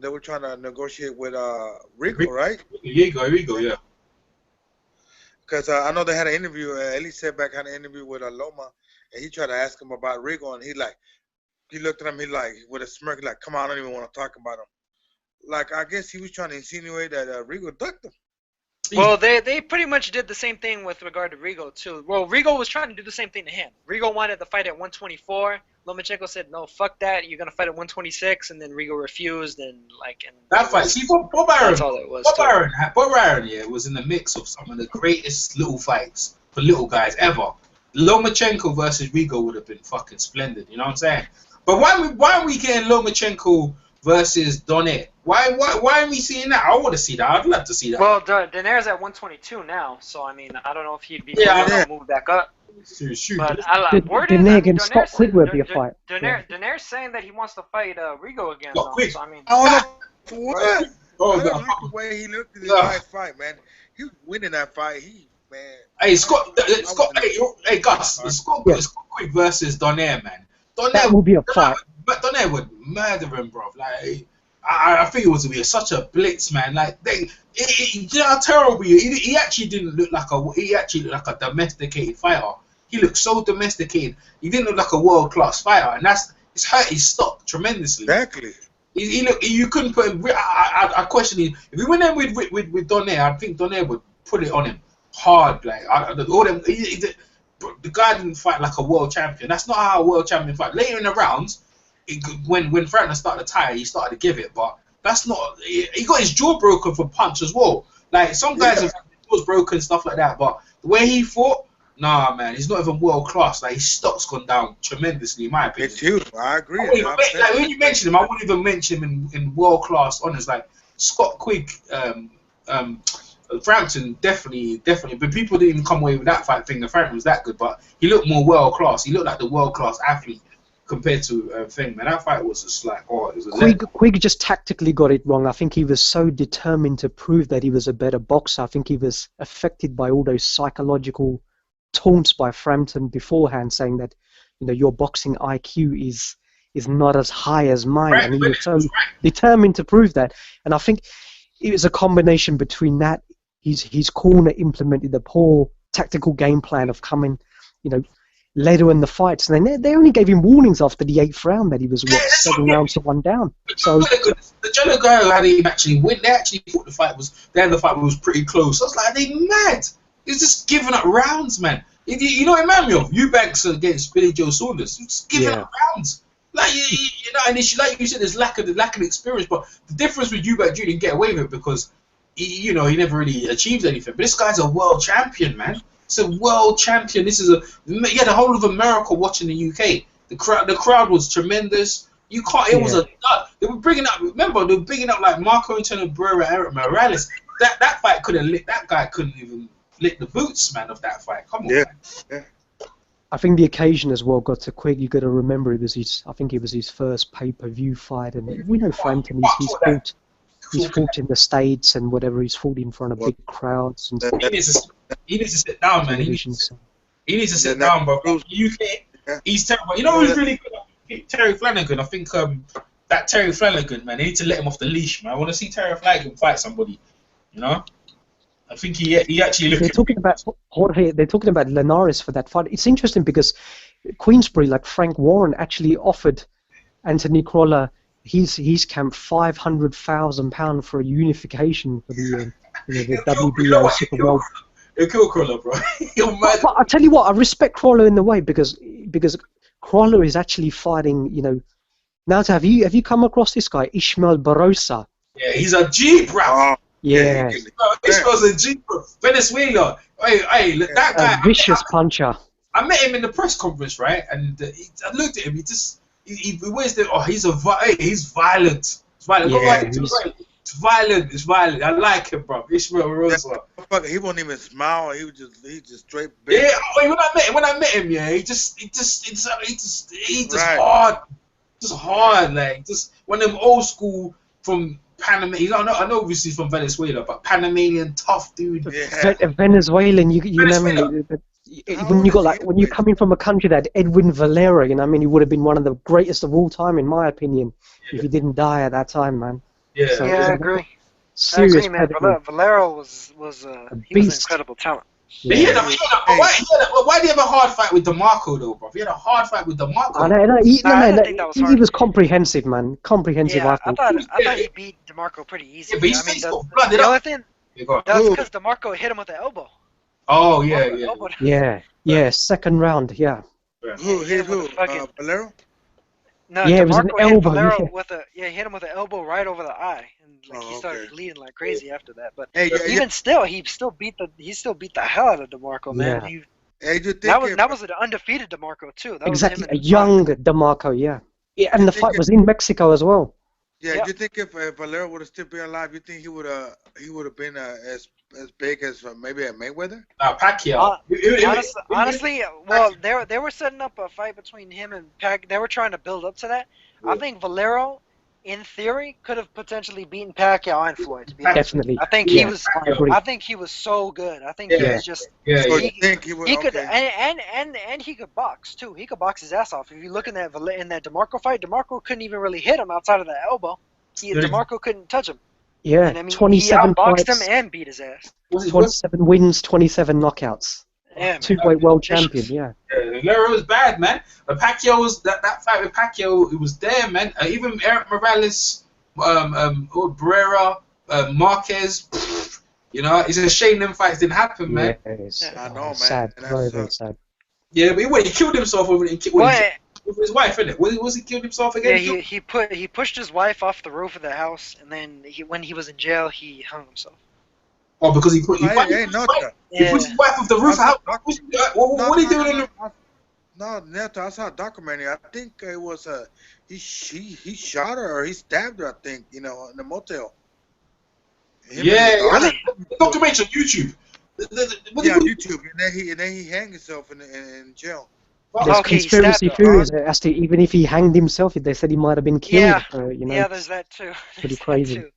they were trying to negotiate with Rigo, right? Rigo, yeah. Because I know they had an interview. Elie Seback had an interview with Loma, and he tried to ask him about Rigo, and he looked at him, with a smirk, like, come on, I don't even want to talk about him. Like, I guess he was trying to insinuate that Rigo ducked him. Well, they pretty much did the same thing with regard to Rigo, too. Well, Rigo was trying to do the same thing to him. Rigo wanted the fight at 124. Lomachenko said, no, fuck that. You're going to fight at 126. And then Rigo refused. That fight. See, Bob Aaron. That's all it was. Bob Aaron, was in the mix of some of the greatest little fights for little guys ever. Lomachenko versus Rigo would have been fucking splendid. You know what I'm saying? But why are we getting Lomachenko versus Donaire? Why are we seeing that? I want to see that. I'd love to see that. Well, Donaire's at 122 now, so I mean, I don't know if he'd be able to move back up. Shoot. But Donaire can stop quick with your fight. Donaire's saying that he wants to fight Rigo again. So I mean, I don't know what. I don't like the way he looked at his last fight, man. He was winning that fight. Hey, Scott. Hey, Gus. Scott Quick versus Donaire, man. That will be a fight. But Donaire would murder him, bro. Like, I think it was be such a blitz, man. Like, you know how terrible he actually didn't look like a domesticated fighter. He looked so domesticated. He didn't look like a world class fighter, and it's hurt his stock tremendously. Exactly. You couldn't put him. I question him. If we went in with Donaire, I think Donaire would put it on him hard. Like the guy didn't fight like a world champion. That's not how a world champion fight. Later in the rounds, when Frankner started to tire, he started to give it, but that's not. He got his jaw broken for punch as well. Like some guys was broken, stuff like that. But the way he fought, nah, man, he's not even world class. Like his stock's gone down tremendously, in my opinion. It's huge. I agree. I wouldn't even like when you mention him, I wouldn't even mention him in world class honors. Like Scott Quigg, Frampton, definitely. But people didn't even come away with that fight thing. The Frampton was that good, but he looked more world class. He looked like the world class athlete compared to thing. Man, that fight was just like, oh, it was Quigg just tactically got it wrong. I think he was so determined to prove that he was a better boxer. I think he was affected by all those psychological taunts by Frampton beforehand, saying that, you know, your boxing IQ is not as high as mine, and he was so determined to prove that. And I think it was a combination between that. His corner implemented the poor tactical game plan of coming, you know, later in the fights, and then they only gave him warnings after the 8th round that he was 7 rounds to 1 down. So the Jello guy had him actually win. They actually thought the fight was pretty close. I was like, they mad. He's just giving up rounds, man. You know, Emmanuel Eubanks against Billy Joe Saunders, just giving up rounds. Like you know, and it's, like you said, there's lack of experience. But the difference with Eubanks, you didn't get away with it because he never really achieved anything. But this guy's a world champion, man. It's a world champion. This is the whole of America watching the UK. The crowd was tremendous. You can't. It was they were bringing up. Remember, they were bringing up like Marco Antonio Barrera, Eric Morales. That fight couldn't lit. That guy couldn't even lick the boots, man, of that fight. Come on. Yeah. I think the occasion as well got to Quigg. You got to remember it was his. I think it was his first pay-per-view fight, and we know Frampton. He's fought in the States and whatever. He's fought in front of big crowds. And he needs to sit down, man. He needs to sit down, bro. UK, he's terrible. You know who's really good? Terry Flanagan. I think that Terry Flanagan, man. They need to let him off the leash, man. I want to see Terry Flanagan fight somebody. You know. I think he actually. They're talking about Jorge. They're talking about Linares for that fight. It's interesting because Queensbury, like Frank Warren, actually offered Anthony Crolla his camp £500,000 for a unification for the WBO Super World. He'll kill Crolla, bro. But I tell you what, I respect Crolla in the way because Crolla is actually fighting. You know, now have you come across this guy Ishmael Barossa? Yeah, he's a G, bro. Yeah. Ishmael's a G, bro. Venezuela. Hey, that guy. A vicious puncher. I met him in the press conference, right? And I looked at him. He wears the. Oh, he's violent. It's violent. Yeah, it's violent. It's violent. I like him, bro. Ishmael Rosa. He won't even smile. He just straight. Yeah. When I met him, yeah, he just hard. Just hard, like just one of them old school from Panama. I know obviously he's from Venezuela, but Panamanian tough dude. Yeah. Venezuelan, you know. When you're coming from a country that Edwin Valera, you know, I mean, he would have been one of the greatest of all time, in my opinion, if he didn't die at that time, man. Yeah, so, I agree. Serious man. Valera was an incredible talent. Yeah. Why did he have a hard fight with DeMarco though, bro? He had a hard fight with DeMarco. He was comprehensive, man. Comprehensive. Yeah, I thought he beat DeMarco pretty easy. Yeah, but I mean, the only thing that's because DeMarco hit him with the elbow. Oh yeah. Yeah. Second round. Yeah. Who hit who? Valero? No, yeah, it was an elbow. He hit him with an elbow right over the eye, and he started bleeding like crazy after that. But still, he still beat the hell out of DeMarco, man. Yeah. That was an undefeated DeMarco too. That exactly, a young DeMarco, yeah. And the fight was in Mexico as well. Yeah, you think if Valero would have still been alive, you think he would have been as big as maybe a Mayweather? Pacquiao. Honestly, well, they were setting up a fight between him and Pacquiao. They were trying to build up to that. Yeah. I think Valero, in theory, could have potentially beaten Pacquiao and Floyd. To be honest. Definitely. I think he was. I think he was so good. I think he was just. Yeah. So he could, and he could box too. He could box his ass off. If you look in that DeMarco fight, DeMarco couldn't even really hit him outside of that elbow. DeMarco couldn't touch him. Yeah, and, I mean, 27 he outboxed fights, him and beat his ass. 27 wins, 27 knockouts. Yeah, two-weight world champion. Yeah. Valero was bad, man. But Pacquiao was that fight with Pacquiao. It was there, man. Even Eric Morales, Barrera, Marquez. You know, it's a shame them fights didn't happen, man. I know, man. Sad, very, very sad. Yeah, but he killed himself with his wife, isn't it? Was he killed himself again? Yeah, he pushed his wife off the roof of the house, and then when he was in jail, he hung himself. Oh, because he put Hey, Nota. he put his wife off the roof. I saw What are you doing in the? No, Neta, I saw a documentary. I think it was he shot her or he stabbed her. I think in the motel. Him and his Yeah, daughter. the documentary on YouTube. What Yeah, do you YouTube, and then he hanged himself in jail. There's Okay, he conspiracy stabbed her. theories as to even if he hanged himself, they said he might have been killed. You know, Yeah, there's that too. pretty There's crazy. that too.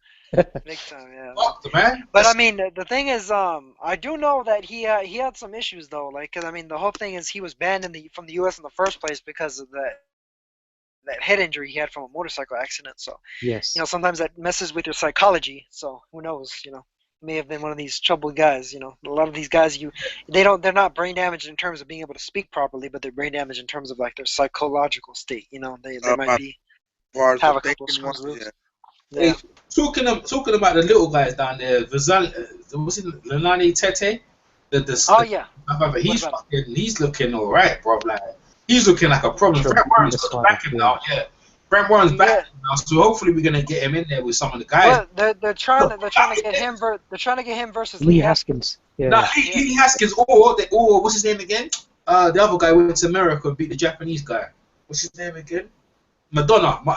Big time, yeah. fucked, man? But I mean, the thing is, I do know that he had some issues though. Like, 'cause I mean, the whole thing is he was banned from the U.S. in the first place because of that head injury he had from a motorcycle accident. So, Yes. you know, sometimes that messes with your psychology. So who knows? You know, he may have been one of these troubled guys. You know, a lot of these guys, they're not brain damaged in terms of being able to speak properly, but they're brain damaged in terms of like their psychological state. You know, they might be have a couple of screws loose. Hey, Yeah. talking about the little guys down there, what's it, Lenani Tete? Oh yeah. He's looking all right, bro. Like he's looking like a problem. Sure, Frank Warren's got the decided, backing now. Yeah, Frank Warren's back now, so hopefully we're gonna get him in there with some of the guys. Well, they're trying to get him versus Lee Haskins. Yeah. No, Lee Haskins or what's his name again? The other guy went to America and beat the Japanese guy. What's his name again?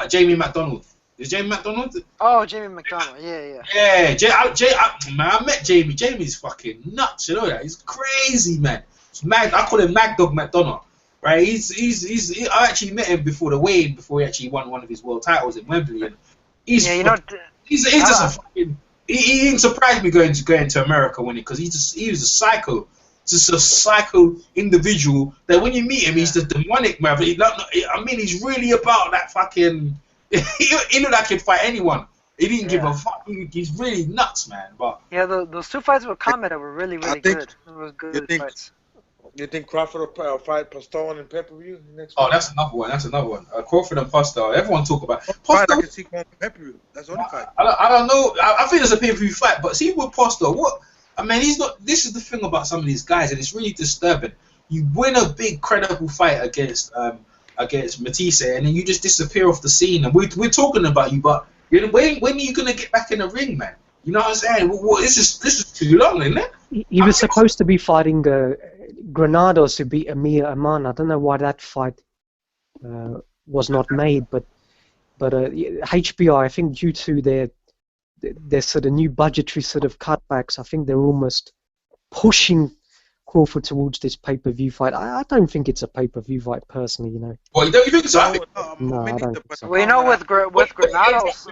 Jamie McDonald. Is Jamie McDonald? Oh, Jamie McDonald. Yeah. Yeah, man, I met Jamie. Jamie's fucking nuts, you know that? He's crazy, man. I call him Mad Dog McDonald, right? I actually met him before the weigh-in, before he actually won one of his world titles in Wembley, and he's just a fucking. He didn't surprise me going to America when because he was a psycho. Just a psycho individual that when you meet him, he's the demonic man. But he's really about that fucking. He looked like he'd fight anyone. He didn't give a fuck. He's really nuts, man. But yeah, those two fights with Kameda were really good. It was good fights. You think Crawford will fight Postol in pay-per-view next? Oh, that's another one. Crawford and Postol. Everyone talk about Postol. I can see going pay-per-view. That's the only fight. I don't know. I think there's a pay-per-view fight, but see with Postol, what? I mean, he's not. This is the thing about some of these guys, and it's really disturbing. You win a big, credible fight against Matisse, and then you just disappear off the scene. And we're talking about you, but when are you gonna get back in the ring, man? You know what I'm saying? This is too long, isn't it? He was supposed to be fighting Granados who beat Amir Aman. I don't know why that fight was not made, but HBO, I think due to their sort of new budgetary sort of cutbacks, I think they're almost pushing Crawford towards this pay-per-view fight. I don't think it's a pay-per-view fight personally, you know. Well, you don't think so? No, I don't think so. Well, you know, with Granados,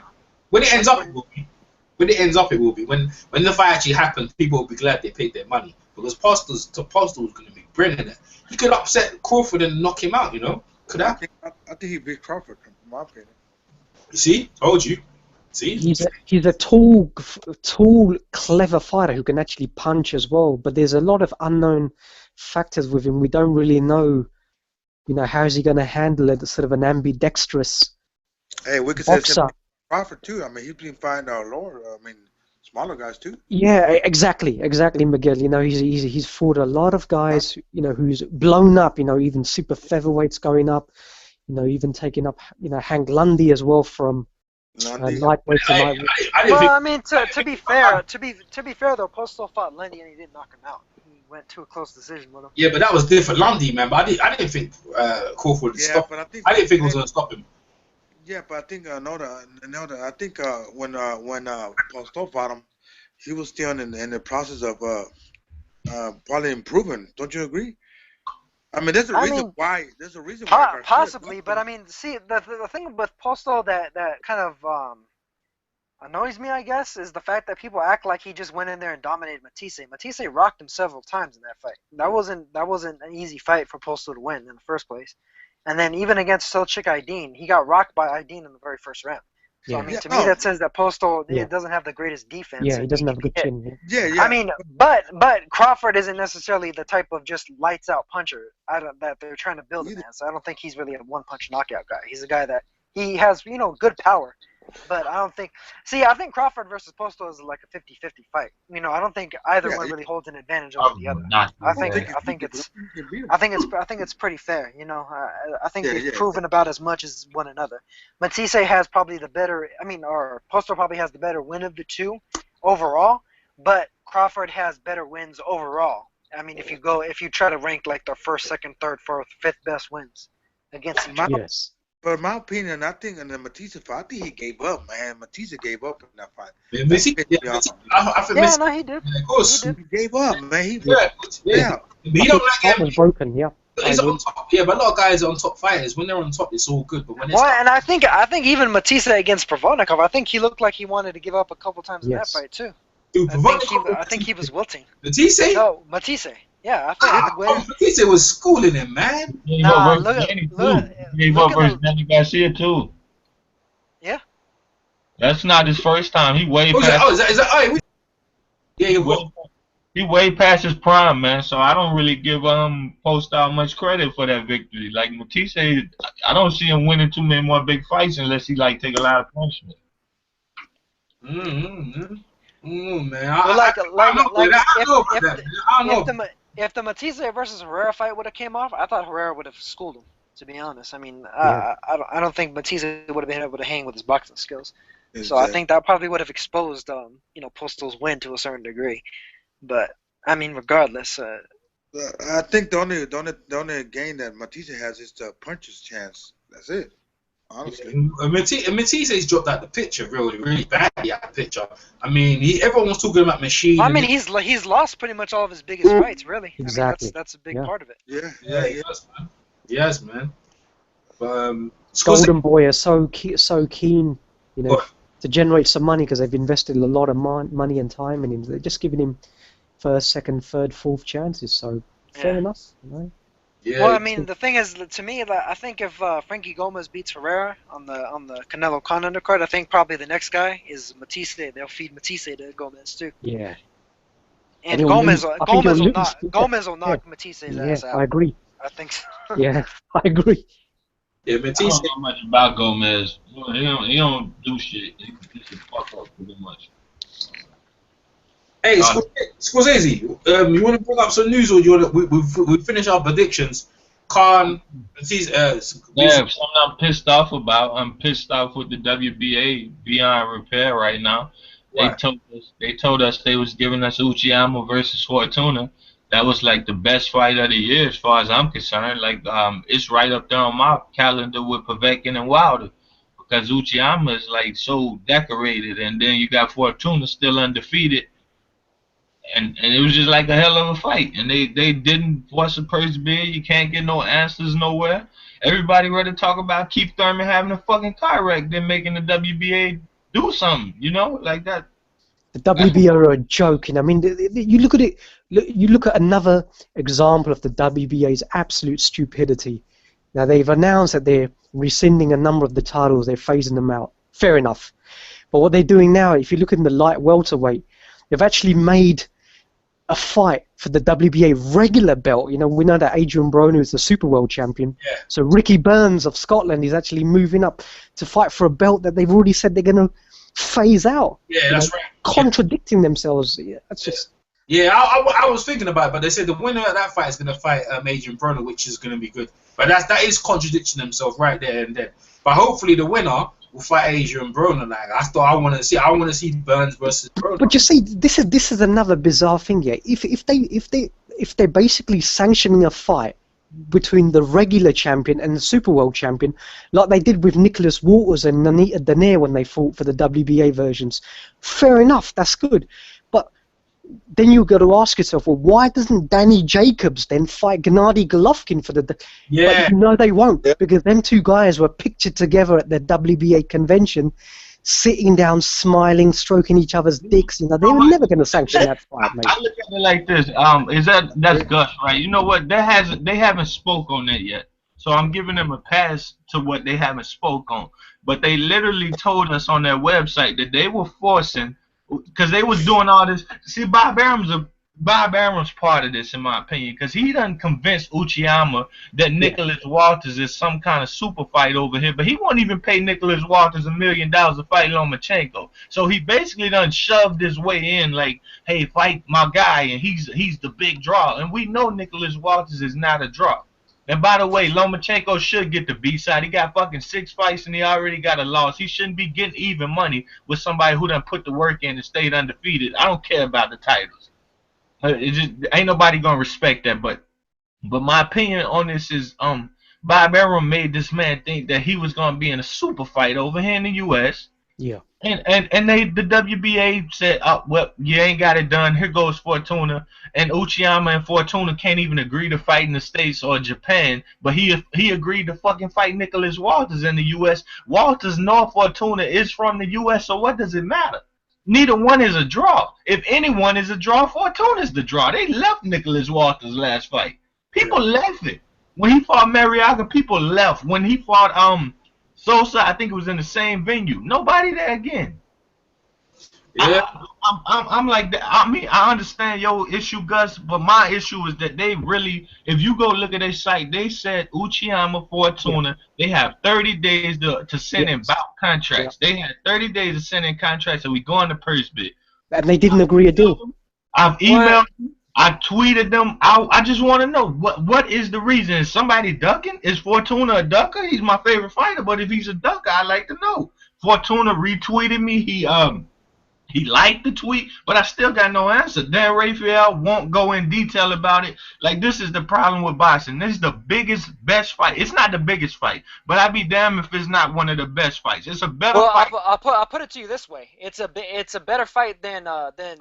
when it ends up, it will be. When it ends up, it will be. When the fight actually happens, people will be glad they paid their money because Postol's going to be bringing it. He could upset Crawford and knock him out. You know, could happen. I think he beat Crawford, in my opinion. You see, told you. See, he's a tall, clever fighter who can actually punch as well. But there's a lot of unknown factors with him. We don't really know, you know, how is he going to handle it? Sort of an ambidextrous Hey, we could boxer. say Crawford too. I mean, he's been fighting smaller guys too. Yeah, exactly, Miguel. You know, he's fought a lot of guys. You know, who's blown up. You know, even super featherweights going up. You know, even taking up. You know, Hank Lundy as well from. Lightweight to lightweight. Well, I mean, to be fair though, Postol fought Lundy and he didn't knock him out. He went to a close decision with him. Yeah, but that was different, Lundy, man. But I didn't think Crawford would stop. I didn't think it was going to stop him. Yeah, but I think I think when Postol fought him, he was still in the process of probably improving. Don't you agree? I mean, there's a reason why. There's a reason why. Possibly, but I mean, see, the thing with Postol that kind of annoys me, I guess, is the fact that people act like he just went in there and dominated Matisse. Matisse rocked him several times in that fight. That wasn't an easy fight for Postol to win in the first place. And then even against Selçuk Aydin, he got rocked by Aydin in the very first round. So I mean, to me, that says that Postol doesn't have the greatest defense. Yeah, he doesn't have a good chin. Yeah. I mean, but Crawford isn't necessarily the type of just lights out puncher that they're trying to build him as. So I don't think he's really a one punch knockout guy. He's a guy that he has, you know, good power. But I don't think. See, I think Crawford versus Postol is like a 50-50 fight. You know, I don't think either one really holds an advantage over the other. I think it's pretty fair. You know, I think they've proven about as much as one another. Matisse has probably the better. I mean, or Postol probably has the better win of the two overall. but Crawford has better wins overall. I mean, if you try to rank like the first, second, third, fourth, fifth best wins against each other. Yes. But in my opinion, I think in the Matisse fight, I think he gave up, man. Matisse gave up in that fight. Yeah, Matisse, I think Yeah, Matisse, no, he did. of course. He He gave up, man. He Yeah, yeah. but he don't like That was broken. Yeah. He's on top. Yeah, but a lot of guys are on top fighters. When they're on top, it's all good. But when it's Well, and I think even Matisse against Provodnikov, I think he looked like he wanted to give up a couple times in that Yes. fight too. dude, I think he was wilting. Matisse. No, Matisse. Yeah, I think. Matisse was schooling him, man. Gave Nah, up versus look at- Danny, look- too. He gave look up at versus Danny Garcia too. Yeah. That's not his first time. He way Who's that? past. Oh, is that? Oh, yeah, yeah. He way past his prime, man. So I don't really give Postal much credit for that victory. Like Matisse, I don't see him winning too many more big fights unless he like take a lot of punishment. Man. Well, if the Matisse versus Herrera fight would have came off, I thought Herrera would have schooled him. To be honest, I mean, I don't think Matisse would have been able to hang with his boxing skills. So I think that probably would have exposed, Postal's win to a certain degree. But I mean, regardless, I think the only gain that Matisse has is the puncher's chance. That's it. Honestly. Matisse's dropped out the picture really badly out the picture. I mean, everyone was talking about machine. I mean, he's lost pretty much all of his biggest fights, really. Exactly. I mean, that's a big part of it. Yeah. Yes, man. But Golden Boy are so keen, to generate some money because they've invested a lot of money and time in him. They're just giving him first, second, third, fourth chances. So fair enough, Yeah. Well, I mean, the thing is, to me, I think if Frankie Gomez beats Herrera on the Canelo Con undercard, I think probably the next guy is Matisse. They'll feed Matisse to Gomez too. Yeah. And he'll Gomez lose. I think he'll lose. Gomez will knock Matisse's ass out. I agree. I think so. Yeah, I agree. Yeah, I Matisse. don't know much about Gomez. He don't do shit. He just fuck up pretty much. Hey, Scorsese, you want to bring up some news, or do you want to? We finish our predictions. Khan, Matisse. Yeah, something I'm pissed off about. I'm pissed off with the WBA beyond repair right now. What? They told us they was giving us Uchiyama versus Fortuna. That was like the best fight of the year as far as I'm concerned. Like it's right up there on my calendar with Povetkin and Wilder, because Uchiyama is like so decorated, and then you got Fortuna still undefeated, and it was just like a hell of a fight. And they didn't force a purse bid. You can't get no answers nowhere. Everybody rather talk about Keith Thurman having a fucking car wreck than making the WBA do something, like that. The WBA are a joke, I mean, you look at it. You look at another example of the WBA's absolute stupidity. Now they've announced that they're rescinding a number of the titles. They're phasing them out. Fair enough. But what they're doing now, if you look in the light welterweight, they've actually made a fight for the WBA regular belt. We know that Adrian Broner is the Super World Champion. Yeah. So Ricky Burns of Scotland is actually moving up to fight for a belt that they've already said they're going to phase out. Yeah, that's right. Contradicting themselves. Yeah, that's just. Yeah, I was thinking about it, but they said the winner of that fight is going to fight Adrian Broner, which is going to be good. But that is contradicting themselves right there and then. But hopefully the winner will fight Adrian Broner. Like I want to see Burns versus Broner. But you see, this is another bizarre thing here. If they're basically sanctioning a fight between the regular champion and the Super World Champion, like they did with Nicholas Waters and Anita Danair when they fought for the WBA versions, fair enough, that's good. But then you've got to ask yourself, well, why doesn't Danny Jacobs then fight Gennady Golovkin for the... Yeah. But they won't, because them two guys were pictured together at the WBA convention, sitting down, smiling, stroking each other's dicks. They were never going to sanction that fight, mate. I look at it like this. That's Gus, right? You know what? They haven't spoke on that yet. So I'm giving them a pass to what they haven't spoke on. But they literally told us on their website that they were forcing, because they was doing all this. See, Bob Arum's part of this, in my opinion, because he done convinced Uchiyama that Nicholas Walters is some kind of super fight over here, but he won't even pay Nicholas Walters $1 million to fight Lomachenko. So he basically done shoved his way in, like, hey, fight my guy, and he's the big draw. And we know Nicholas Walters is not a draw. And by the way, Lomachenko should get the B side. He got fucking 6 fights and he already got a loss. He shouldn't be getting even money with somebody who done put the work in and stayed undefeated. I don't care about the titles. It just ain't nobody gonna respect that. But my opinion on this is Bob Arum made this man think that he was gonna be in a super fight over here in the US. Yeah. And the WBA said, well, you ain't got it done. Here goes Fortuna. And Uchiyama and Fortuna can't even agree to fight in the States or Japan. But he agreed to fucking fight Nicholas Walters in the U.S. Walters nor Fortuna is from the U.S., so what does it matter? Neither one is a draw. If anyone is a draw, Fortuna's the draw. They left Nicholas Walters last fight. People left it. When he fought Mariaga, people left. When he fought Sosa, I think it was in the same venue. Nobody there again. Yeah. I'm like that. I mean, I understand your issue, Gus, but my issue is that they really, if you go look at their site, they said Uchiyama, Fortuna, they have 30 days to send in bout contracts. They had 30 days to send in contracts, and we go on the purse bid. And they didn't agree a deal. I've emailed them. I tweeted them out. I just want to know what is the reason? Is somebody ducking? Is Fortuna a ducker? He's my favorite fighter, but if he's a ducker, I'd like to know. Fortuna retweeted me. He liked the tweet, but I still got no answer. Dan Rafael won't go in detail about it. Like, this is the problem with boxing. This is the best fight. It's not the biggest fight, but I'd be damned if it's not one of the best fights. It's a better fight. I'll put it to you this way: it's a better fight than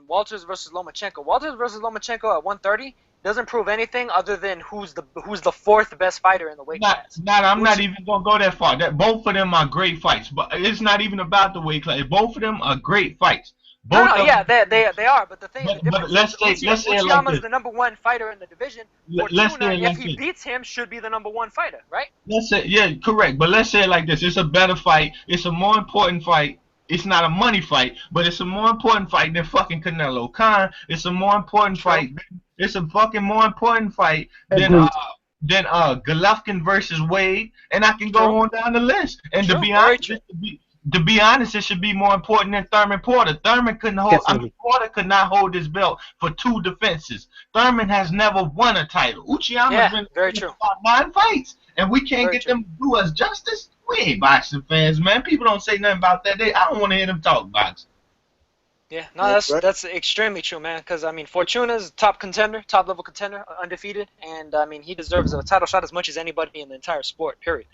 Walters versus Lomachenko. Walters versus Lomachenko at 130 doesn't prove anything other than who's the fourth best fighter in the weight class. I'm not even gonna go that far. That both of them are great fights, but it's not even about the weight class. Both of them are great fights. They are, but the thing is, let's say Uchiyama is the number 1 fighter in the division. Fortuna, if he beats him, should be the number 1 fighter, right? Let's say, yeah, correct. But let's say it like this: it's a better fight. It's a more important fight. It's not a money fight, but it's a more important fight than fucking Canelo Khan. It's a more important fight. It's a fucking more important fight than Golovkin versus Wade, and I can go on down the list. And to be honest, it should be more important than Thurman Porter. Thurman couldn't hold. Porter could not hold his belt for 2 defenses. Thurman has never won a title. Uchiyama's been very true. About 9 fights, and we can't get them to do us justice. We ain't boxing fans, man. People don't say nothing about that. I don't want to hear them talk boxing. Yeah, no, that's extremely true, man. Because I mean, Fortuna's top level contender, undefeated, and I mean, he deserves a title shot as much as anybody in the entire sport, period.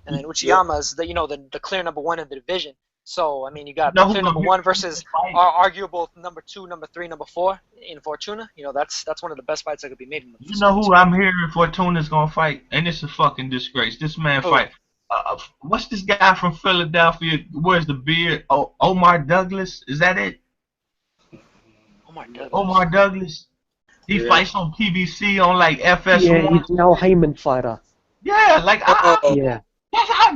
And then Uchiyama is the clear number 1 in the division. So I mean, you got clear number 1 versus arguable number 2, number 3, number 4 in Fortuna. That's one of the best fights that could be made. You know who I'm hearing Fortuna's gonna fight, and it's a fucking disgrace. This man fight. What's this guy from Philadelphia? Where's the beard? Omar Douglas? Is that it? Omar Douglas. He fights on PBC on like FS1. Yeah, he's now a Heyman fighter. Yeah, like yeah.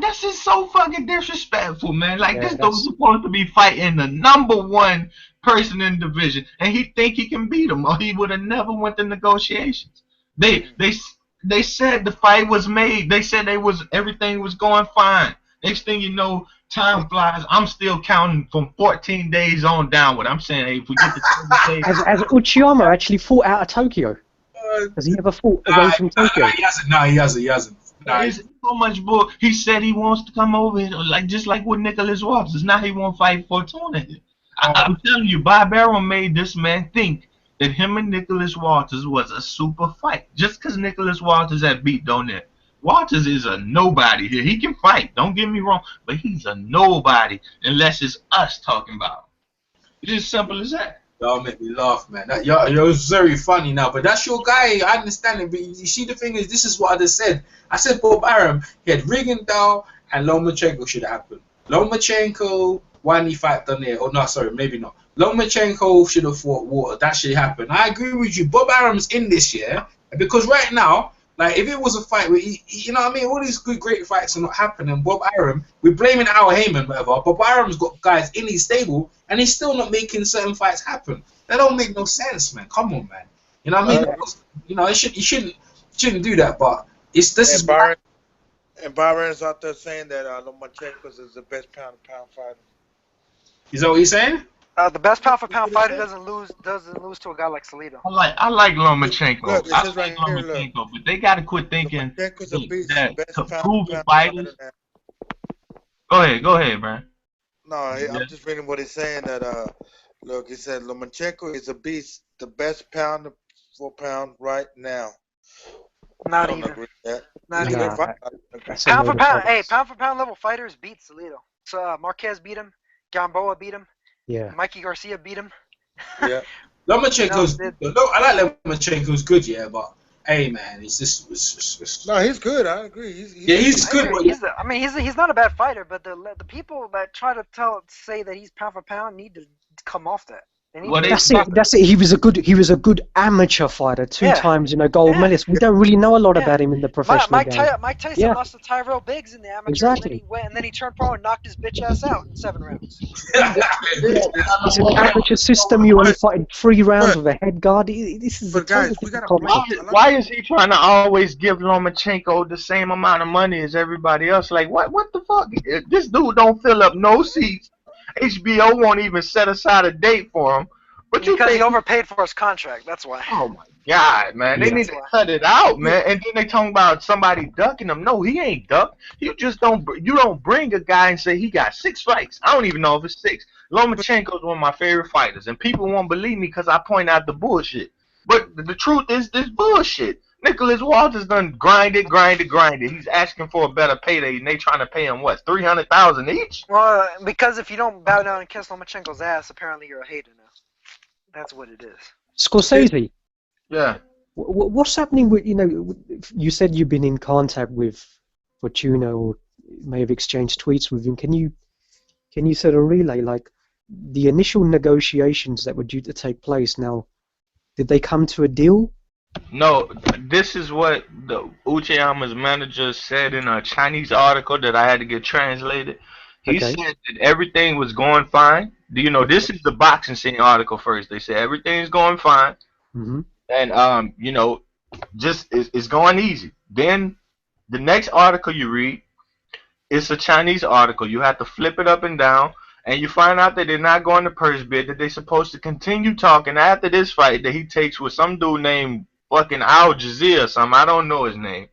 That's just so fucking disrespectful, man. Like this dude's supposed to be fighting the number 1 person in the division, and he think he can beat him, or he would have never went to negotiations. They said the fight was made. They said everything was going fine. Next thing you know, time flies. I'm still counting from 14 days on downward. I'm saying, hey, if we get to 20 days. Has Uchiyama actually fought out of Tokyo? Has he ever fought away from Tokyo? He hasn't. There's so much bull. He said he wants to come over here, just like with Nicholas Walters. Now he won't fight Fortuna. I'm telling you, Bob Arum made this man think that him and Nicholas Walters was a super fight. Just because Nicholas Walters had beat Donet. Walters is a nobody here. He can fight, don't get me wrong, but he's a nobody unless it's us talking about him. It's as simple as that. Y'all make me laugh, man. You're very funny now, but that's your guy. I understand it, but you see, the thing is, this is what I just said. I said Bob Arum, he had Rigondeaux and Lomachenko should have happened. Lomachenko, why didn't he fight Donet? Or no, sorry, maybe not. Lomachenko should have fought Water. That should happen. I agree with you. Bob Arum's in this year, because right now, like, if it was a fight where you know what I mean, all these great fights are not happening. Bob Arum, we're blaming Al Heyman, whatever. Bob Arum's got guys in his stable, and he's still not making certain fights happen. That don't make no sense, man. Come on, man. You know what I mean? You know, you shouldn't do that. But And Byron's out there saying that Lomachenko is the best pound-to-pound fighter. Is that what he's saying? The best pound for pound fighter doesn't lose to a guy like Salido. I like Lomachenko. Look, it I says like right here, look. Lomachenko, but they gotta quit thinking Lomachenko's a beast, that best to pound prove for pound fighters. fighter now. Go ahead, man. No, I'm just reading what he's saying. That look, he said Lomachenko is a beast, the best pound for pound right now. I Not don't even. agree with that. Not He's a even. good fighter. That's a Pound for load of pound. Hey, bollocks. pound for pound level fighters beat Salido. So Marquez beat him. Gamboa beat him. Yeah. Mikey Garcia beat him. Yeah. Lomachenko's. No, I like Lomachenko's good, yeah, but hey, man, it's just. No, he's good. I agree. He's I good. agree. But He's not a bad fighter, but the people that try to say that he's pound for pound need to come off that. They need Well, to they- That's it. That's it. He was a good amateur fighter. Two Yeah. times, gold Yeah. medalist. We don't really know a lot Yeah. about him in the professional game. Mike Tyson Yeah. lost to Tyrell Biggs in the amateur, Exactly. and then he turned pro and knocked his bitch ass out in 7 rounds. It's an amateur system. You only fight in 3 rounds with a head guard. This is a But guys, total we gotta different watch. concept. Why is he trying to always give Lomachenko the same amount of money as everybody else? Like, what the fuck? This dude don't fill up no seats. HBO won't even set aside a date for him. But you Because he think, overpaid for his contract. That's why. oh my God, man, they Yeah. need to cut it out, man. And then they talking about somebody ducking him. No, he ain't ducked. You don't bring a guy and say he got 6 fights. I don't even know if it's 6. Lomachenko's one of my favorite fighters, and people won't believe me because I point out the bullshit. But the truth is this bullshit. Nicholas Walters done grinded. He's asking for a better payday, and they trying to pay him what, $300,000 each? Well, because if you don't bow down and kiss Lomachenko's ass, apparently you're a hater now. That's what it is. Scorsese, Yeah. what's happening with you said you've been in contact with Fortuna or may have exchanged tweets with him. Can you sort of relay like the initial negotiations that were due to take place? Now, did they come to a deal? No, this is what the Uchiyama's manager said in a Chinese article that I had to get translated. He Okay. said that everything was going fine. This is the boxing scene article first. They said everything's going fine, Mm-hmm. and just it's going easy. Then the next article you read, it's a Chinese article. You have to flip it up and down, and you find out that they're not going to purse bid. That they're supposed to continue talking after this fight that he takes with some dude named fucking Al Jazeera or something. I don't know his name,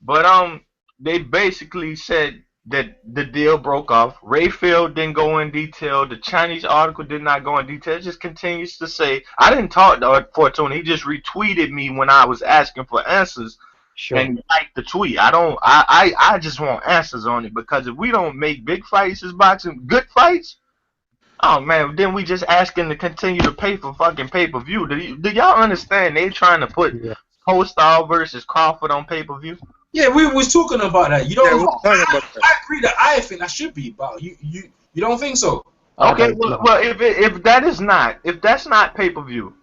but they basically said that the deal broke off. Rayfield didn't go in detail. The Chinese article did not go in detail. It just continues to say, I didn't talk to Fortuna. He just retweeted me when I was asking for answers Sure. and liked the tweet. I just want answers on it, because if we don't make big fights as boxing, good fights, oh man, then we just asking to continue to pay for fucking pay-per-view. Do y'all understand they trying to put Yeah. Postal versus Crawford on pay-per-view? Yeah, we was talking about that. You Yeah, don't. we're talking about that. I agree that I think that should be, but you don't think so? I Okay, don't know. well, if that's not pay-per-view,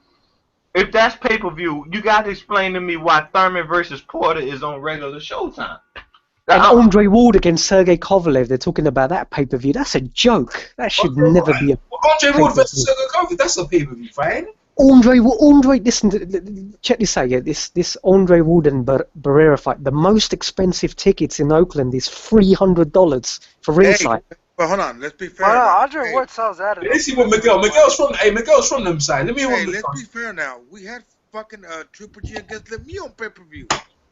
if that's pay-per-view, you got to explain to me why Thurman versus Porter is on regular Showtime. And Andre Ward against Sergey Kovalev, they're talking about that pay-per-view. That's a joke. That should never be a Andre Ward versus pay-per-view. Sergey Kovalev, that's a pay-per-view fight, ain't it? Andre, listen, check this out. Yeah, this Andre Ward and Barrera fight. The most expensive tickets in Oakland is $300 for ringside. Hey, but hold on, let's be fair. Well, now. Andre Hey, Ward sells out. Let's see what Miguel's from them side. Let me hear Hey, what let's Miguel. be fair now. We had fucking Triple G against Lemieux on pay-per-view.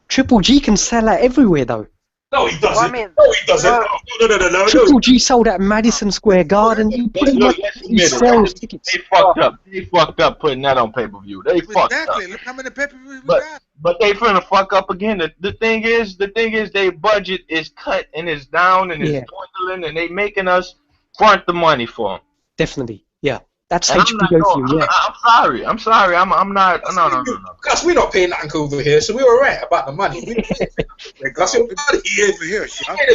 Triple G can sell out everywhere though. No, he doesn't. Well, I mean, no, he doesn't. No. Triple G sold out Madison Square Garden. He pretty much Let's he admit it. sells tickets. They fucked up. They fucked up putting that on pay-per-view. They fucked up. Exactly. Look how many pay-per-views we But got. but they finna fuck up again. The thing is their budget is cut and it's down and it's Yeah. dwindling, and they making us front the money for them. Definitely, yeah. That's And I'm not, HBO for you, yeah. I'm sorry. I'm not. No. Gus, we're not paying nothing over here, so we were right about the money. Gus, you're out of here. Over here,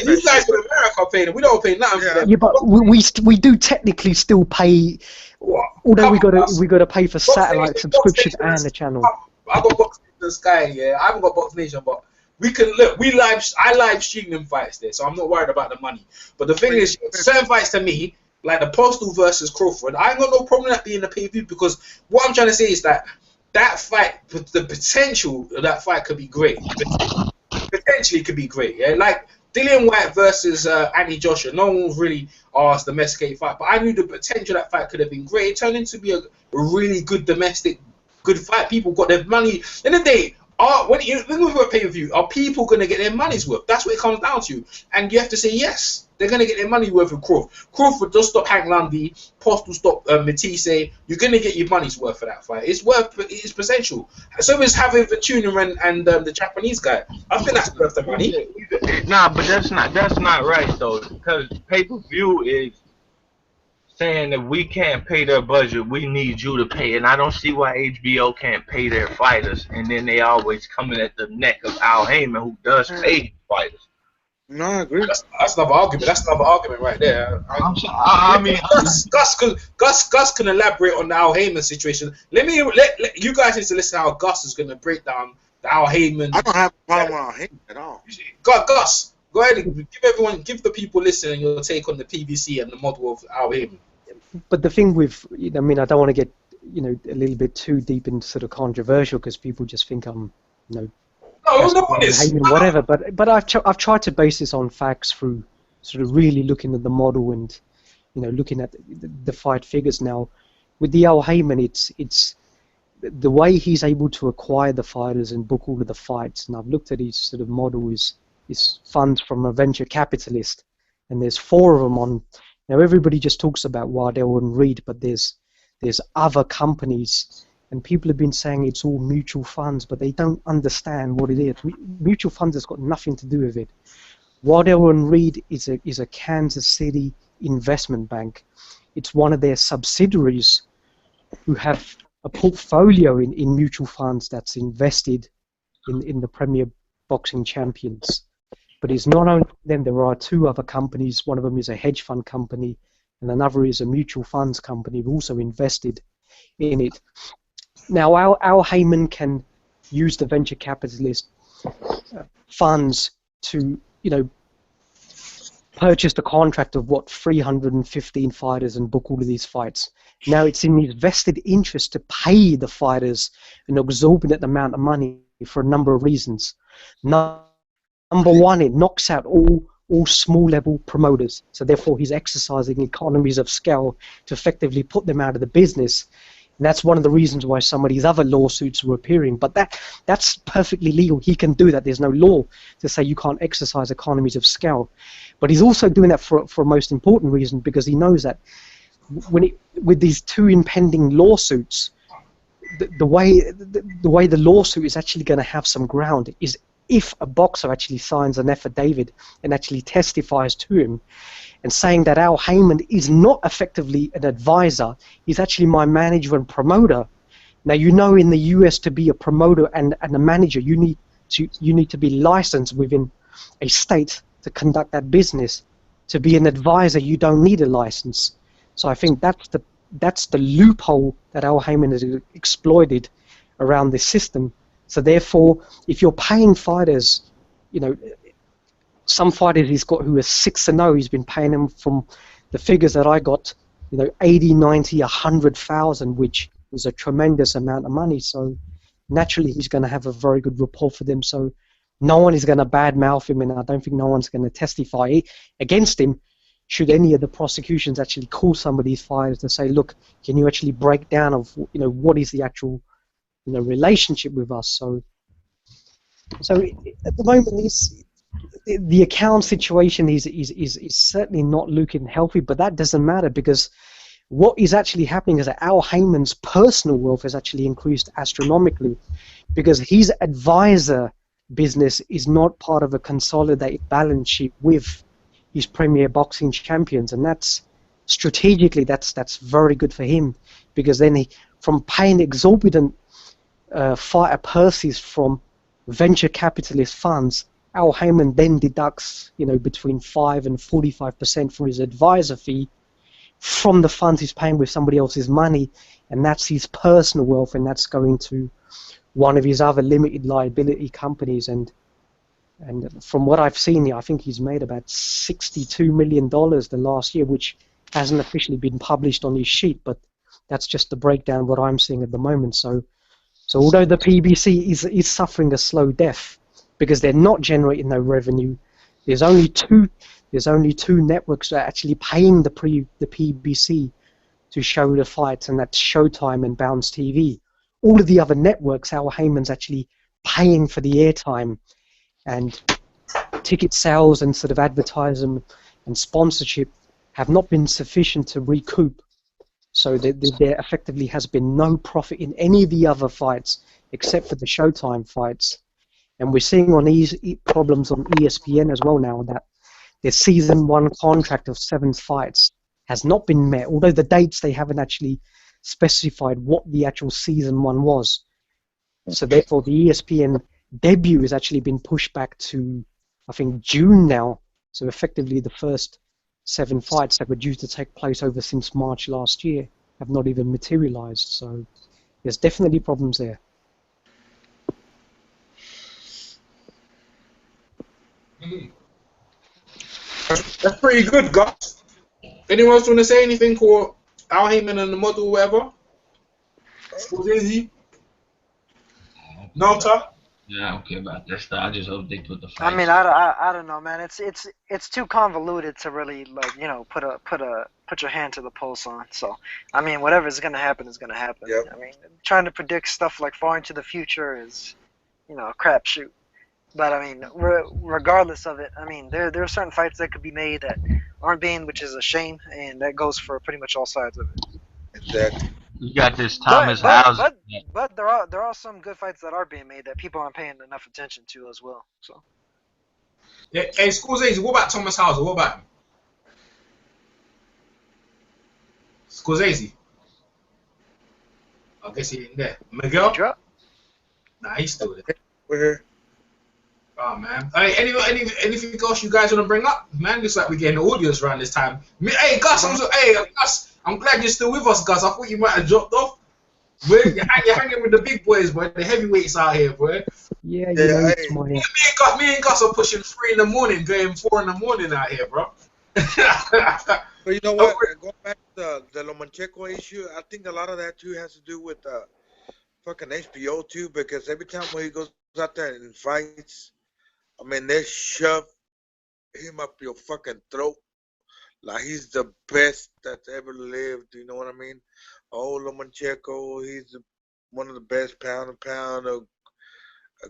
You guys in America paying it. We don't pay nothing for that. Yeah, but we do technically still pay, although we gotta pay for satellite subscription and the channel. I got Box in the Sky, yeah. I haven't got Box Nation, but we can look. I live stream them fights there, so I'm not worried about the money. But the thing is, certain fights to me, like the Postal versus Crawford, I ain't got no problem with that being a pay-per-view, because what I'm trying to say is that fight, the potential of that fight could be great. Potentially could be great, yeah. Like Dillian White versus Anthony Joshua. No one really asked the domestic fight, but I knew the potential of that fight could have been great. It turned into be a really good domestic, good fight. People got their money. In the day, when we were pay-per-view, are people going to get their money's worth? That's what it comes down to. And you have to say yes. They're going to get their money worth with Crawford. Crawford does stop Hank Lundy. Postal stop Matisse. You're going to get your money's worth for that fight. It's worth its potential. So is having Fortuna and the Japanese guy. I think that's worth the money. Nah, but that's not right though, because pay-per-view is saying if we can't pay their budget, we need you to pay. And I don't see why HBO can't pay their fighters, and then they always coming at the neck of Al Heyman, who does pay fighters. No, I agree. That's another argument. That's another argument right there. I mean, Gus can elaborate on the Al Heyman situation. Let you guys need to listen to how Gus is going to break down the Al Heyman. I don't have a problem with Al Heyman at all. Gus, go ahead and give the people listening your take on the PBC and the model of Al Heyman. But the thing with, I mean, I don't want to get, a little bit too deep into sort of controversial because people just think I'm, no one is. Hating whatever. But I've tried to base this on facts through sort of really looking at the model and, looking at the fight figures now. With the Al Heyman, it's the way he's able to acquire the fighters and book all of the fights. And I've looked at his sort of model is funds from a venture capitalist, and there's 4 of them on. Now everybody just talks about Waddell and Reed, but there's other companies, and people have been saying it's all mutual funds, but they don't understand what it is. Mutual funds has got nothing to do with it. Waddell and Reed is a Kansas City investment bank. It's one of their subsidiaries who have a portfolio in mutual funds that's invested in the Premier Boxing Champions. But it's not only them, there are 2 other companies. One of them is a hedge fund company, and another is a mutual funds company who also invested in it. Now, Al Heyman can use the venture capitalist funds to, purchase the contract of 315 fighters and book all of these fights. Now, it's in his vested interest to pay the fighters an exorbitant amount of money for a number of reasons. Number one, it knocks out all small-level promoters. So therefore, he's exercising economies of scale to effectively put them out of the business. And that's one of the reasons why some of these other lawsuits were appearing. But that's perfectly legal. He can do that. There's no law to say you can't exercise economies of scale. But he's also doing that for a most important reason, because he knows that with these 2 impending lawsuits, the way the lawsuit is actually going to have some ground is if a boxer actually signs an affidavit and actually testifies to him and saying that Al Heyman is not effectively an advisor, he's actually my manager and promoter. Now, in the US, to be a promoter and a manager, you need to be licensed within a state to conduct that business. To be an advisor, you don't need a license. So I think that's the loophole that Al Heyman has exploited around this system. So therefore, if you're paying fighters, some fighters he's got who are 6-0, he's been paying them from the figures that I got, 80, 90, 100,000, which is a tremendous amount of money. So naturally, he's going to have a very good rapport for them. So no one is going to badmouth him, and I don't think no one's going to testify against him should any of the prosecutions actually call some of these fighters to say, look, can you actually break down of what is the actual relationship with us. So at the moment, the account situation is certainly not looking healthy, but that doesn't matter, because what is actually happening is that Al Heyman's personal wealth has actually increased astronomically, because his advisor business is not part of a consolidated balance sheet with his Premier Boxing Champions, and that's strategically that's very good for him, because then from paying exorbitant fighter purses from venture capitalist funds, Al Heyman then deducts, between 5 and 45% for his advisor fee from the funds he's paying with somebody else's money, and that's his personal wealth, and that's going to one of his other limited liability companies. And from what I've seen, I think he's made about $62 million the last year, which hasn't officially been published on his sheet, but that's just the breakdown what I'm seeing at the moment. So although the PBC is suffering a slow death because they're not generating no revenue, There's only two. There's only two networks that are actually paying the PBC to show the fights, and that's Showtime and Bounce TV. All of the other networks, Al Heyman's actually paying for the airtime, and ticket sales and sort of advertising and sponsorship have not been sufficient to recoup. So there effectively has been no profit in any of the other fights except for the Showtime fights. And we're seeing on these problems on ESPN as well now that their season 1 contract of 7 fights has not been met, although the dates they haven't actually specified what the actual season 1 was. So therefore the ESPN debut has actually been pushed back to, I think, June now. So effectively the first 7 fights that were due to take place over since March last year have not even materialized. So there's definitely problems there. That's pretty good, Gus. Anyone else want to say anything for Al Heyman and the model, or whatever? Scorsese? Nota? Yeah, I don't care about that stuff. I just hope they put the I fight. mean, I don't know, man. It's too convoluted to really, like, you know, put your hand to the pulse on. So, I mean, whatever's gonna happen is gonna happen. Yep. I mean, trying to predict stuff like far into the future is, you know, a crapshoot. But I mean, regardless of it, I mean, there are certain fights that could be made that aren't being, which is a shame, and that goes for pretty much all sides of it. Exactly. You got this Thomas House. But there are some good fights that are being made that people aren't paying enough attention to as well. So. Yeah, hey, Scorsese, what about Thomas Hauser? What about him? Scorsese? I guess he ain't there. Miguel? Nah, he's still there. We're here. Oh, man. Hey, anything else you guys want to bring up? Man, looks like we're getting the audience around this time. Hey, Gus, Gus, I'm glad you're still with us, Gus. I thought you might have dropped off. You're hanging with the big boys, boy. The heavyweights out here, boy. Yeah, you know, it's my... Me and Gus are pushing 3 in the morning, going 4 in the morning out here, bro. But you know what? Going back to the Lomachenko issue, I think a lot of that too has to do with fucking HBO too, because every time when he goes out there and fights, I mean, they shove him up your fucking throat like he's the best that's ever lived. You know what I mean? Oh, Lomachenko, he's one of the best pound and pound, a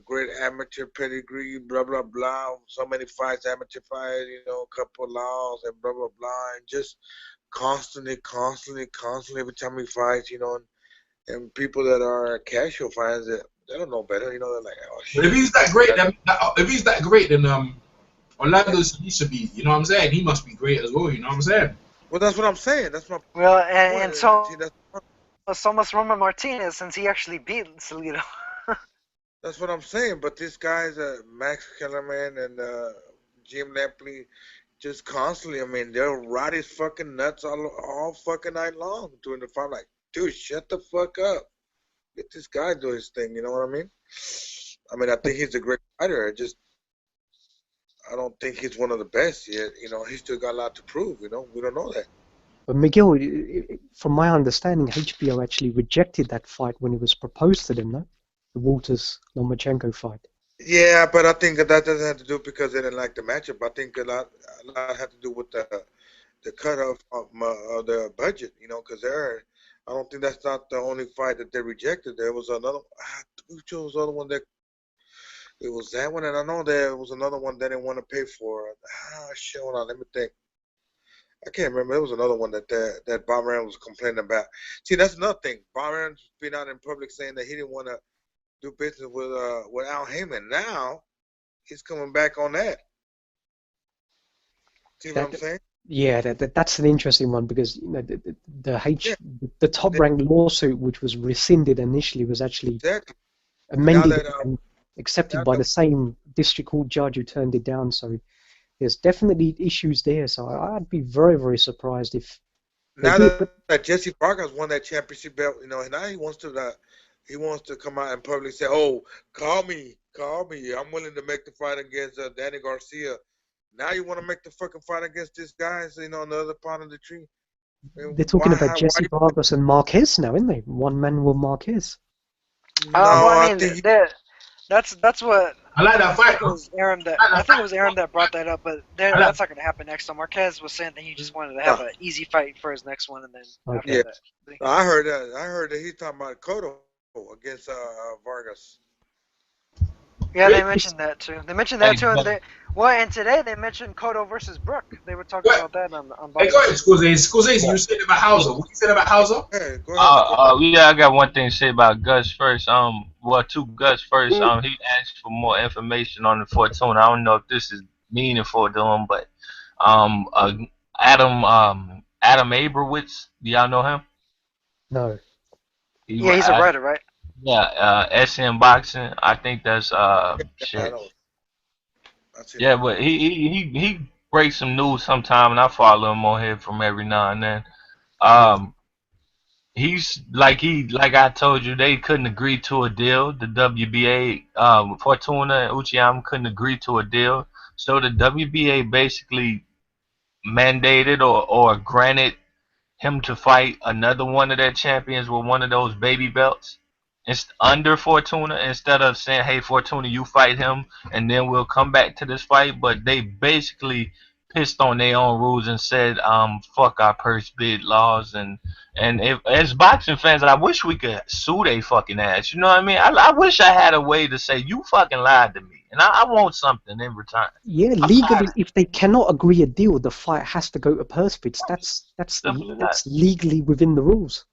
great amateur pedigree, blah, blah, blah. So many fights, amateur fights, you know, a couple of laws and blah, blah, blah. And just constantly, every time he fights, you know, and people that are casual fans, they don't know better, you know, they're like, oh, shit. But if he's that great, then Orlando should be, you know what I'm saying? He must be great as well, you know what I'm saying? Well, that's what I'm saying. That's my Well, and so that's must Roman Martinez, since he actually beat Salido. That's what I'm saying. But these guys, Max Kellerman and Jim Lampley, just constantly, I mean, they'll ride his fucking nuts all fucking night long during the fight. Like, dude, shut the fuck up. Let this guy do his thing, you know what I mean? I mean, I think he's a great fighter. I don't think he's one of the best yet. You know, he's still got a lot to prove, you know? We don't know that. But Miguel, from my understanding, HBO actually rejected that fight when it was proposed to them, no? The Walters-Lomachenko fight. Yeah, but I think that doesn't have to do because they didn't like the matchup. I think a lot had to do with the cutoff of the budget, you know, because I don't think that's not the only fight that they rejected. There was another. Who chose the other one that? It was that one, and I know there was another one they didn't want to pay for. Shit, hold on, let me think. I can't remember. There was another one that Bob Arum was complaining about. See, that's another thing. Bob Arum's been out in public saying that he didn't want to do business with Al Heyman. Now he's coming back on that. See what I'm saying? Yeah, that's an interesting one because you know the top ranked lawsuit, which was rescinded initially, was actually amended and accepted by the same district court judge who turned it down. So there's definitely issues there. So I'd be very, very surprised if now that Jesse Vargas won that championship belt, you know, now he wants to come out and publicly say, "Oh, call me, I'm willing to make the fight against Danny Garcia." Now you want to make the fucking fight against this guy, you know, on the other part of the tree. I mean, they're talking about Jesse Vargas and Marquez now, isn't they? One man with Marquez. No, I mean, that's what I like that I fight. think it was Aaron that I like I that think it fight. was Aaron that brought that up, but I like, that's not gonna happen next time. Marquez was saying that he just wanted to have No, an easy fight for his next one, and then Okay. yeah. after that. No, I heard that. I heard that he's talking about Cotto against Vargas. Yeah, really? they mentioned that too. They mentioned Hey, that too, and but they and today they mentioned Cotto versus Brook. They were talking What? about that on Hey, go Boxing. ahead, Scorsese. You yeah. said about Hauser. What you said about Hauser? Hey, go ahead, Score. Yeah, I got one thing to say about Gus first. Well, to Gus first. He asked for more information on the Fortuna. I don't know if this is meaningful to him, but um, uh, Adam Abrowitz. Do y'all know him? No. Yeah, he's a writer, right? Yeah, SM Boxing. I think that's I shit. know. I see Yeah, him. but he breaks some news sometime, and I follow him on here from every now and then. Um, he's like I told you, they couldn't agree to a deal. The WBA, Fortuna and Uchiyama couldn't agree to a deal, so the WBA basically mandated or granted him to fight another one of their champions with one of those baby belts. It's under Fortuna instead of saying, "Hey, Fortuna, you fight him, and then we'll come back to this fight." But they basically pissed on their own rules and said, "Fuck our purse bid laws." And if, as boxing fans, I wish we could sue they fucking ass. You know what I mean? I wish I had a way to say you fucking lied to me, and I want something in return. Yeah, legally, if they cannot agree a deal, the fight has to go to purse bids. Simple as that. That's legally within the rules.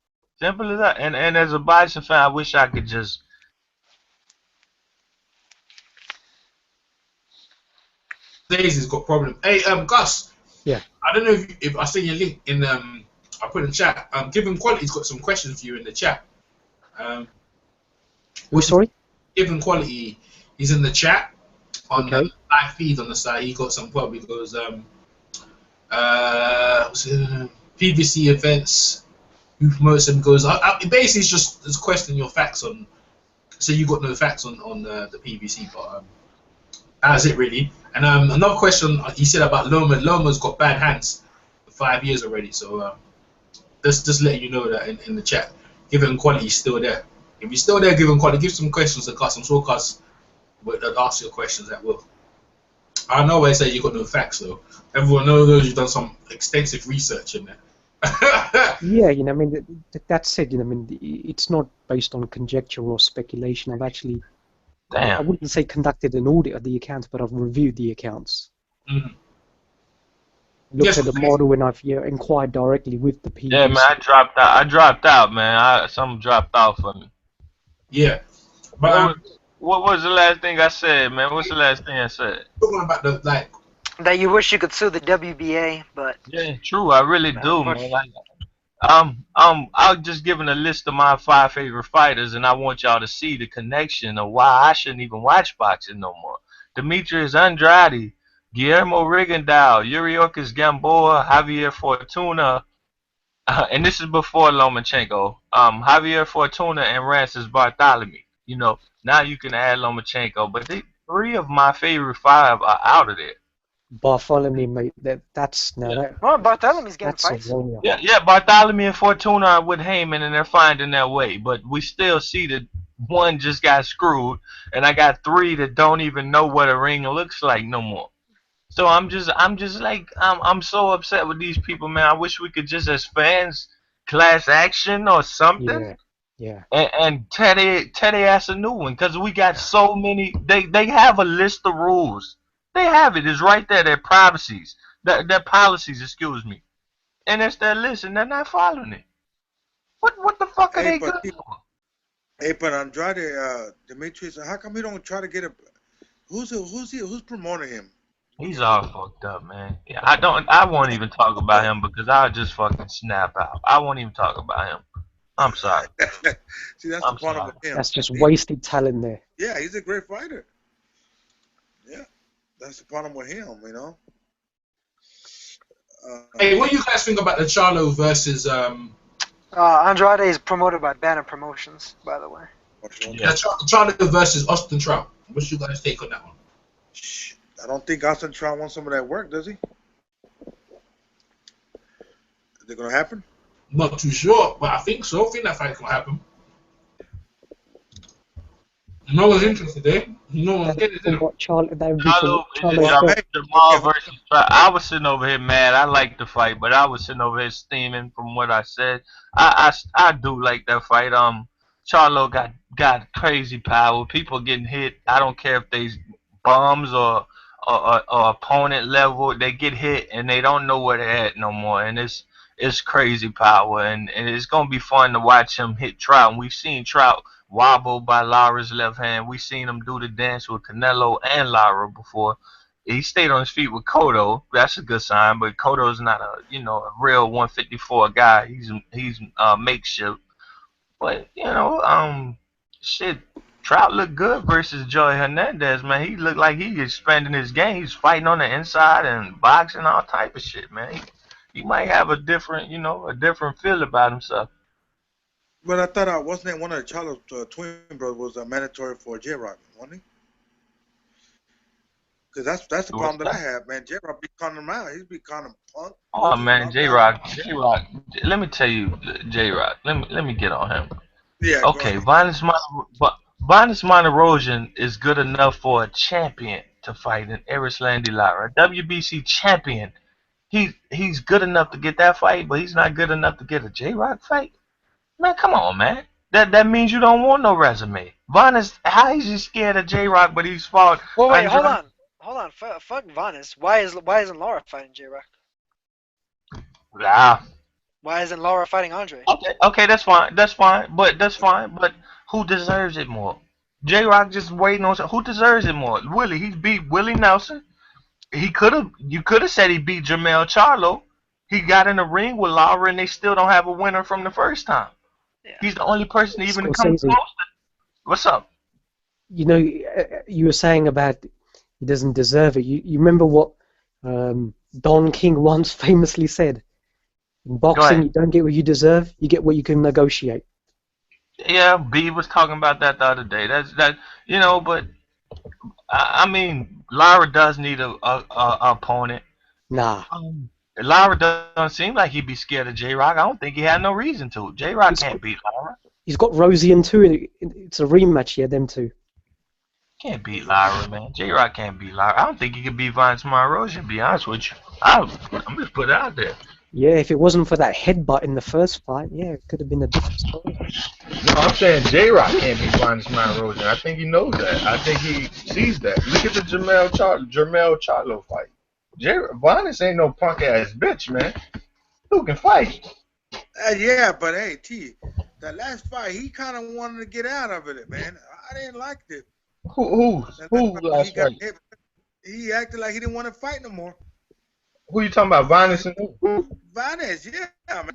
Simple as that. And as a boxing fan, I wish I could just. Daisy's got problem. Hey, Gus. Yeah. I don't know if I seen your link in I put in the chat. Given Quality's got some questions for you in the chat. Oh, sorry? Given Quality, he's in the chat on Okay. the live feed on the side. He got some problem because PVC events. Who promotes them goes. Basically, it's just questioning your facts on. So you got no facts on the PVC, but that's it really. And another question he said about Loma. Loma's got bad hands for 5 years already. So just letting you know that in the chat. Given Quality is still there. If you're still there, given Quality, give some questions to Gus. I'm sure Gus will ask your questions at will. I know why I say you got no facts though. Everyone knows you've done some extensive research in there. Yeah, I mean, that said, I mean, it's not based on conjecture or speculation. I've actually, I Damn. wouldn't say conducted an audit of the accounts, but I've reviewed the accounts. Mhm. Looked Yes, at the model and I've inquired directly with the PVC. Yeah, man, I dropped out, man. Something dropped out for me. Yeah, but What was the last thing I said, man? What's the last thing I said? talking about the like. That you wish you could sue the WBA, but Yeah, true. I really do, man. unfortunately- I'll just giving a list of my 5 favorite fighters, and I want y'all to see the connection of why I shouldn't even watch boxing no more. Demetrius Andrade, Guillermo Rigondeaux, Yuriorkis Gamboa, Javier Fortuna, and this is before Lomachenko. Javier Fortuna and Francis Bartholomew. Now you can add Lomachenko, but 3 of my favorite 5 are out of there. Bartholomew, mate, that's well, Bartholomew's getting that's a fights. warrior. Yeah, Bartholomew and Fortuna are with Heyman, and they're finding their way. But we still see that one just got screwed, and I got 3 that don't even know what a ring looks like no more. So I'm so upset with these people, man. I wish we could just, as fans, class action or something, Yeah. and Teddy ass a new one, because we got so many. They have a list of rules. They have it. It's right there. Their privacies, their policies. Excuse me. And it's their list, and they're not following it. What the fuck are they good for? Hey, but Andrade, Demetrius, how come he don't try to get a? Who's promoting him? He's all fucked up, man. Yeah, I won't even talk about him because I'll just fucking snap out. I won't even talk about him. I'm sorry. See, that's the problem with him. That's just wasted talent there. Yeah, he's a great fighter. Yeah, that's the problem with him, Hey, what do you guys think about the Charlo versus Andrade is promoted by Banner Promotions, by the way. Yeah. Charlo versus Austin Trout? What's your guys' take on that one? I don't think Austin Trout wants some of that work, does he? Is it gonna happen? Not too sure, but I think so. I think that fight's gonna happen. No one's interested, eh? No one's That would getting be from it. what that would be from what Charlo's Well, belt. hey, Jamal okay, versus I was sitting over here mad. I like the fight, but I was sitting over here steaming from what I said. I do like that fight. Charlo got crazy power. People getting hit. I don't care if they bums or opponent level. They get hit and they don't know where they're at no more. And it's crazy power. And it's gonna be fun to watch him hit Trout. And we've seen Trout wobbled by Lara's left hand. We seen him do the dance with Canelo and Lara before. He stayed on his feet with Cotto. That's a good sign, but Cotto's not a real 154 guy. He's makeshift. But shit. Trout looked good versus Joey Hernandez, man. He looked like he expanding his game. He's fighting on the inside and boxing all type of shit, man. He might have a different feel about himself. but I thought wasn't that one of the Charlo's twin brothers was mandatory for J-Rock, wasn't he? Because that's the What's problem that I that? have, man. J-Rock be calling him out. He's be calling him punk, Oh pussy, man, J knockout. Rock, J Rock. Let me tell you, J Rock. Let me get on him. Yeah, go Okay, ahead. Violence Erosion is good enough for a champion to fight in Erislandy Lara. A WBC champion. He's good enough to get that fight, but he's not good enough to get a J Rock fight. Man, come on, man. That means you don't want no resume. Violence, how is he scared of J Rock, but he's fought Well, wait, Andre? hold on. Fuck Vanis. Why isn't Laura fighting J-Rock? Ah, Why isn't Laura fighting Andre? okay, that's fine. That's fine. But who deserves it more? J Rock just waiting on who deserves it more. Willie, he beat Willie Nelson. You could have said he beat Jamel Charlo. He got in the ring with Laura and they still don't have a winner from the first time. Yeah. He's the only person even to come close Scorsese, to. What's up? you know, you were saying about he doesn't deserve it. You remember what Don King once famously said? In boxing, ahead. you don't get what you deserve, you get what you can negotiate. Yeah, B was talking about that the other day. But I mean, Lara does need a opponent. Nah. Lara doesn't seem like he'd be scared of J Rock. I don't think he had no reason to. J Rock He's can't beat Lara. He's got Rosie and two. It's a rematch here, them two. Can't beat Lara, man. J Rock can't beat Lara. I don't think he could beat Vince Monroe, to be honest with you. I'm just put it out there. Yeah, if it wasn't for that headbutt in the first fight, yeah, it could have been a different story. No, I'm saying J Rock can't beat Vince Monroe. I think he knows that. I think he sees that. Look at the Jermel Charlo fight. Vince ain't no punk ass bitch, man. Who can fight? Yeah, but hey, T, that last fight, he kind of wanted to get out of it, man. I didn't like it. Who last fight? Hit, he acted like he didn't want to fight no more. Who you talking about? Vince and who? Vanez, yeah, man.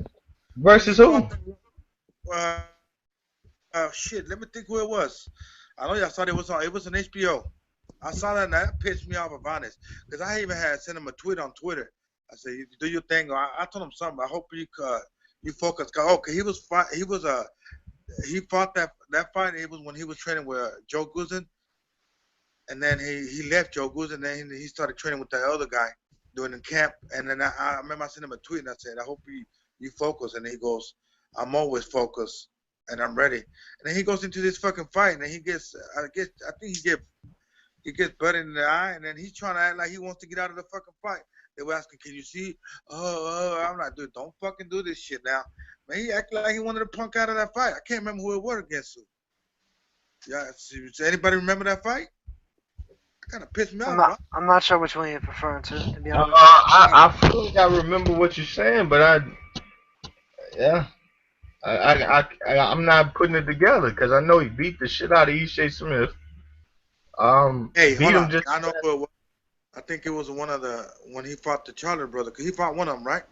Versus who? Shit, let me think who it was. I know y'all saw it was on HBO. I saw that and that pissed me off of Vanez. Because I even had sent him a tweet on Twitter. I said, "You do your thing." I told him something. I hope you focus. Cause he fought that fight. It was when he was training with Joe Guzin, and then he left Joe Guzin, and then he started training with that other guy doing in camp. And then I remember I sent him a tweet and I said, "I hope you focus." And he goes, "I'm always focused and I'm ready." And then he goes into this fucking fight and he gets I think he gets blood in the eye, and then he's trying to act like he wants to get out of the fucking fight. They were asking, "Can you see?" I'm like, "Dude, don't fucking do this shit now." Man, he acted like he wanted to punk out of that fight. I can't remember who it was against who. Yeah, does anybody remember that fight? That kind of pissed me off. I'm not sure which one you're referring to be honest. I feel like I remember what you're saying, but I'm not putting it together because I know he beat the shit out of E.J. Smith. Hey, beat hold him on. just. I know who it was. I think it was when he fought the Charlie brother, because he fought one of them, right?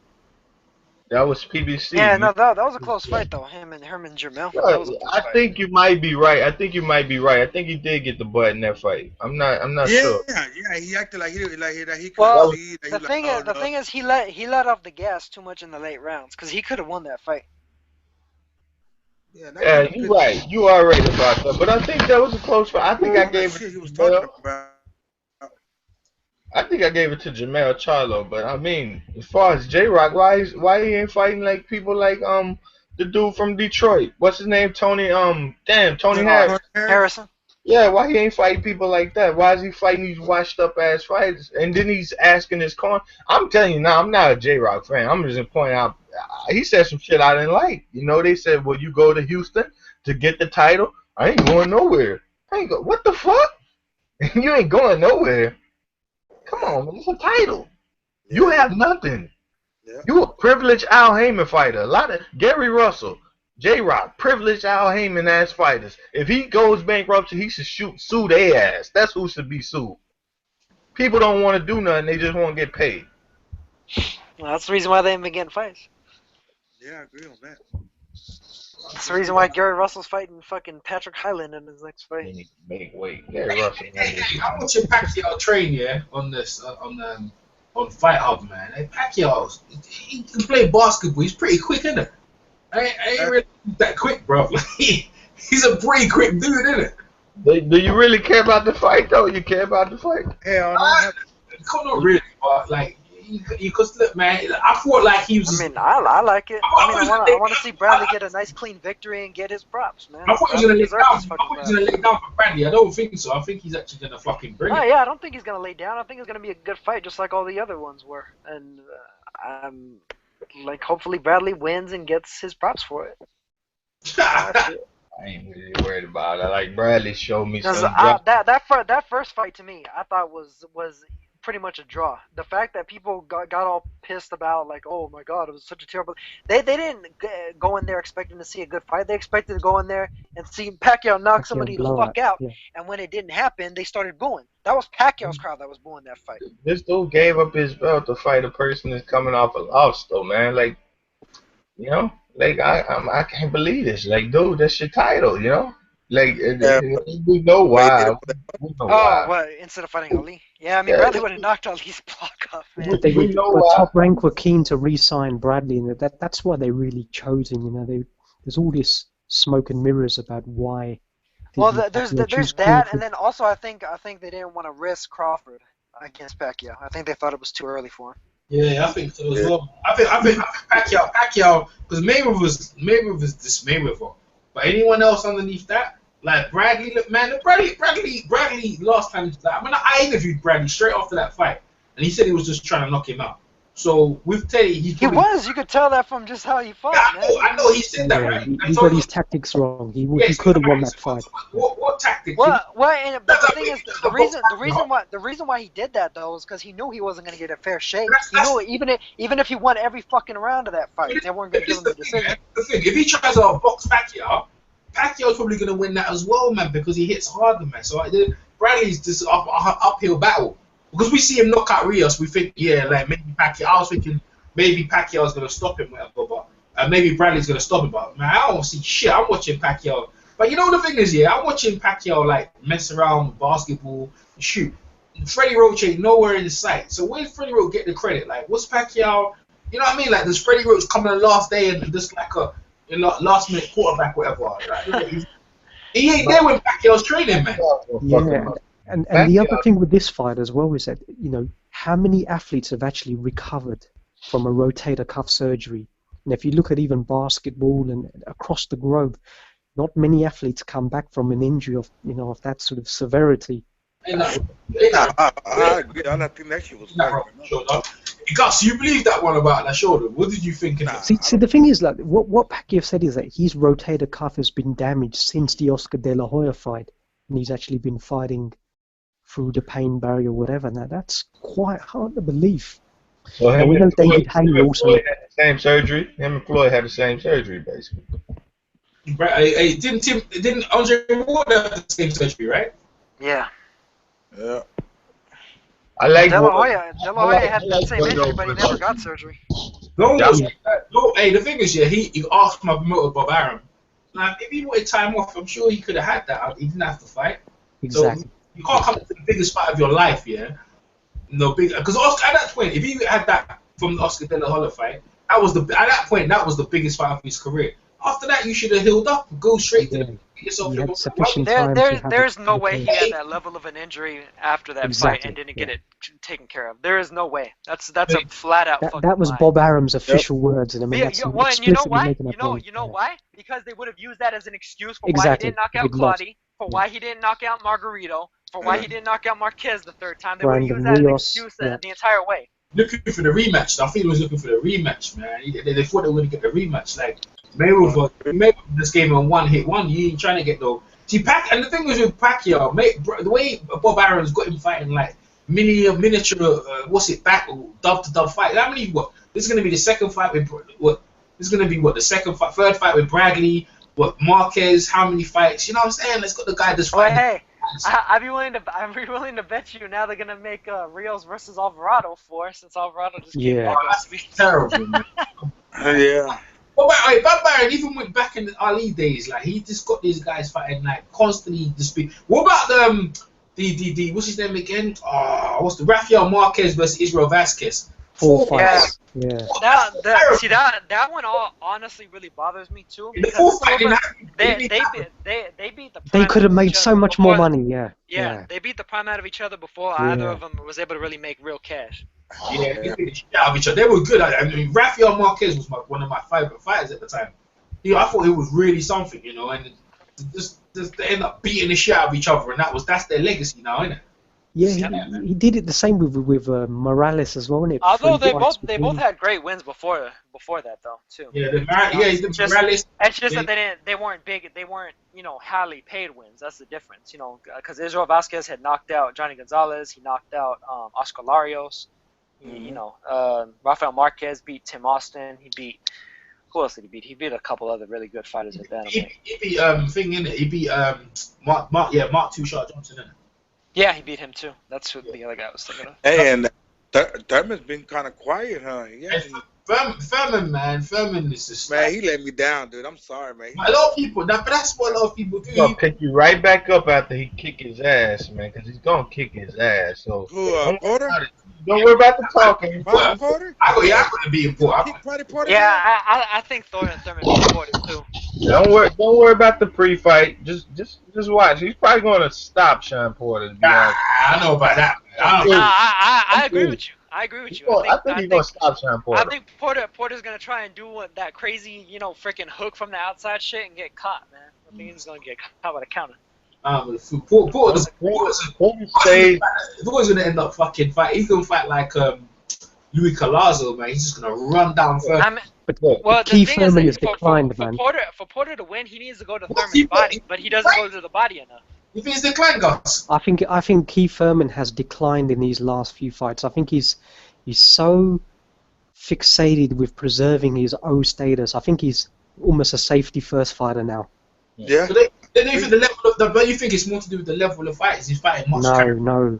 That was PBC. Yeah, no, that was a close fight though. Him and Jamel. Right. That was a close fight. think you might be right. I think he did get the butt in that fight. I'm not sure. Yeah. He acted like he could Well, see. the thing is, he let off the gas too much in the late rounds because he could have won that fight. Yeah, you're right. You are right about that. But I think that was a close fight. I think I gave it Shit he to was talking Jamel. about. I think I gave it to Jamel Charlo. But I mean, as far as J Rock, why he ain't fighting like people like the dude from Detroit? What's his name? Tony Harris. Harrison. Yeah, why he ain't fighting people like that? Why is he fighting these washed up ass fighters? And then he's asking his corner. I'm telling you now, I'm not a J-Rock fan. I'm just pointing out he said some shit I didn't like. You know, they said, "Well, you go to Houston to get the title." I ain't going nowhere. I ain't go. What the fuck? You ain't going nowhere. Come on, man. It's a title. You have nothing. Yeah. You a privileged Al Heyman fighter. A lot of Gary Russell, J-Rock, privileged Al Heyman ass fighters. If he goes bankrupt, he should sue their ass. That's who should be sued. People don't want to do nothing. They just want to get paid. Well, that's the reason why they ain't been getting fights. Yeah, I agree on that. That's the reason why Gary Russell's fighting fucking Patrick Hyland in his next fight. Make weight. Gary Russell. Hey, I'm watching Pacquiao train, yeah, on this on Fight Hub, man. Hey, Pacquiao, he can play basketball. He's pretty quick, isn't it? I ain't really that quick, bro. He's a pretty quick dude, isn't it? Do you really care about the fight, though? You care about the fight? Hell no. Not really, but like, you could look, man. I thought like he was. I mean, I like it. I want to see Bradley get a nice clean victory and get his props, man. I thought he was gonna lay down. I Deserves thought fucking he was gonna lay down for Brandy. I don't think so. I think he's actually gonna fucking bring Oh it. yeah, I don't think he's gonna lay down. I think it's gonna be a good fight, just like all the other ones were. And I'm like, hopefully Bradley wins and gets his props for it. I ain't really worried about it. Like Bradley showed me some. That first fight to me, I thought was pretty much a draw. The fact that people got all pissed about, like, oh my god, it was such a terrible. They didn't go in there expecting to see a good fight. They expected to go in there and see Pacquiao knock somebody the fuck out. Yeah. And when it didn't happen, they started booing. That was Pacquiao's crowd that was booing that fight. This dude gave up his belt to fight a person that's coming off a loss, though, man. Like, you know, like I can't believe this. Like, dude, that's your title, you know. Like, we know why. What, instead of fighting Ali? Yeah, I mean, Bradley would have knocked Ali's block off, man. But Top Rank were keen to re-sign Bradley, and that's why they really chose him. You know, there's all this smoke and mirrors about why. Well, there's that, and then also I think they didn't want to risk Crawford against Pacquiao. I think they thought it was too early for him. Yeah, I think so as well. I think Pacquiao, because Mayweather was this Mayweather, but anyone else underneath that? Like Bradley, look, man, Bradley last time. Like, I mean, I interviewed Bradley straight after that fight, and he said he was just trying to knock him out. So with Teddy, he was. You could tell that from just how he fought. Yeah, I know. He said that, right? He got his tactics wrong. He could have won that fight. What tactics? But the thing is, the reason why he did that though is because he knew he wasn't going to get a fair shake. He knew even if he won every fucking round of that fight, they weren't going to give him the decision. The thing, if he tries to box Pacquiao's probably going to win that as well, man, because he hits harder, man. So Bradley's just uphill battle. Because we see him knock out Rios, we think, yeah, like maybe Pacquiao. I was thinking maybe Pacquiao's going to stop him, whatever, but maybe Bradley's going to stop him. But man, I don't see shit. I'm watching Pacquiao. But you know the thing is, yeah, I'm watching Pacquiao like mess around with basketball, shoot. Freddie Roach ain't nowhere in the sight. So where's Freddie Roach get the credit? Like, what's Pacquiao? You know what I mean? Like, does Freddie Roach come on the last day and just like a last minute quarterback, whatever? Like, he ain't there when Pacquiao's training, man. Yeah. And the other thing with this fight as well is that, you know, how many athletes have actually recovered from a rotator cuff surgery? And if you look at even basketball and across the globe, not many athletes come back from an injury of that sort of severity. I agree. I think that shit was Gus, you believe that one about that shoulder? What did you think of that? See, the thing is, like, what Pacquiao said is that his rotator cuff has been damaged since the Oscar De La Hoya fight, and he's actually been fighting through the pain barrier, whatever. Now that's quite hard to believe. Well, and we know David Haye also had the same surgery. Him and Floyd had the same surgery, basically. Didn't Andre Ward have the same surgery, right? Yeah. Yeah. I like De La Hoya had that same injury, but he never got surgery. Hey, the thing is, yeah, he asked my promoter Bob Arum. Now, if he wanted time off, I'm sure he could have had that. He didn't have to fight. Exactly. So you can't come to the biggest fight of your life, yeah. No big, because at that point, if he had that from the Oscar De La Hoya fight, that was the biggest fight of his career. After that, you should have healed up, go straight to the yourself. There's no way he had that level of an injury after that fight and didn't get it taken care of. There is no way. That's a flat out. That was lie. Bob Arum's official words, and I mean that's you know why? You know why? Because they would have used that as an excuse for why he didn't knock out Claudia, for why he didn't knock out Margarito, for why he didn't knock out Marquez the third time. They would use Brandon that as an Rios, excuse yeah. the entire way. Looking for the rematch. I think he was looking for the rematch, man. They thought they were going to get the rematch. Like, Mayweather just gave him a one-hit wonder. You ain't trying to get no. See, and the thing was with Pacquiao, the way Bob Arum's got him fighting like miniature, battle, dub-to-dub fight. How many, this is going to be the second fight with, this is going to be, third fight with Bradley, Marquez, how many fights? You know what I'm saying? Let's got the guy that's fighting. Hey, I'd be willing to bet you now they're gonna make Rios versus Alvarado since Alvarado just came back last week. Terrible, man. Yeah. Bob Arum even went back in the Ali days. Like, he just got these guys fighting like constantly. What about the what's his name again? What's the Rafael Marquez versus Israel Vasquez? 4 fights. Yeah. That one honestly really bothers me too. The fourth fight they beat the. They could have made so much more money. Yeah, they beat the prime out of each other before either of them was able to really make real cash. Yeah, they beat the shit out of each other. They were good. I mean, Rafael Marquez was one of my favorite fighters at the time. I thought he was really something, and just they end up beating the shit out of each other, and that's their legacy now, isn't it? Yeah, he did it the same with Morales as well, innit? Although they both had great wins before that though too. Yeah, Morales. It's just that they weren't big. They weren't highly paid wins. That's the difference. Because Israel Vasquez had knocked out Johnny Gonzalez. He knocked out Oscar Larios. Rafael Marquez beat Tim Austin. He beat. Who else did he beat? He beat a couple other really good fighters at that. He beat He beat Mark Two Shot Johnson, innit? Yeah, he beat him too. That's who the other guy was thinking of. Hey, and Thurman's been kind of quiet, huh? Furman, man. Furman is just... Man, he let me down, dude. I'm sorry, man. A lot of people... but that's what a lot of people do. He'll pick you right back up after he kick his ass, man, because he's going to kick his ass. So Porter? Don't worry about the talking. Porter? I'm going to be important. Yeah, I think Thurman beat Porter too. Don't worry about the pre-fight. Just watch. He's probably going to stop Sean Porter. To be honest. I know about that. I agree with you. I think he's going to stop Sean Porter. I think Porter's going to try and do that crazy, freaking hook from the outside shit and get caught, man. I think he's going to get caught by the counter. Porter's going to end up fucking fight. He's going to fight like Louis Collazo, man. He's just going to run down first. But Keith Thurman has declined, man. For Porter to win, he needs to go to Thurman's body, but he doesn't go to the body enough. If he's declined, Gus. I think Keith Thurman has declined in these last few fights. I think he's so fixated with preserving his O status. I think he's almost a safety first fighter now. Yeah. So they don't think the level of but you think it's more to do with the level of fights he's fighting much. No.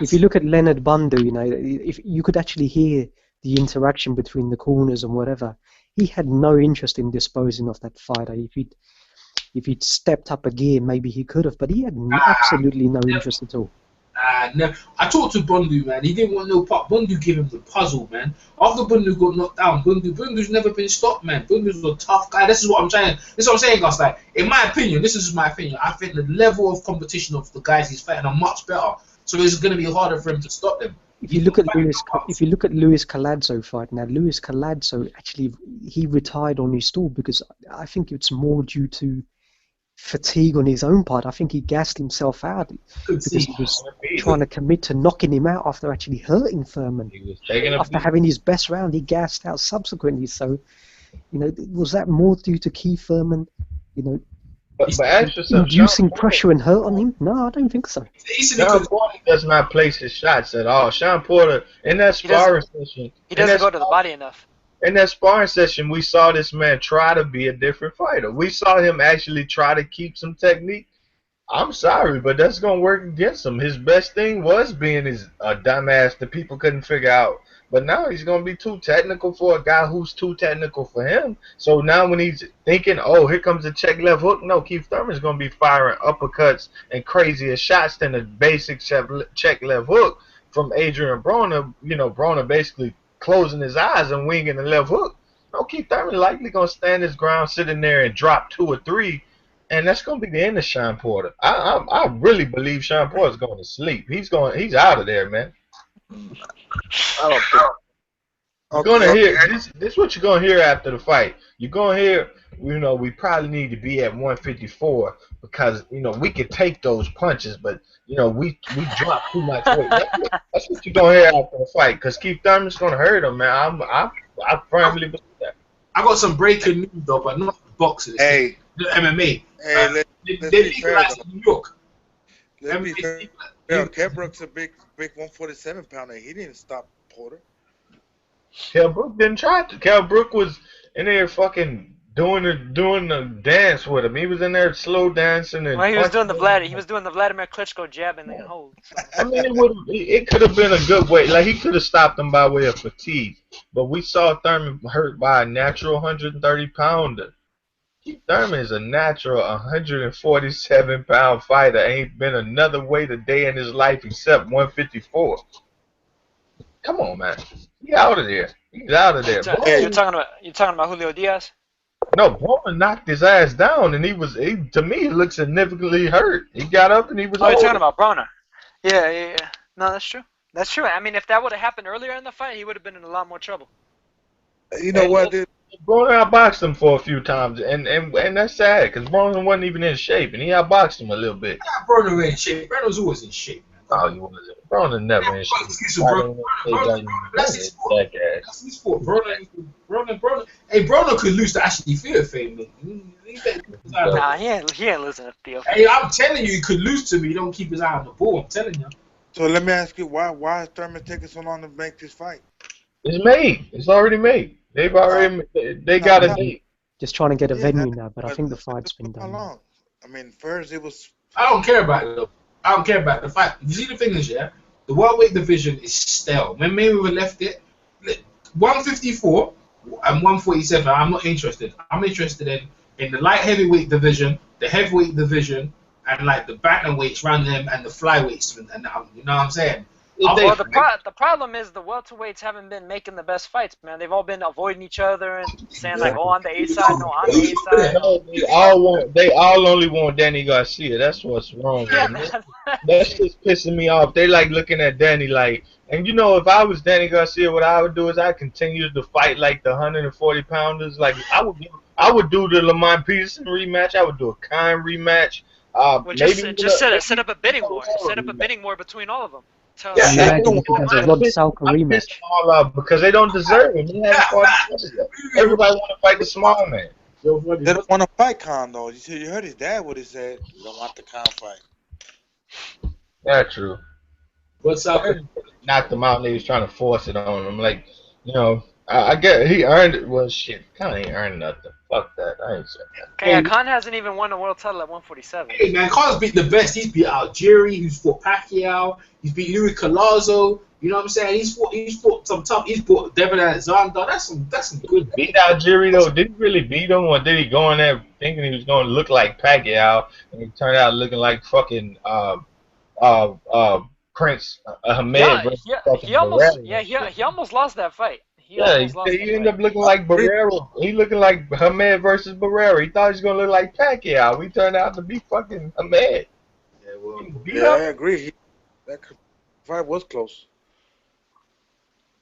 If you look at Leonard Bundu, if you could actually hear the interaction between the corners and whatever, he had no interest in disposing of that fighter. If he'd stepped up a gear, maybe he could have, but he had absolutely no interest at all. No. I talked to Bundu, man. He didn't want no part. Bundu gave him the puzzle, man. After Bundu got knocked down, Bundu's never been stopped, man. Bundu's a tough guy. This is what I'm saying, guys. Like, in my opinion, this is just my opinion. I think the level of competition of the guys he's fighting are much better. So it's going to be harder for him to stop them. If you look at Luis Collazo fight now, Luis Collazo actually he retired on his stall because I think it's more due to fatigue on his own part. I think he gassed himself out because he was trying to commit to knocking him out after actually hurting Thurman. After having his best round, he gassed out subsequently. So, was that more due to Keith Thurman, inducing pressure and hurt on him? No, I don't think so. Sean Porter does not place his shots at all. Sean Porter, in that sparring session... He doesn't go to the body enough. In that sparring session, we saw this man try to be a different fighter. We saw him actually try to keep some technique. I'm sorry, but that's going to work against him. His best thing was being a dumbass that people couldn't figure out. But now he's going to be too technical for a guy who's too technical for him. So now when he's thinking, oh, here comes a check left hook, no, Keith Thurman's going to be firing uppercuts and crazier shots than a basic check left hook from Adrian Broner. Broner basically closing his eyes and winging the left hook. No, Keith Thurman likely going to stand his ground, sit in there and drop 2 or 3. And that's going to be the end of Sean Porter. I really believe Sean Porter's going to sleep. He's out of there, man. I don't think. You're gonna Okay. hear this. This is what you're gonna hear after the fight. You're gonna hear, we probably need to be at 154 because we could take those punches, but we drop too much weight. That's what you're gonna hear after the fight because Keith Thurman's gonna hurt him, man. I firmly believe that. I got some breaking news though, but not boxing. It's Hey, the MMA. hey, They let's they be fair legalized though. in New York. Let's be MMA fair. legalized. Kell Brook's a big 147 pounder. He didn't stop Porter. Kell Brook didn't try to. Kell Brook was in there fucking doing the dance with him. He was in there slow dancing and. Well, he was doing punching. the Vladimir Klitschko jabbing and hold. So. I mean, it could have been a good way. Like he could have stopped him by way of fatigue, but we saw Thurman hurt by a natural 130-pounder. Keith Thurman is a natural 147-pound fighter. Ain't been another weight a day in his life except 154. Come on, man. He out of there. He's out of there. You're talking about Julio Diaz? No, Bowman knocked his ass down, and to me, he looked significantly hurt. He got up and he was. Oh, you're talking about Broner? Yeah. No, that's true. That's true. I mean, if that would have happened earlier in the fight, he would have been in a lot more trouble. You know what, dude? Broner outboxed him for a few times, and that's sad because Broner wasn't even in shape, and he outboxed him a little bit. Yeah, Broner in shape. Broner's always in shape, man. Oh, he wasn't. Broner never in shape. That's his fault. That's his fault. Broner. Hey, Broner could lose to Ashley Theophane, man. Nah, he ain't losing to Theo. Hey, I'm telling you, he could lose to me. Don't keep his eye on the ball. I'm telling you. So let me ask you, why is Thurman taking so long to make this fight? It's made. It's already made. They got a date. Just trying to get a venue now, but I think the fight's been How done. long? I mean, first it was. I don't care about it though. I don't care about the fight. You see, the thing is, yeah, the welterweight division is stale. When Mayweather left it, 154 and 147, I'm not interested. I'm interested in the light heavyweight division, the heavyweight division, and like the bantamweights around them and the flyweights. And you know what I'm saying? Well, the problem is the welterweights haven't been making the best fights, man. They've all been avoiding each other and saying like, "Oh, on the A side, no, on the A side." No, they all only want Danny Garcia. That's what's wrong. Yeah, Man. That's just pissing me off. They like looking at Danny like, and if I was Danny Garcia, what I would do is I continue to fight like the 140-pounders. Like I would do the Lamont Peterson rematch. I would do a Kine rematch. Well, just set up a bidding war. Set up a bidding war between all of them. There's a Rod Salka rematch. All up because they don't deserve it. Everybody want to fight the small man. They don't want to fight Khan though. You heard his dad what he said. You don't want the Khan fight. That's true. What's up? Knocked him out and he was trying to force it on him. Like, I get he earned it. Well, shit, Khan ain't earned nothing. Fuck that. I ain't saying that. Yeah, Khan hasn't even won a world title at 147. Hey man, Khan's beat the best. He's beat Algieri. He's fought Pacquiao. He's beat Louis Collazo. You know what I'm saying? He's fought some tough. He's fought Devin Alexander. That's some good. Beat Algieri though. Did he really beat him, or did he go in there thinking he was going to look like Pacquiao and he turned out looking like fucking Prince Ahmed? He almost lost that fight. He ended up looking like Barrera. He looking like Hamed versus Barrera. He thought he was gonna look like Pacquiao. He turned out to be fucking Hamed. Yeah, I agree. That fight was close.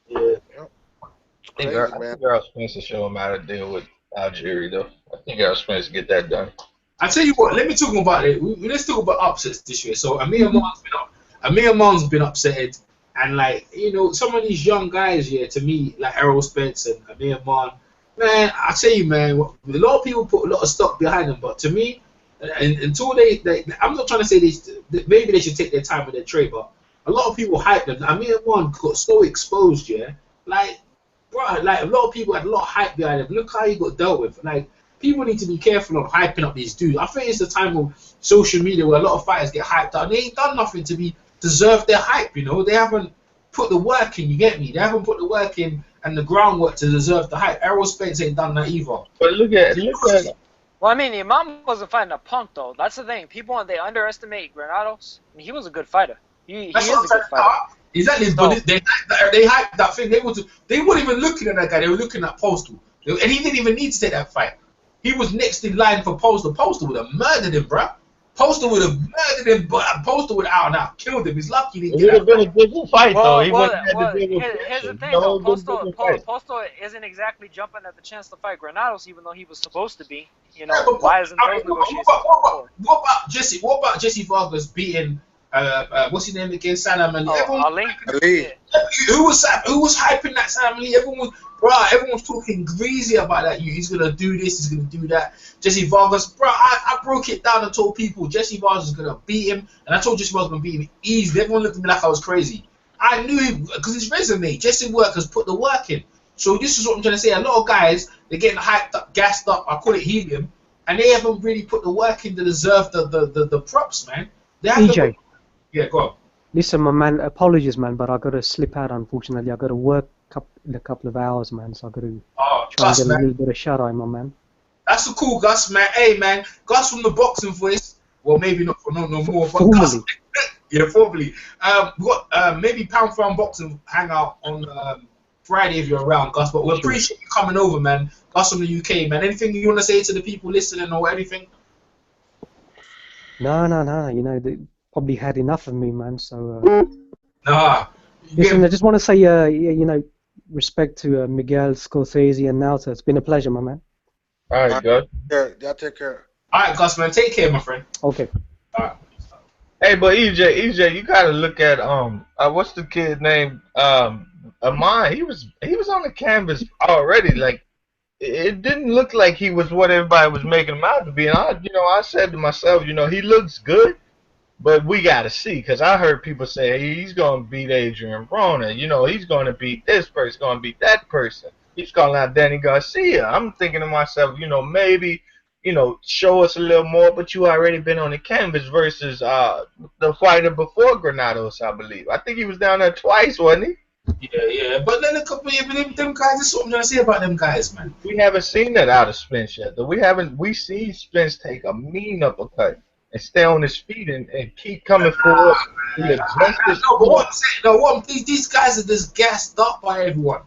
Yeah. I think Earl Spence will show him how to deal with Algieri though. I think Earl Spence get that done. I tell you what. Let me talk about it. Let's talk about upsets this year. So Amir Khan's been upsetted. And like, some of these young guys, to me, like Errol Spence and Amir Khan, man, I tell you, man, a lot of people put a lot of stock behind them, but to me, until they I'm not trying to say maybe they should take their time with their trade, but a lot of people hype them. Amir Khan got so exposed, like, bro, like a lot of people had a lot of hype behind him. Look how he got dealt with. Like, people need to be careful of hyping up these dudes. I think it's the time of social media where a lot of fighters get hyped up. They ain't done nothing to deserve their hype, They haven't put the work in, you get me? They haven't put the work in and the groundwork to deserve the hype. Errol Spence ain't done that either. But look at Well, I mean, Imam wasn't fighting a punk, though. That's the thing. People, they underestimate Granados. I mean, he was a good fighter. He is a good fighter. Exactly, but they hyped that thing. They weren't even looking at that guy. They were looking at Postal. And he didn't even need to take that fight. He was next in line for Postal. Postal would have murdered him, bruh. Poster would have murdered him, but Poster would have out and out killed him. He's lucky he It didn't would get have been a different fight though. He Well, wouldn't have had to deal with here's the pressure. thing No, though. it would have been a different fight. Posto isn't exactly jumping at the chance to fight Granados, even though he was supposed to be. You know, Yeah, but why isn't I those mean, negotiations what going forward? about Jesse? What about Jesse Vargas beating what's his name again? Sanam Ali. Oh, Ali? Ali. Yeah. Who was hyping that Sanam Ali? Everyone was talking greasy about that. He's gonna do this. He's gonna do that. Jesse Vargas, bro. I broke it down and told people Jesse Vargas is gonna beat him, and I told Jesse Vargas was gonna beat him easily. Everyone looked at me like I was crazy. I knew him because his resume, Jesse Workers put the work in. So this is what I'm trying to say. A lot of guys, they're getting hyped up, gassed up. I call it helium, and they haven't really put the work in to deserve the props, man. They have EJ, yeah, go on. listen, my man. Apologies, man, but I got to slip out. Unfortunately, I got to work in a couple of hours, man. So I got to Oh, try and Gus, get a man. little bit of shut eye, my man. That's a cool Gus, man. Hey, man, Gus from the boxing voice. Well, maybe not for no more, but Gus. Formally. Yeah, formally. We got maybe Pound for Pound Boxing hangout on Friday if you're around, Gus. But we Sure. appreciate you coming over, man. Gus from the UK, man. Anything you want to say to the people listening or anything? No. You know, they probably had enough of me, man. So Nah. listen, Yeah. I just want to say, you know, respect to Miguel Scorsese and Nauta. It's been a pleasure, my man. All right, good. Yeah, y'all take care. All right, Gus, man. Take care, my friend. Okay. All right. Hey, but EJ, you gotta look at what's the kid name? Amon. He was on the canvas already. Like it didn't look like he was what everybody was making him out to be. And I said to myself, he looks good, but we gotta see, because I heard people say hey, he's gonna beat Adrian Broner. He's gonna beat this person, gonna beat that person. He's calling out Danny Garcia. I'm thinking to myself, maybe. Show us a little more, but you already been on the canvas versus the fighter before Granados, I believe. I think he was down there twice, wasn't he? Yeah. But then a couple of them guys, this is what I'm trying to say about them guys, man. We haven't seen that out of Spence yet, though. We seen Spence take a mean uppercut and stay on his feet and keep coming forward. These guys are just gassed up by everyone.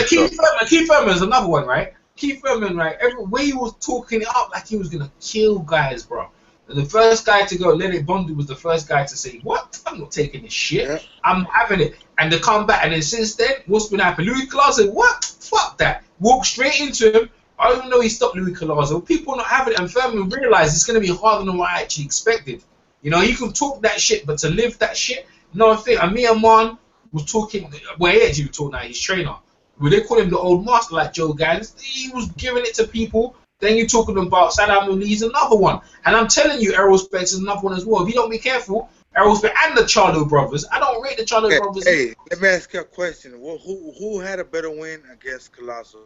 Keith Thurman's another one, right? Keith Thurman, right? Every way he was talking it up like he was gonna kill guys, bro. The first guy to go, Leonard Bondi was the first guy to say, "What? I'm not taking this shit. Yeah. I'm having it." And to come back, and then since then, what's been happening? Louis Collazo said, "What? Fuck that!" Walked straight into him. I don't know he stopped Louis Collazo. People not having it, and Thurman realized it's gonna be harder than what I actually expected. He can talk that shit, but to live that shit, no. I think Amir Aman was talking. Well, he actually was talking now. His trainer. Well, they call him the old master, like Joe Gans. He was giving it to people. Then you're talking about Saddam Ali's another one. And I'm telling you, Errol Spence is another one as well. If you don't be careful, Errol Spence and the Charlo brothers. I don't rate the Charlo brothers. Hey, let me ask you a question. Well, who had a better win against Colasso?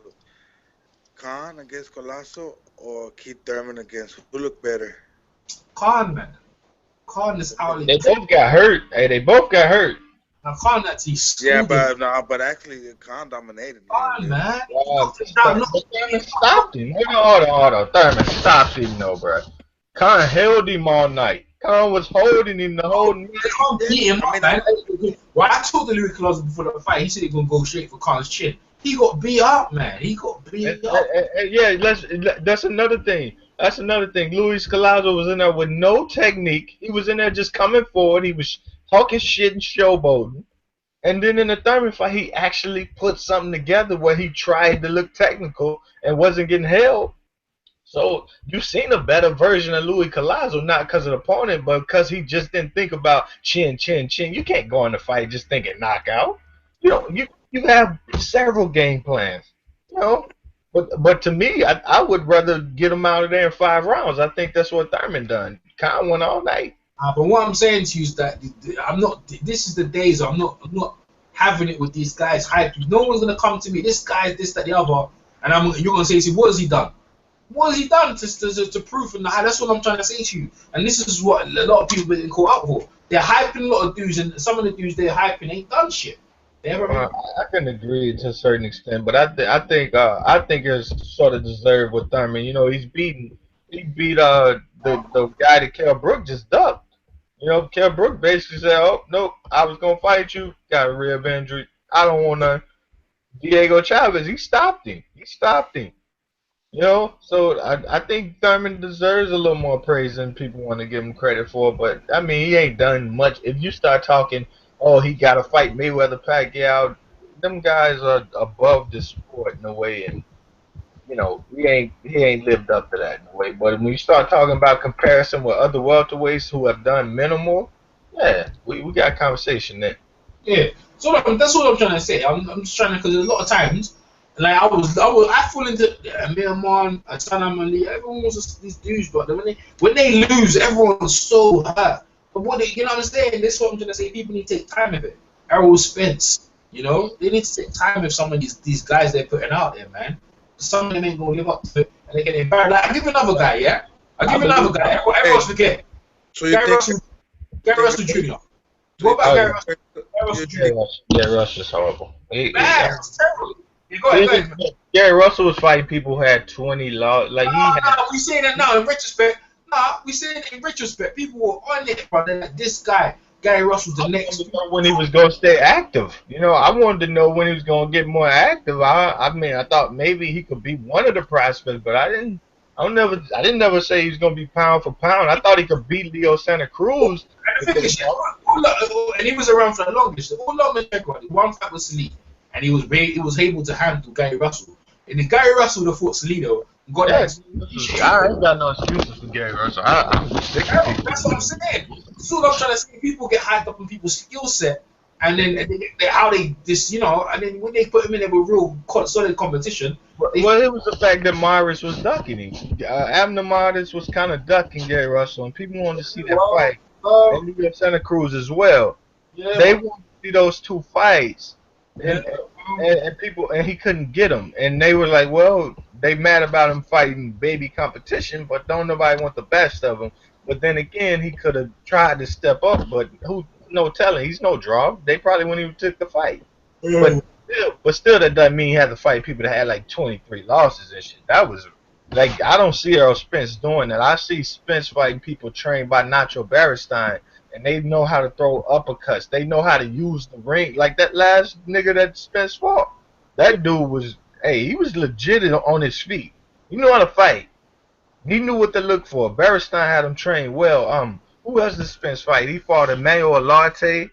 Khan against Colasso or Keith Thurman against who looked better? Khan, man. Khan is out. They both got hurt. Hey, they both got hurt. Now, Khan actually Yeah, screwed him. but actually Khan dominated. Khan, man. Thurman stopped him. Hold on. Thurman stopped him, no, bro. Khan held him all night. Khan was holding him the whole night. Khan beat him up, man. Well, I told the Louis Collazo before the fight, he said he was going to go straight for Khan's chin. He got beat up, man. He got beat up. Yeah, that's another thing. Luis Collazo was in there with no technique. He was in there just coming forward. He was talking shit and showboating. And then in the Thurman fight, he actually put something together where he tried to look technical and wasn't getting held. So you've seen a better version of Luis Collazo, not because of the opponent, but because he just didn't think about chin. You can't go in the fight just thinking knockout. You have several game plans, But to me, I would rather get him out of there in 5 rounds. I think that's what Thurman done. Khan went all night. But what I'm saying to you is that I'm not. This is the days. I'm not having it with these guys hype. No one's gonna come to me. This guy, this, that, the other, and you're gonna say, "What has he done? What has he done to prove?" And that's what I'm trying to say to you. And this is what a lot of people have been caught up for. They're hyping a lot of dudes, and some of the dudes they're hyping ain't done shit. I can agree to a certain extent, but I think it's sort of deserved with Thurman. He beat the guy that Kell Brook just ducked. Kell Brook basically said, "Oh nope, I was gonna fight you. Got a rib injury. I don't want to." Diego Chavez, he stopped him. You know, so I think Thurman deserves a little more praise than people want to give him credit for. But I mean, he ain't done much. If you start talking, oh, he got to fight Mayweather, Pacquiao, them guys are above the sport in a way, and you know, he ain't lived up to that in a way. But when you start talking about comparison with other welterweights who have done minimal, yeah, we got a conversation there. Yeah. So that's what I'm trying to say. I'm just trying to, because a lot of times, like I fall into Miramon, Asana Mali, everyone was just these dudes, but when they lose, everyone's so hurt. But what they, you know what I'm saying? This is what I'm trying to say. People need to take time with it. Errol Spence, you know, they need to take time with some of these guys they're putting out there, man. Some of them ain't gonna live up to it, and they get embarrassed. Like, I'll give you another guy, yeah. I'll give you another guy. Everyone's forget. So you Gary think Russell, Gary Russell Jr. What about Gary Russell? Gary Russell Jr. Yeah, Russell's horrible. Man, it's terrible. Yeah, go ahead. Gary Russell was fighting people who had 20 laws. Like We saying that now in retrospect. We saying it in retrospect. People were on it, bro. They're like, this guy, Gary Russell's the next. When he was gonna stay active, you know, I wanted to know when he was gonna get more active. I mean, I thought maybe he could be one of the prospects, but I didn't never say he was gonna be pound for pound. I thought he could beat Leo Santa Cruz. And he was around for the longest. The longest record. One fight was Salido, and he was able to handle Gary Russell. And if Gary Russell would have fought Salido, got that. I ain't got no excuses for Gary Russell. That's what I'm saying. That's what I'm trying to say. People get hyped up on people's skill set, and then how they just, you know, and then when they put him in there with real solid competition. Well, it was the fact that Morris was ducking him. Abner Morris was kind of ducking Gary Russell, and people wanted to see that fight. And Leo Santa Cruz as well. Yeah, they wanted to see those two fights, and people, and he couldn't get them, and they were like, well, they mad about him fighting baby competition, but don't nobody want the best of him. But then again, he could have tried to step up, but who no telling? He's no draw. They probably wouldn't even took the fight. But still, that doesn't mean he had to fight people that had like 23 losses and shit. That was like, I don't see Errol Spence doing that. I see Spence fighting people trained by Nacho Beristain, and they know how to throw uppercuts. They know how to use the ring. Like that last nigga that Spence fought. That dude was, he was legit on his feet. He knew how to fight. He knew what to look for. Beristain had him trained well. Who else did Spence fight? He fought Emmanuel Alarte.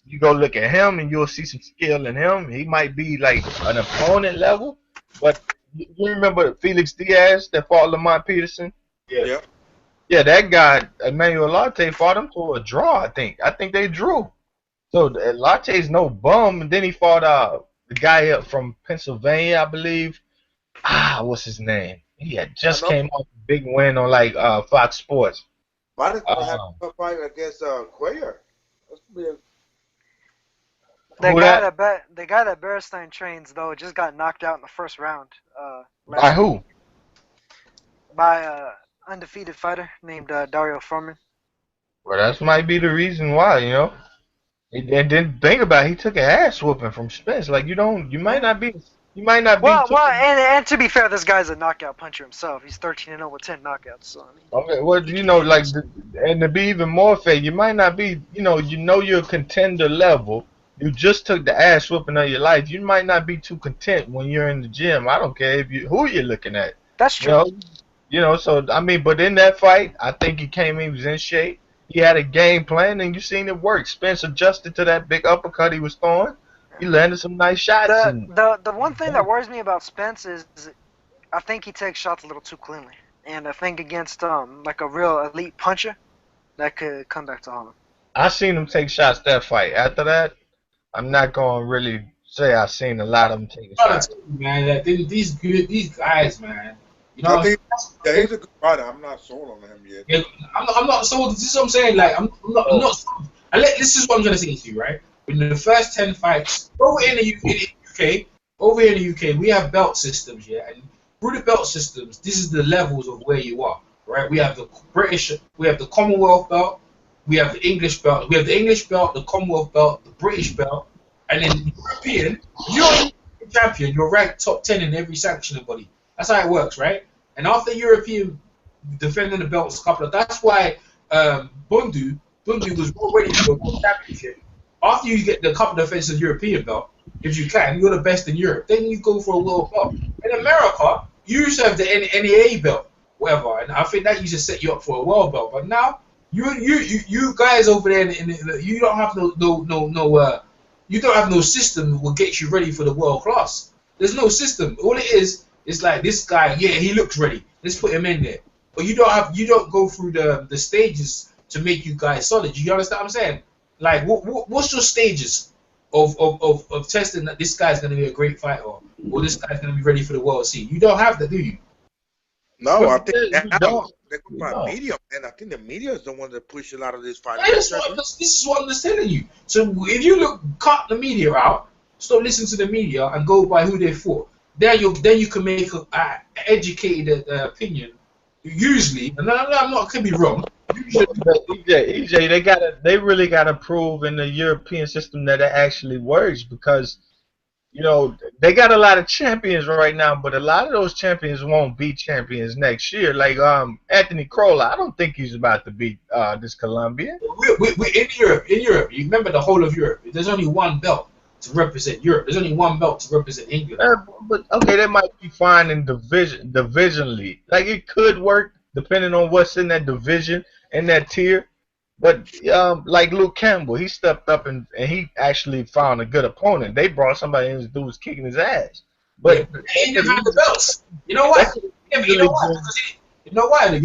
You go look at him and you'll see some skill in him. He might be like an opponent level, but you remember Felix Diaz that fought Lamont Peterson? Yeah. Yeah, that guy, Emmanuel Latte, fought him to a draw, I think. I think they drew. So Latte's no bum. And then he fought the guy up from Pennsylvania, I believe. What's his name? He had just came off a big win on like Fox Sports. Why did they have a fight against Cuellar? The guy that Beristain trains though just got knocked out in the first round. By who? By a undefeated fighter named Dario Furman. Well, that might be the reason why, you know. And then think about it, he took an ass whooping from Spence. Like you might not be. And to be fair, this guy's a knockout puncher himself. He's 13-0 with 10 knockouts. So, I mean, okay, well, you know, like, and to be even more fair, you might not be, you know you're a contender level. You just took the ass whooping of your life. You might not be too content when you're in the gym. I don't care who you're looking at. That's true. You know, so I mean, but in that fight, I think he was in shape. He had a game plan, and you seen it work. Spence adjusted to that big uppercut he was throwing. He landed some nice shots. The one thing that worries me about Spence is I think he takes shots a little too cleanly. And I think against like a real elite puncher, that could come back to haunt him. I seen him take shots that fight. After that, I'm not going to really say I've seen a lot of them taking shots. Man, that these guys, man. You know, he's a good fighter. I'm not sold on him yet. Yeah, I'm not sold. This is what I'm saying. Like, I'm not sold. This is what I'm going to say to you, right? In the first 10 fights, over in the UK, we have belt systems, yeah, and through the belt systems, this is the levels of where you are, right? We have the British, we have the Commonwealth belt, we have the English belt, the Commonwealth belt, the British belt, and then European. If you're a champion, you're ranked top 10 in every sanctioning body. That's how it works, right? And after European defending the belts, that's why Bundu was already for the world championship. After you get the couple of defenses European belt, if you can. You're the best in Europe. Then you go for a world belt. In America, you used to have the NEA belt, whatever, and I think that used to set you up for a world belt. But now you guys over there, you don't have you don't have no system that will get you ready for the world class. There's no system. All it is like this guy. Yeah, he looks ready. Let's put him in there. But you don't go through the stages to make you guys solid. You understand what I'm saying? Like, what's your stages of testing that this guy's going to be a great fighter or this guy's going to be ready for the world scene? You don't have that, do you? No, I think now they're going No. by media, and I think the media is the one that push a lot of this fight. This is what I'm just telling you. So if you cut the media out, stop listening to the media, and go by who they fought, then you can make an educated opinion. Usually, and I'm not, could be wrong. Usually, EJ, they really gotta prove in the European system that it actually works, because you know they got a lot of champions right now, but a lot of those champions won't be champions next year. Like Anthony Crolla, I don't think he's about to beat this Colombian. we're in Europe. You remember the whole of Europe. There's only one belt to represent Europe. There's only one belt to represent England. But okay, they might be fine in divisionally. Like it could work depending on what's in that division and that tier. But like Luke Campbell, he stepped up and he actually found a good opponent. They brought somebody in, this dude was kicking his ass. But he didn't have the belts. You know why? You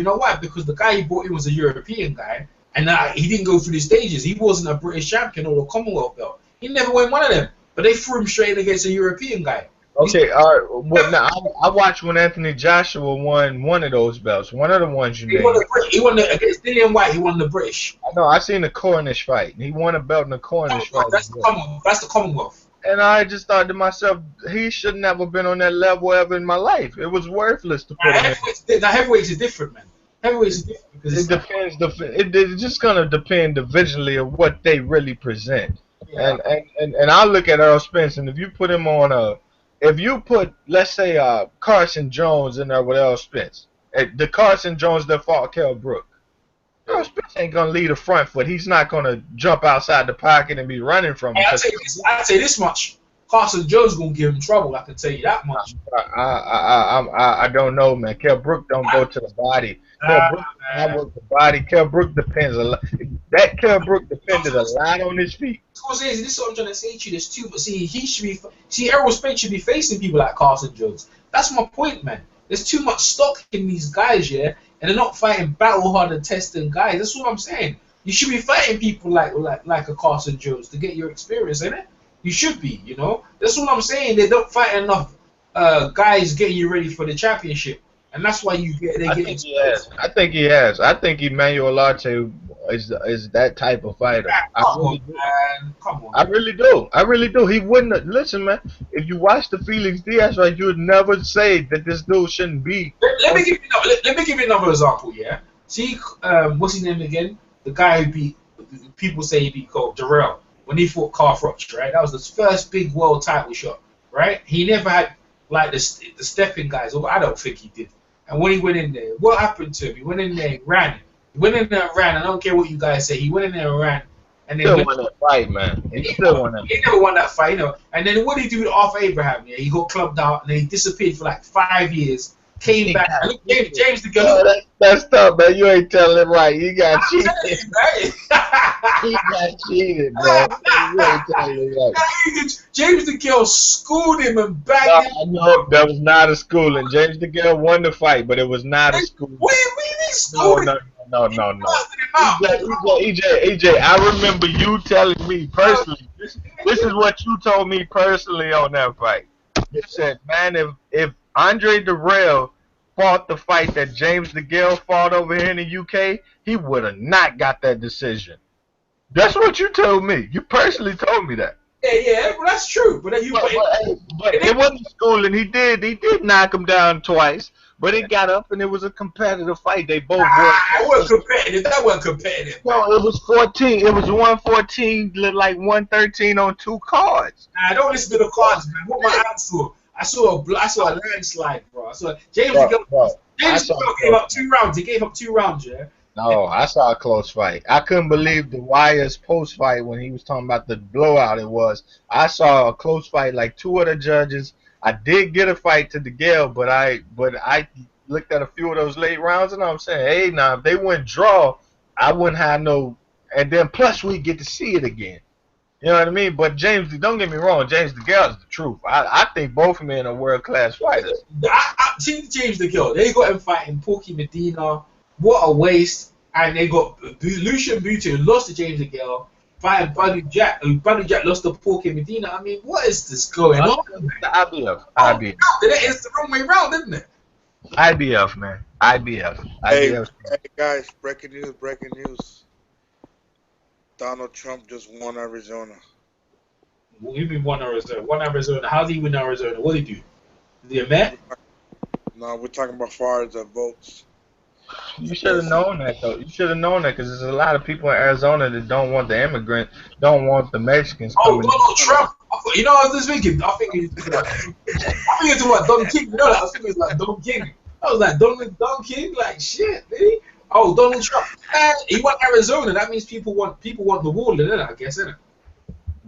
know why? Because the guy he brought in was a European guy, and he didn't go through the stages. He wasn't a British champion or a Commonwealth belt. He never won one of them. But they threw him straight against a European guy. Okay, all right. Well, now I watched when Anthony Joshua won one of those belts, one of the ones you named. He won against Dillian White. He won the British. I know. I seen the Cornish fight. He won a belt in the Cornish fight. That's the Commonwealth. And I just thought to myself, he should never been on that level ever in my life. It was worthless to put him in. Now heavyweights is different, man. Heavyweights is different because it depends. It's just gonna depend divisionally of what they really present. Yeah. And I look at Earl Spence, and if you put him on if you put, let's say, Carson Jones in there with Earl Spence, the Carson Jones that fought Kell Brook, Earl Spence ain't gonna lead a front foot. He's not gonna jump outside the pocket and be running from him. I'll say this much: Carson Jones gonna give him trouble. I can tell you that much. I don't know, man. Kell Brook don't go to the body. Kell Brook work the body. Kell Brook depends a lot. That Kell Brook depended a lot on his feet. This is what I'm trying to say to you. There's two, but Errol Spence should be facing people like Carson Jones. That's my point, man. There's too much stock in these guys, yeah, and they're not fighting battle-hardened, testing guys. That's what I'm saying. You should be fighting people like a Carson Jones to get your experience, innit? You should be, you know. That's what I'm saying. They don't fight enough guys getting you ready for the championship, and that's why I think he has. I think Emmanuel Arte is that type of fighter. Come on. I really do. He wouldn't have, listen, man. If you watch the Felix Diaz fight, you would never say that this dude shouldn't be. Let me give you another example. Yeah. See, what's his name again? The guy who people say he beat Jarrell when he fought Carl Froch, right? That was his first big world title shot, right? He never had like the stepping guys. Or I don't think he did. And when he went in there, what happened to him? He went in there and ran. He went in there and ran. I don't care what you guys say. He went in there and ran. And then still won that fight, man. He still won that. He never won that fight, you know. And then what did he do with Arthur Abraham? Yeah, he got clubbed out and then he disappeared for like 5 years. Came back. And look, James the girl. That's tough, man. You ain't telling it right. You got cheated. He got cheated, bro. You ain't telling it right. James the girl schooled him and bagged him. No, that was not a schooling. James the girl won the fight, but it was not a schooling. What do you mean he schooled him? No. EJ, I remember you telling me personally. This is what you told me personally on that fight. You said, man, if Andre Durrell fought the fight that James DeGale fought over here in the UK, he would have not got that decision. That's what you told me. You personally told me that. Yeah, well, that's true. But it wasn't schooling. He did knock him down twice. But it got up and it was a competitive fight. They both were. It wasn't competitive. That wasn't competitive. No, it was 14. It was 114, like 113 on 2 cards. I don't listen to the cards, man. What my eyes saw? I saw a landslide, bro. I saw James DeGale gave up 2 rounds. He gave up 2 rounds, yeah. No, I saw a close fight. I couldn't believe the Wire's post fight when he was talking about the blowout it was. I saw a close fight like two of the judges. I did get a fight to the Gale, but I looked at a few of those late rounds and I'm saying, hey, now if they went draw, I wouldn't have no. And then plus we get to see it again. You know what I mean? But James, don't get me wrong, James DeGale is the truth. I think both men are world class fighters. I see James the Girl. They got him fighting Porky Medina. What a waste. And they got Lucian Bute, who lost to James the Girl, fighting Buddy Jack. Buddy Jack lost to Porky Medina. I mean, what is this going on? The IBF. It's the wrong way round, isn't it? IBF, man. IBF. Hey, guys, breaking news. Donald Trump just won Arizona. What do you mean won Arizona? Won Arizona. How did he win Arizona? What did he do? Did he met? No, we're talking about far as the votes. You should have known that, though. You should have known that because there's a lot of people in Arizona that don't want the immigrants, don't want the Mexicans Oh, coming. Donald Trump. You know, I was just thinking. I think it's what Don King. You know that? I was thinking it's like Don King. I was like Don King. Like shit, really? Oh, Donald Trump. He won Arizona. That means people want the wall, isn't it? I guess, isn't it?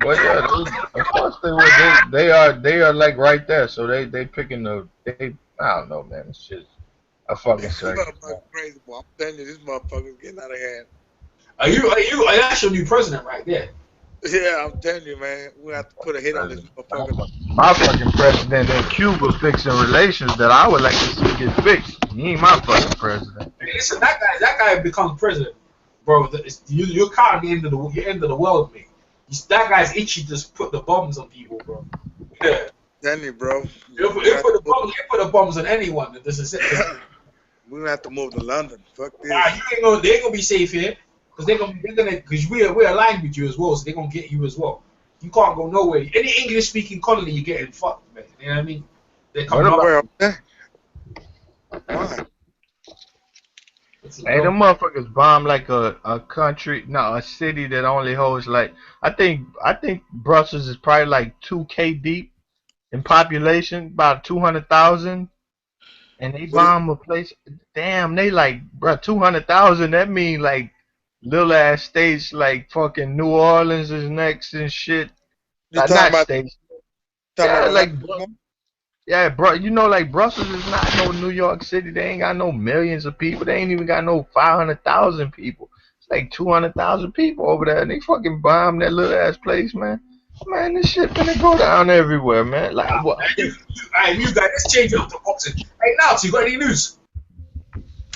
Well, yeah, of course they would. They are like right there. So they picking the. I don't know, man. It's just a fucking circus. Crazy, boy. I'm telling you, this motherfucker's getting out of hand. That's your new president right there. Yeah, I'm telling you, man. We have to put a hit on this motherfucker. My fucking president in Cuba fixing relations that I would like to see get fixed. He ain't my fucking president. Hey, listen, that guy becomes president, bro. You're kind of the end of the world, man. That guy's itchy. Just put the bombs on people, bro. Yeah. Tell you, bro. He'll put the bombs on anyone. This is it. We're gonna have to move to London. Fuck this. Nah, they ain't gonna be safe here because we're aligned with you as well, so they're gonna get you as well. You can't go nowhere. Any English speaking colony, you're getting fucked, man. You know what I mean? They're coming up. Why? Hey, them motherfuckers bomb like a country, no, a city that only holds like I think Brussels is probably like 2K deep in population, about 200,000, and they bomb a place. Damn, they like, bro, 200,000. That mean like little ass states like fucking New Orleans is next and shit. Not states. Yeah, like. Yeah, bro, you know, like Brussels is not no New York City. They ain't got no millions of people. They ain't even got no 500,000 people. It's like 200,000 people over there, and they fucking bomb that little ass place, man. Man, this shit finna go down everywhere, man. Like, what? You guys, let's change it up to boxing. Hey, now, you got any news?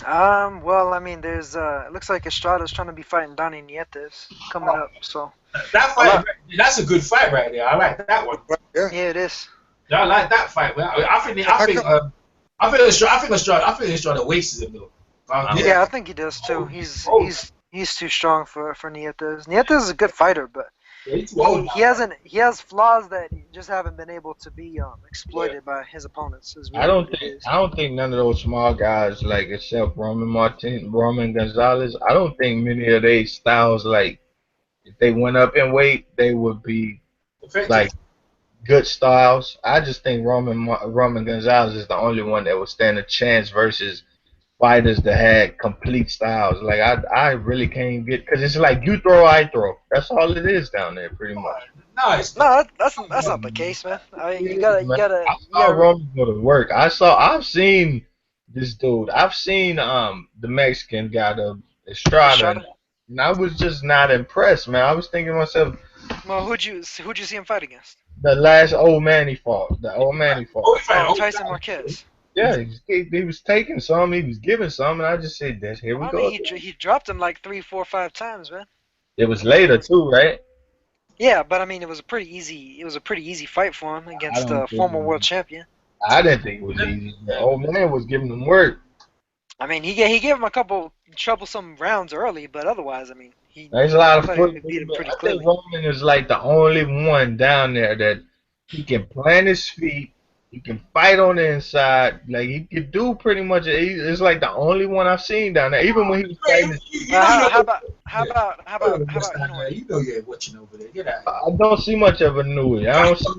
Well, I mean, there's it looks like Estrada's trying to be fighting Donny Nietes coming up, so. That fight, that's a good fight right there. I like that one. Yeah, it is. Yeah, I like that fight. I think Estrada wastes him though. Yeah, I think he does too. He's too strong for Nietes. Nietes is a good fighter, but he has flaws that just haven't been able to be exploited by his opponents. I don't think none of those small guys, like except Roman Gonzalez, I don't think many of their styles, like if they went up in weight, they would be like good styles. I just think Roman Gonzalez is the only one that would stand a chance versus fighters that had complete styles. Like I really can't get, because it's like you throw, I throw. That's all it is down there, pretty much. That's not the case, man. I mean, you gotta. I saw Roman go to work. I've seen this dude. I've seen the Mexican guy, the Estrada, and I was just not impressed, man. I was thinking to myself, well, who'd you see him fight against? The last old man he fought. Oh, Tyson Marquez. Yeah, he was taking some, he was giving some, and I just said, here we go. He dropped him like 3, 4, 5 times, man. It was later too, right? Yeah, but I mean, it was a pretty easy fight for him against a former world champion. I didn't think it was easy. The old man was giving him work. I mean, he gave him a couple troublesome rounds early, but otherwise, I mean, there's a lot of foot. I think Roman is like the only one down there that he can plant his feet. He can fight on the inside. Like he could do pretty much. It's like the only one I've seen down there. Even when he was fighting. How about you know you're watching over there. Get out. I don't see much of a Nui. I don't see.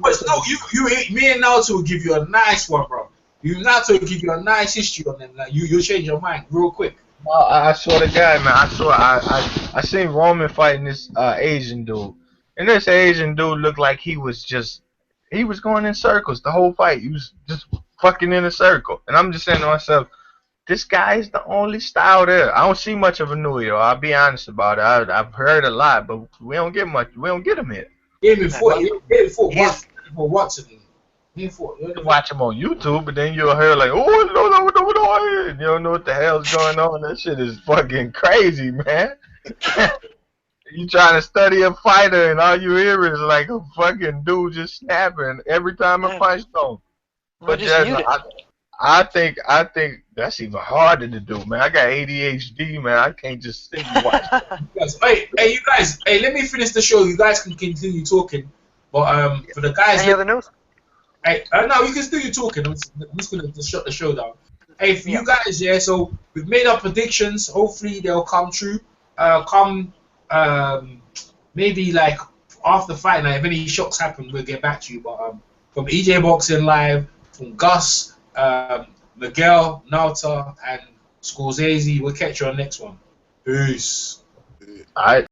Me and Naruto will give you a nice one, bro. Naruto will give you a nice history on them. Like you'll change your mind real quick. Well, I swear to God, man. I seen Roman fighting this Asian dude, and this Asian dude looked like he was going in circles the whole fight. He was just fucking in a circle, and I'm just saying to myself, this guy is the only style there. I don't see much of a new yo. I'll be honest about it. I've heard a lot, but we don't get much. We don't get him here. He ain't been fought. He- He ain't fought he's- Watson. He ain't fought. You can watch him on YouTube, but then you'll hear like, oh no, and you don't know what the hell's going on. That shit is fucking crazy, man. You trying to study a fighter, and all you hear is like a fucking dude just snapping every time a Yeah. punch goes. Well, But just mute Jasmine, it. I think that's even harder to do, man. I got ADHD, man. I can't just sit and watch. Yes. Hey, you guys. Hey, let me finish the show. You guys can continue talking. But for the guys, Any other news? hey, no, you can still you talking. I'm just gonna just shut the show down. Hey, for you guys, yeah. So we've made our predictions. Hopefully they'll come true. Maybe like after fight night, if any shocks happen, we'll get back to you. But from EJ Boxing Live, from Gus, Miguel, Nauta, and Scorsese, we'll catch you on the next one. Peace. All right.